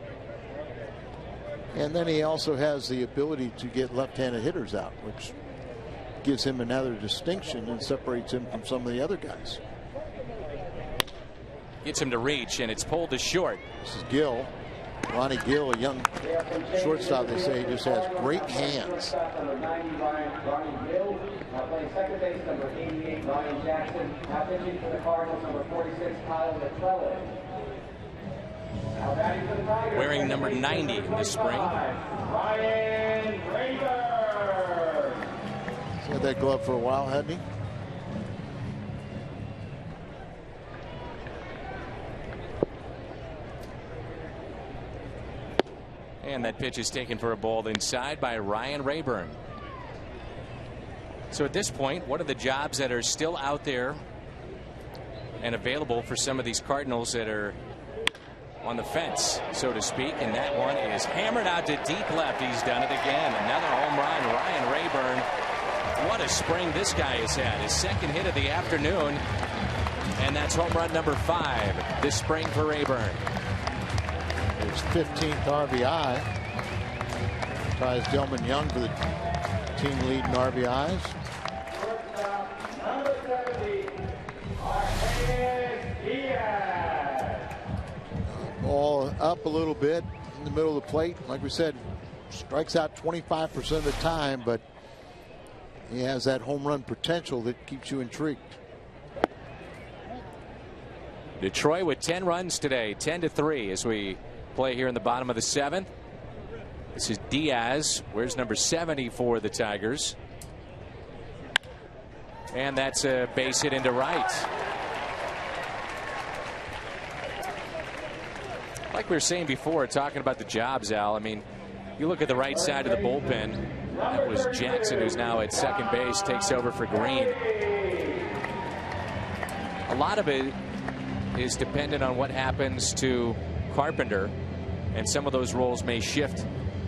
And then he also has the ability to get left-handed hitters out, which gives him another distinction and separates him from some of the other guys. Gets him to reach, and it's pulled to short. This is Gill. Ronnie Gill, a young shortstop. They say he just has great hands. Number 90, Ronnie Gill. Playing second base, number 88, Ryan Jackson. Now pitching for the Cardinals, number 46, Kyle McClellan. Now batting for the Tigers. Wearing number 90 in the spring. Ryan Rayburn. He's had that glove for a while, hadn't he? And that pitch is taken for a ball inside by Ryan Rayburn. So at this point, what are the jobs that are still out there and available for some of these Cardinals that are on the fence, so to speak? And that one is hammered out to deep left. He's done it again. Another home run. Ryan Rayburn. What a spring this guy has had. His 2nd hit of the afternoon. And that's home run number 5 this spring for Rayburn. His 15th RBI. Ties Delman Young for the team lead in RBIs. Number 70, Ball up a little bit in the middle of the plate. Like we said, strikes out 25% of the time, but he has that home run potential that keeps you intrigued. Detroit with 10 runs today, 10-3 as we play here in the bottom of the 7th. This is Diaz. Where's number 70 for the Tigers? And that's a base hit into right. Like we were saying before, talking about the jobs, Al, I mean, you look at the right side of the bullpen. That was Jackson, who's now at second base, takes over for Green. A lot of it is dependent on what happens to Carpenter, and some of those roles may shift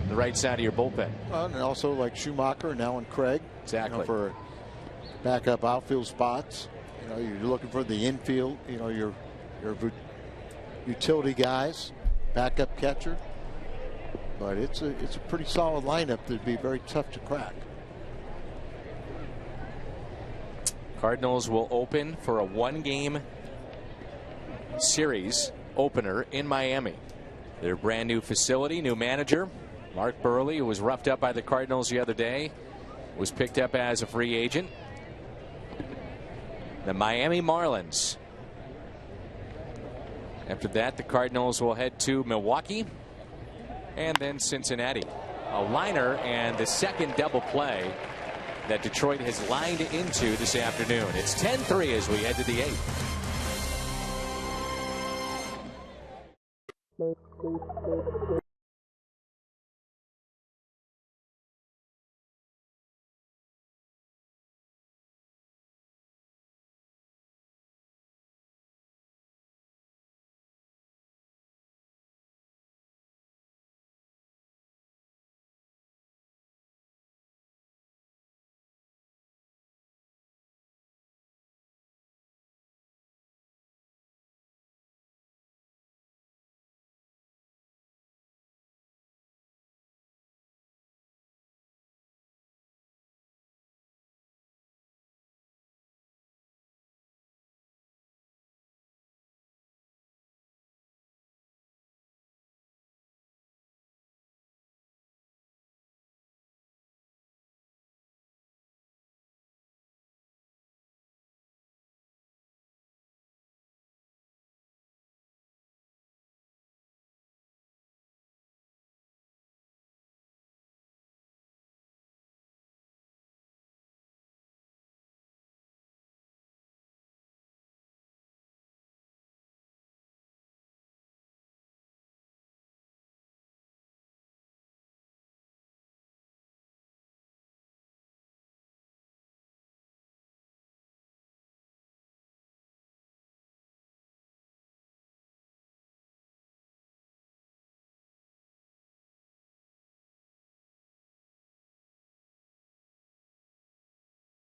the right side of your bullpen. And also like Schumacher and now in Craig. Exactly. For backup outfield spots. You know, you're looking for the infield, you know, your utility guys, backup catcher. But it's a pretty solid lineup that'd be very tough to crack. Cardinals will open for a 1-game series opener in Miami. Their brand new facility, new manager Mark Burley, who was roughed up by the Cardinals the other day, was picked up as a free agent. the Miami Marlins. After that, the Cardinals will head to Milwaukee and then Cincinnati. A liner and the second double play that Detroit has lined into this afternoon. It's 10-3 as we head to the 8th.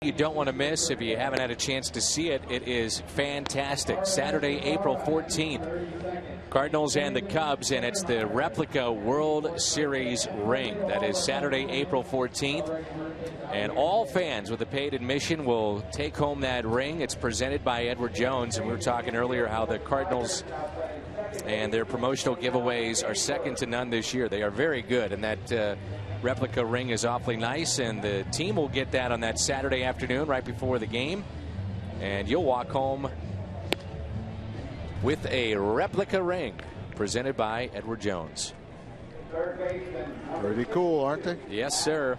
You don't want to miss if you haven't had a chance to see it. It is fantastic. Saturday, April 14th, Cardinals and the Cubs, and it's the replica World Series ring. That is Saturday, April 14th, and all fans with a paid admission will take home that ring. It's presented by Edward Jones, and we were talking earlier how the Cardinals and their promotional giveaways are second to none this year. They are very good, and that replica ring is awfully nice, and the team will get that on that Saturday afternoon right before the game, and you'll walk home with a replica ring presented by Edward Jones. Pretty cool, aren't they? Yes, sir.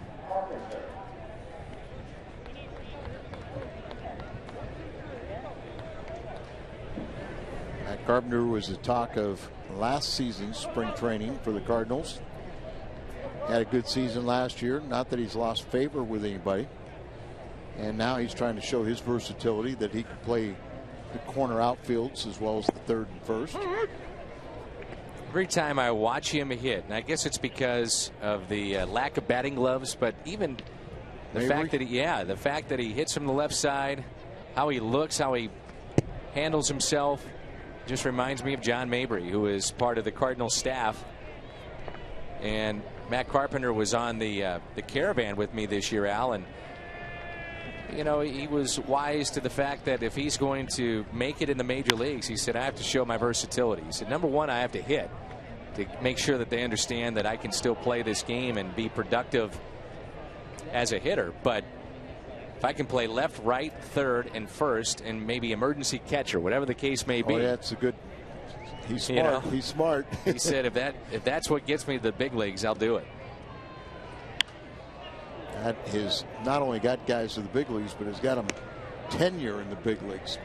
Matt Carpenter was the talk of last season's spring training for the Cardinals. Had a good season last year. Not that he's lost favor with anybody. And now he's trying to show his versatility, that he can play the corner outfields as well as the third and first. Every time I watch him hit, and I guess it's because of the lack of batting gloves, but even the fact that he hits from the left side, how he looks, how he handles himself, just reminds me of John Mabry, who is part of the Cardinals staff. And Matt Carpenter was on the caravan with me this year, Al, and you know, he was wise to the fact that if he's going to make it in the major leagues, he said, I have to show my versatility. He said, number one, I have to hit to make sure that they understand that I can still play this game and be productive as a hitter. But if I can play left, right, third, and first, and maybe emergency catcher, whatever the case may be. Oh, yeah, it's a good. He's smart. You know, he's smart. He said, if that's what gets me to the big leagues, I'll do it. That has not only got guys to the big leagues, but has got them tenure in the big leagues.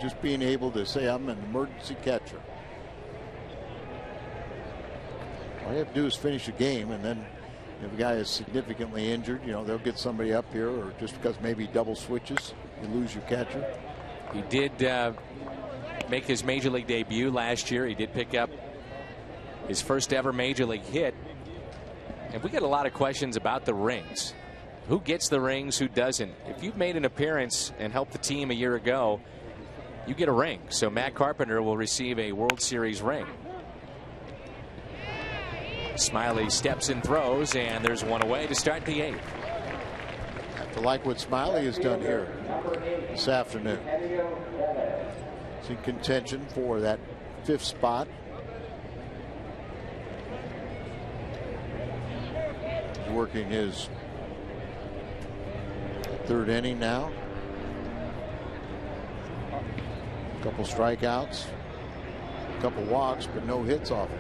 Just being able to say I'm an emergency catcher. All you have to do is finish a game, and then if a guy is significantly injured, you know, they'll get somebody up here, or just because maybe double switches, you lose your catcher. He did make his major league debut last year. He did pick up his first ever major league hit. And we get a lot of questions about the rings. Who gets the rings, who doesn't? If you've made an appearance and helped the team a year ago, you get a ring. So Matt Carpenter will receive a World Series ring. Smiley steps and throws, and there's one away to start the 8th. Have to like what Smiley has done here this afternoon. He's in contention for that 5th spot. He's working his 3rd inning now. A couple strikeouts, a couple walks, but no hits off it.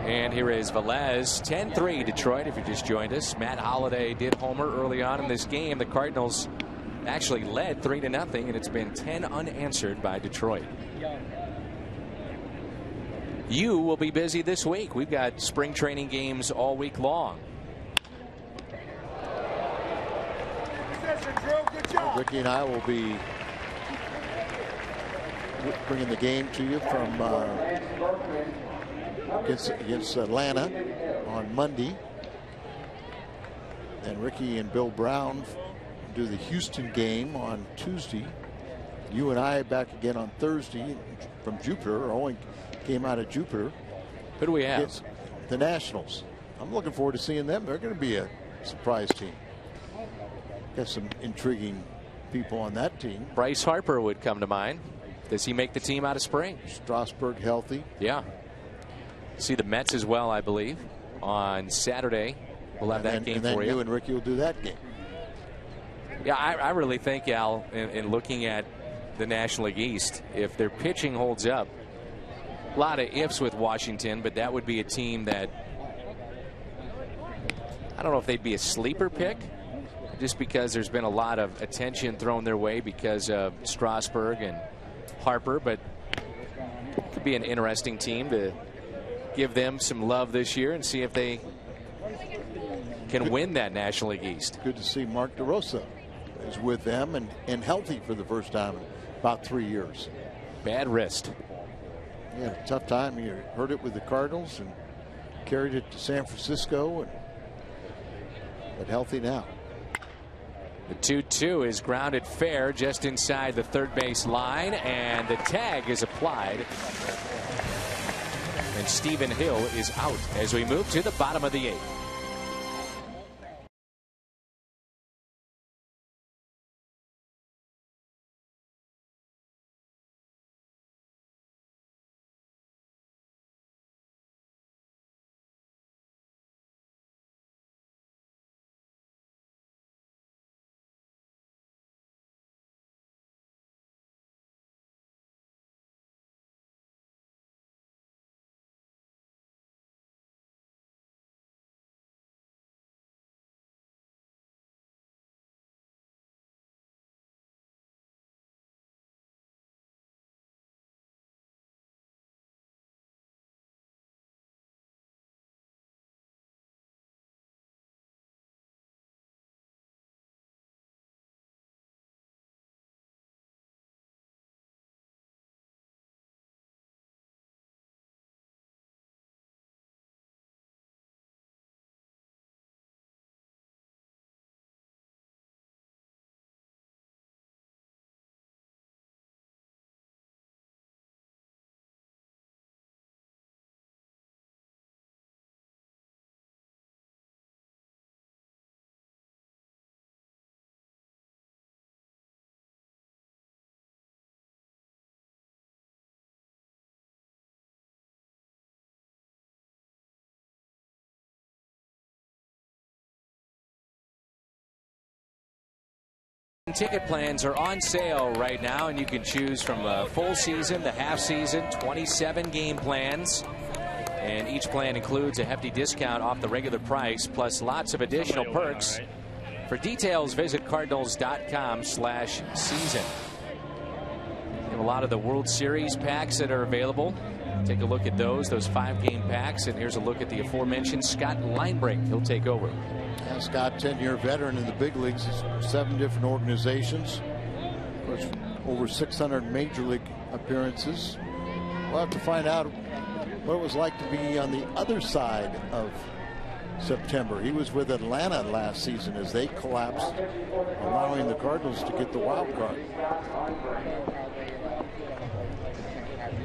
And here is Velez. 10-3 Detroit, if you just joined us. Matt Holliday did homer early on in this game. The Cardinals actually led 3-0, and it's been 10 unanswered by Detroit. You will be busy this week. We've got spring training games all week long. Ricky and I will be bringing the game to you from against Atlanta on Monday. And Ricky and Bill Brown do the Houston game on Tuesday. You and I back again on Thursday from Jupiter. Only came out of Jupiter. Who do we have? It's the Nationals. I'm looking forward to seeing them. They're going to be a surprise team. Got some intriguing people on that team. Bryce Harper would come to mind. Does he make the team out of spring? Strasburg healthy. Yeah. See the Mets as well, I believe, on Saturday. We'll have that game and then for you. You and Ricky will do that game. Yeah, I really think, Al, in looking at the National League East, if their pitching holds up, a lot of ifs with Washington, but that would be a team that, I don't know if they'd be a sleeper pick, just because there's been a lot of attention thrown their way because of Strasburg and Harper, but it could be an interesting team to give them some love this year and see if they can win that National League East. Good to see Mark DeRosa is with them and healthy for the first time in about 3 years. Bad wrist. He had a tough time. He hurt it with the Cardinals and carried it to San Francisco, but healthy now. The 2-2 is grounded fair just inside the third base line, and the tag is applied. And Stephen Hill is out as we move to the bottom of the 8th. Ticket plans are on sale right now, and you can choose from a full season, the half season, 27 game plans. And each plan includes a hefty discount off the regular price, plus lots of additional perks. For details, visit cardinals.com/season. We have a lot of the World Series packs that are available. Take a look at those 5-game packs. And here's a look at the aforementioned Scott Linebrink. He'll take over. Yeah, Scott, 10-year veteran in the big leagues, 7 different organizations. Of course, over 600 major league appearances. We'll have to find out what it was like to be on the other side of September. He was with Atlanta last season as they collapsed, allowing the Cardinals to get the wild card.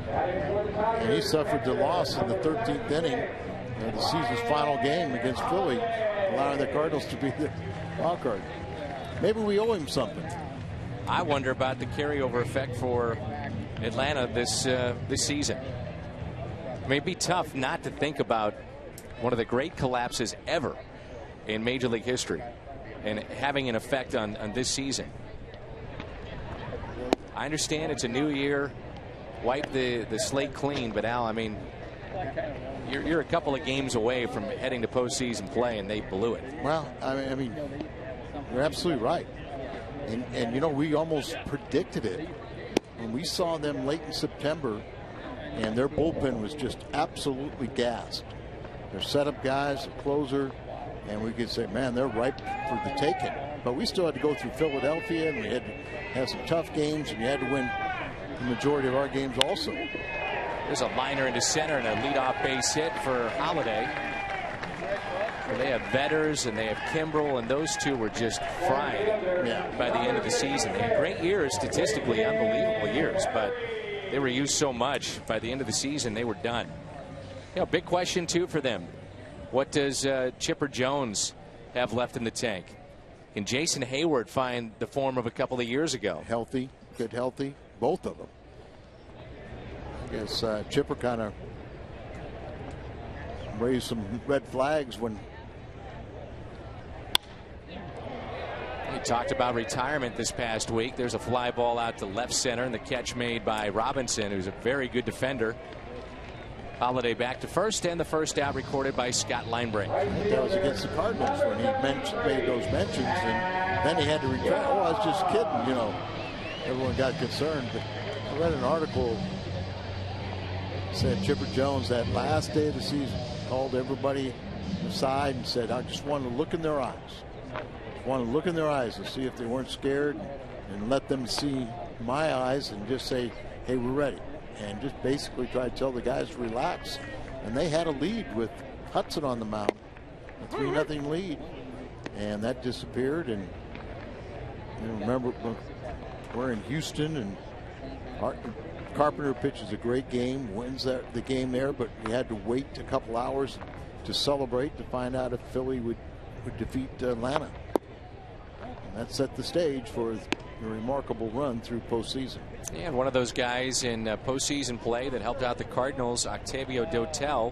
And he suffered the loss in the 13th inning of the season's final game against Philly, allowing the Cardinals to be the wild card. Maybe we owe him something. I wonder about the carryover effect for Atlanta this season. It may be tough not to think about one of the great collapses ever in Major League history and having an effect on this season. I understand it's a new year, wipe the slate clean, but Al, I mean, you're a couple of games away from heading to postseason play, and they blew it. Well, I mean, you're absolutely right. And you know, we almost predicted it when we saw them late in September, and their bullpen was just absolutely gassed. Their setup guys, the closer, and we could say, man, they're ripe for the taking. But we still had to go through Philadelphia, and we had to have some tough games, and you had to win the majority of our games also. There's a liner into center and a leadoff base hit for Holiday. Well, they have Vetters and they have Kimbrel, and those two were just fried by the end of the season. They had great years, statistically unbelievable years, but they were used so much. By the end of the season, they were done. You know, big question, too, for them. What does Chipper Jones have left in the tank? Can Jason Hayward find the form of a couple of years ago? Healthy, good healthy, both of them. I guess Chipper kind of raised some red flags when he talked about retirement this past week. There's a fly ball out to left center, and the catch made by Robinson, who's a very good defender. Holiday back to first, and the first out recorded by Scott Linebrink. That was against the Cardinals when he made those mentions, and then he had to retract. Oh, I was just kidding, you know. Everyone got concerned, but I read an article that said Chipper Jones, that last day of the season, called everybody aside and said, I just want to look in their eyes. I want to look in their eyes and see if they weren't scared, and let them see my eyes and just say, hey, we're ready. And just basically try to tell the guys to relax. And they had a lead with Hudson on the mound, a 3-0 lead, and that disappeared. And you know, remember, we're in Houston, and Carpenter pitches a great game, wins the game there, but we had to wait a couple hours to celebrate to find out if Philly would defeat Atlanta. And that set the stage for a remarkable run through postseason. And one of those guys in postseason play that helped out the Cardinals, Octavio Dotel,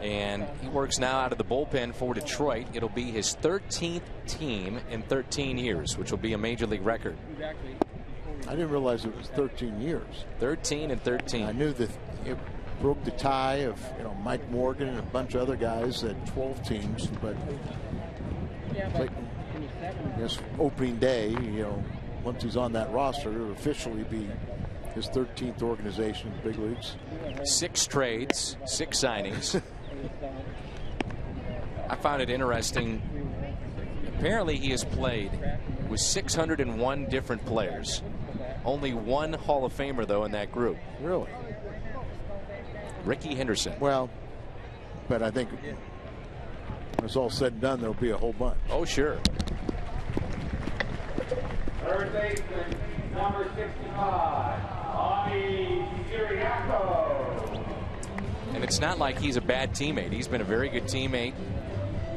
and he works now out of the bullpen for Detroit. It'll be his 13th team in 13 years, which will be a major league record. I didn't realize it was 13 years. 13 and 13. I knew that it broke the tie of, you know, Mike Morgan and a bunch of other guys at 12 teams, but like, I guess opening day, you know, once he's on that roster, it'll officially be his 13th organization in the big leagues. 6 trades, 6 signings. I found it interesting. Apparently he has played with 601 different players. Only one Hall of Famer, though, in that group. Really? Ricky Henderson. Well, but I think when it's all said and done, there'll be a whole bunch. Oh, sure. Third baseman, number 65, Avi Siriaco. And it's not like he's a bad teammate. He's been a very good teammate,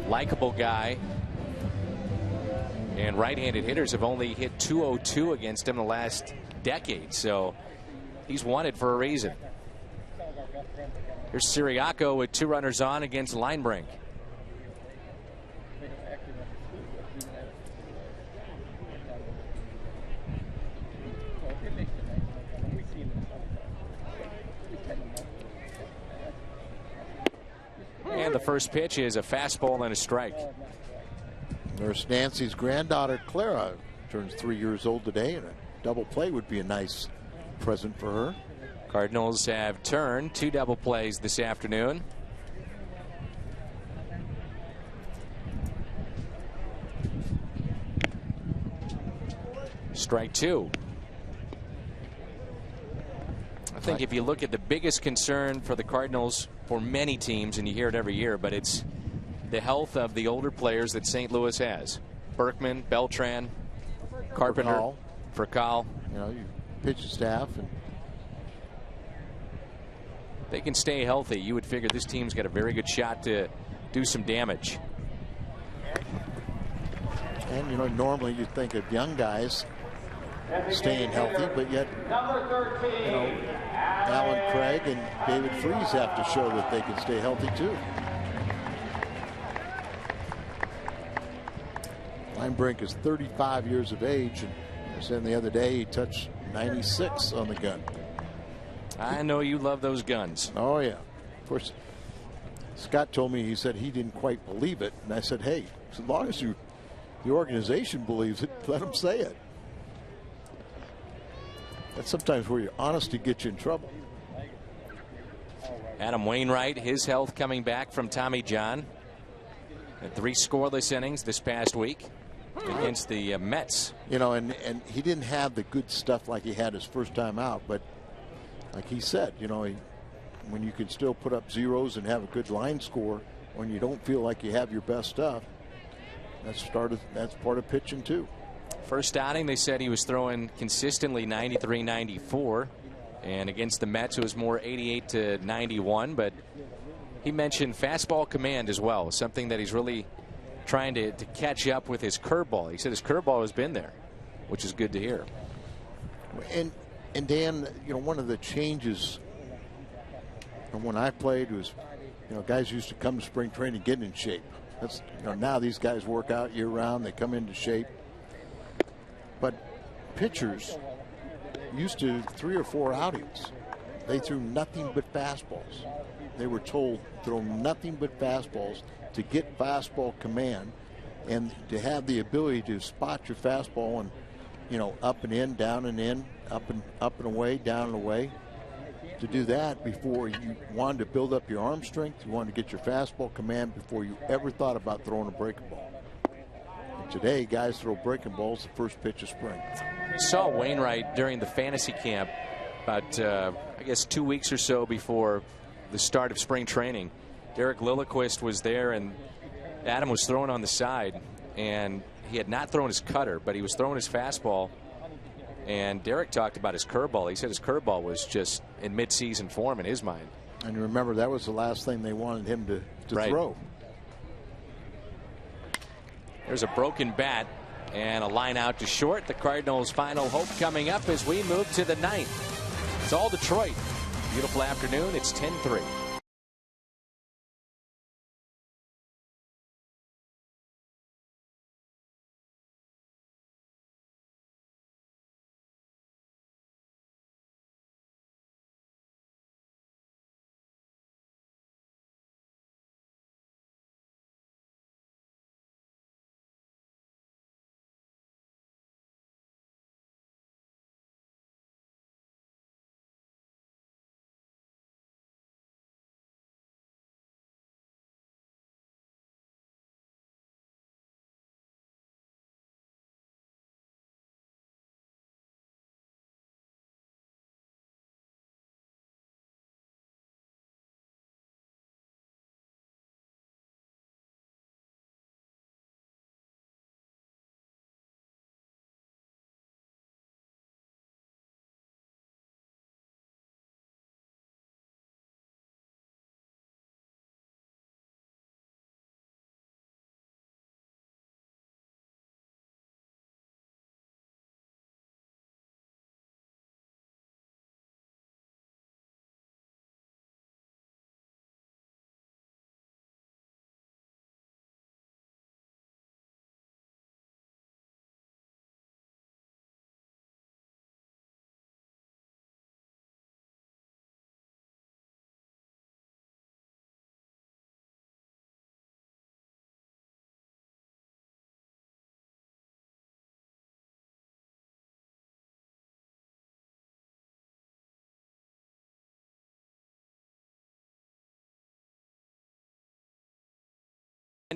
likable guy. And right-handed hitters have only hit .202 against him the last decade, so he's wanted for a reason. Here's Siriaco with 2 runners on against Linebrink. And the first pitch is a fastball and a strike. Nurse Nancy's granddaughter Clara turns 3 years old today, and a double play would be a nice present for her. Cardinals have turned 2 double plays this afternoon. Strike 2. I think if you look at the biggest concern for the Cardinals, for many teams, and you hear it every year, but it's the health of the older players that St. Louis has. Berkman, Beltran, Carpenter, Furcal. You know, you pitching staff, and they can stay healthy. You would figure this team's got a very good shot to do some damage. And, you know, normally you think of young guys staying healthy, but yet, you know, Alan Craig and David Freese have to show that they can stay healthy too. Linebrink is 35 years of age, and I said the other day he touched 96 on the gun. I know you love those guns. Oh, yeah. Of course, Scott told me, he said he didn't quite believe it. And I said, hey, as long as the organization believes it, let them say it. That's sometimes where your honesty gets you in trouble. Adam Wainwright, his health coming back from Tommy John. And 3 scoreless innings this past week against the Mets. You know, and he didn't have the good stuff like he had his first time out, but like he said, you know, when you can still put up zeros and have a good line score when you don't feel like you have your best stuff, that's part of pitching too. First outing, they said he was throwing consistently 93, 94, and against the Mets it was more 88 to 91. But he mentioned fastball command as well, something that he's really trying to catch up with his curveball. He said his curveball has been there, which is good to hear. And Dan, you know, one of the changes from when I played was, you know, guys used to come to spring training getting in shape. That's, you know, now these guys work out year round, they come into shape. But pitchers used to 3 or 4 outings, they threw nothing but fastballs. They were told throw nothing but fastballs to get fastball command and to have the ability to spot your fastball and, you know, up and in, down and in, up and away, down and away. To do that before you wanted to build up your arm strength, you wanted to get your fastball command before you ever thought about throwing a breaking ball. And today, guys throw breaking balls the first pitch of spring. I saw Wainwright during the fantasy camp about, I guess, 2 weeks or so before the start of spring training. Derek Lilliquist was there, and Adam was throwing on the side, and he had not thrown his cutter, but he was throwing his fastball. And Derek talked about his curveball. He said his curveball was just in midseason form in his mind. And you remember, that was the last thing they wanted him to throw. There's a broken bat and a line out to short. The Cardinals' final hope coming up as we move to the 9th. It's all Detroit. Beautiful afternoon. It's 10-3.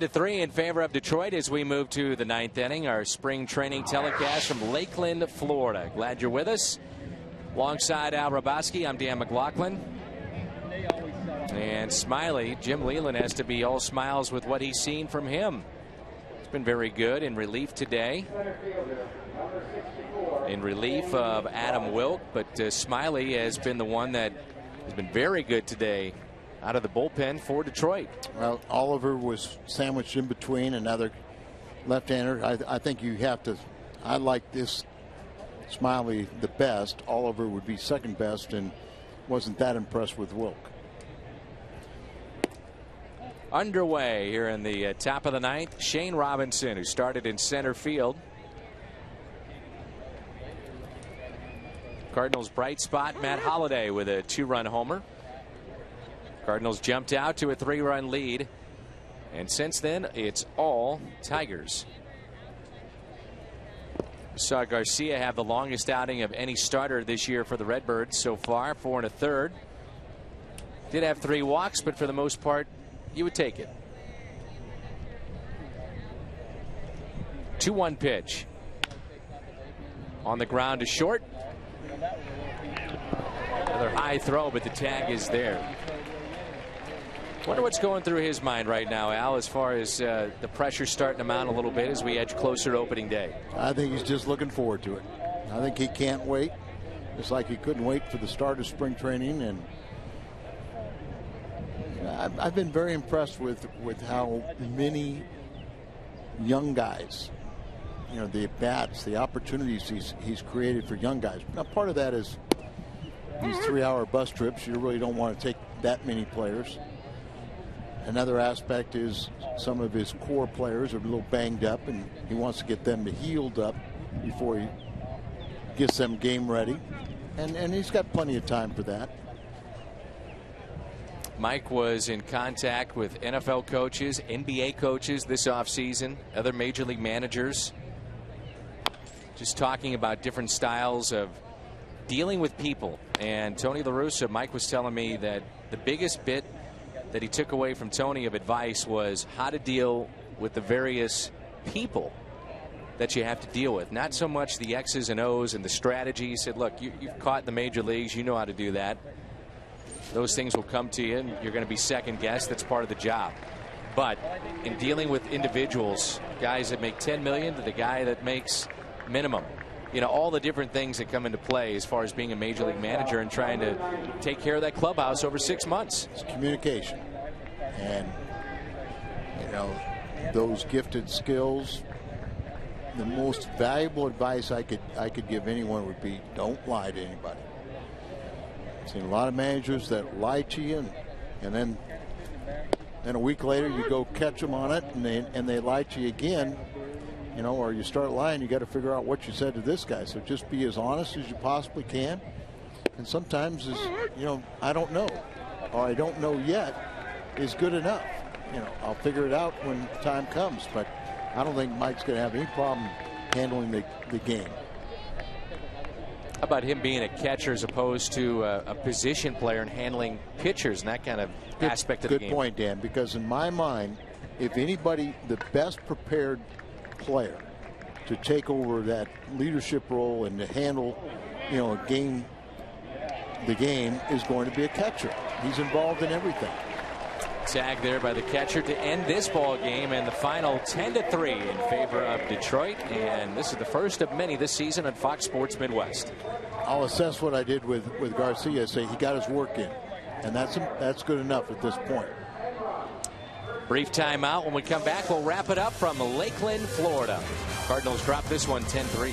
To 3 in favor of Detroit as we move to the 9th inning. Our spring training telecast from Lakeland, Florida. Glad you're with us. Alongside Al Raboski, I'm Dan McLaughlin. And Smiley, Jim Leland has to be all smiles with what he's seen from him. It's been very good in relief today. In relief of Adam Wilk, but Smiley has been the one that has been very good today out of the bullpen for Detroit. Well, Oliver was sandwiched in between another left-hander. I think you have to. I like this Smiley the best. Oliver would be second best, and wasn't that impressed with Wilk. Underway here in the top of the 9th. Shane Robinson, who started in center field. Cardinals' bright spot, Matt Holliday, with a 2-run homer. Cardinals jumped out to a 3-run lead, and since then it's all Tigers. We saw Garcia have the longest outing of any starter this year for the Redbirds so far, 4 1/3. Did have 3 walks, but for the most part you would take it. 2-1 pitch. On the ground to short. Another high throw, but the tag is there. Wonder what's going through his mind right now, Al, as far as the pressure starting to mount a little bit as we edge closer to opening day. I think he's just looking forward to it. I think he can't wait. It's like he couldn't wait for the start of spring training, and I've been very impressed with how many young guys, you know, the at-bats, the opportunities he's created for young guys. Now, part of that is these 3-hour bus trips. You really don't want to take that many players. Another aspect is some of his core players are a little banged up, and he wants to get them healed up before he gets them game ready. And he's got plenty of time for that. Mike was in contact with NFL coaches, NBA coaches this offseason, other major league managers, just talking about different styles of dealing with people. And Tony La Russa, Mike was telling me that the biggest bit that he took away from Tony of advice was how to deal with the various people that you have to deal with. Not so much the X's and O's and the strategy. He said, look, you've caught in the major leagues. You know how to do that. Those things will come to you, and you're going to be second guessed. That's part of the job. But in dealing with individuals, guys that make $10 million to the guy that makes minimum, you know, all the different things that come into play as far as being a major league manager and trying to take care of that clubhouse over 6 months. It's communication. And, you know, those gifted skills, the most valuable advice I could give anyone would be don't lie to anybody. I've seen a lot of managers that lie to you, and then a week later you go catch them on it, and they lie to you again. You know, or you start lying, you got to figure out what you said to this guy. So just be as honest as you possibly can. And sometimes, you know, I don't know, or I don't know yet, is good enough. You know, I'll figure it out when time comes. But I don't think Mike's going to have any problem handling the game. How about him being a catcher as opposed to a position player and handling pitchers and that kind of aspect of the game? Good point, Dan, because in my mind, if anybody, the best prepared player to take over that leadership role and to handle, you know, the game is going to be a catcher. He's involved in everything. Tag there by the catcher to end this ball game, and the final 10-3 in favor of Detroit. And this is the first of many this season on Fox Sports Midwest. I'll assess what I did with Garcia. Say he got his work in, and that's good enough at this point. Brief timeout. When we come back, we'll wrap it up from Lakeland, Florida. Cardinals drop this one 10-3.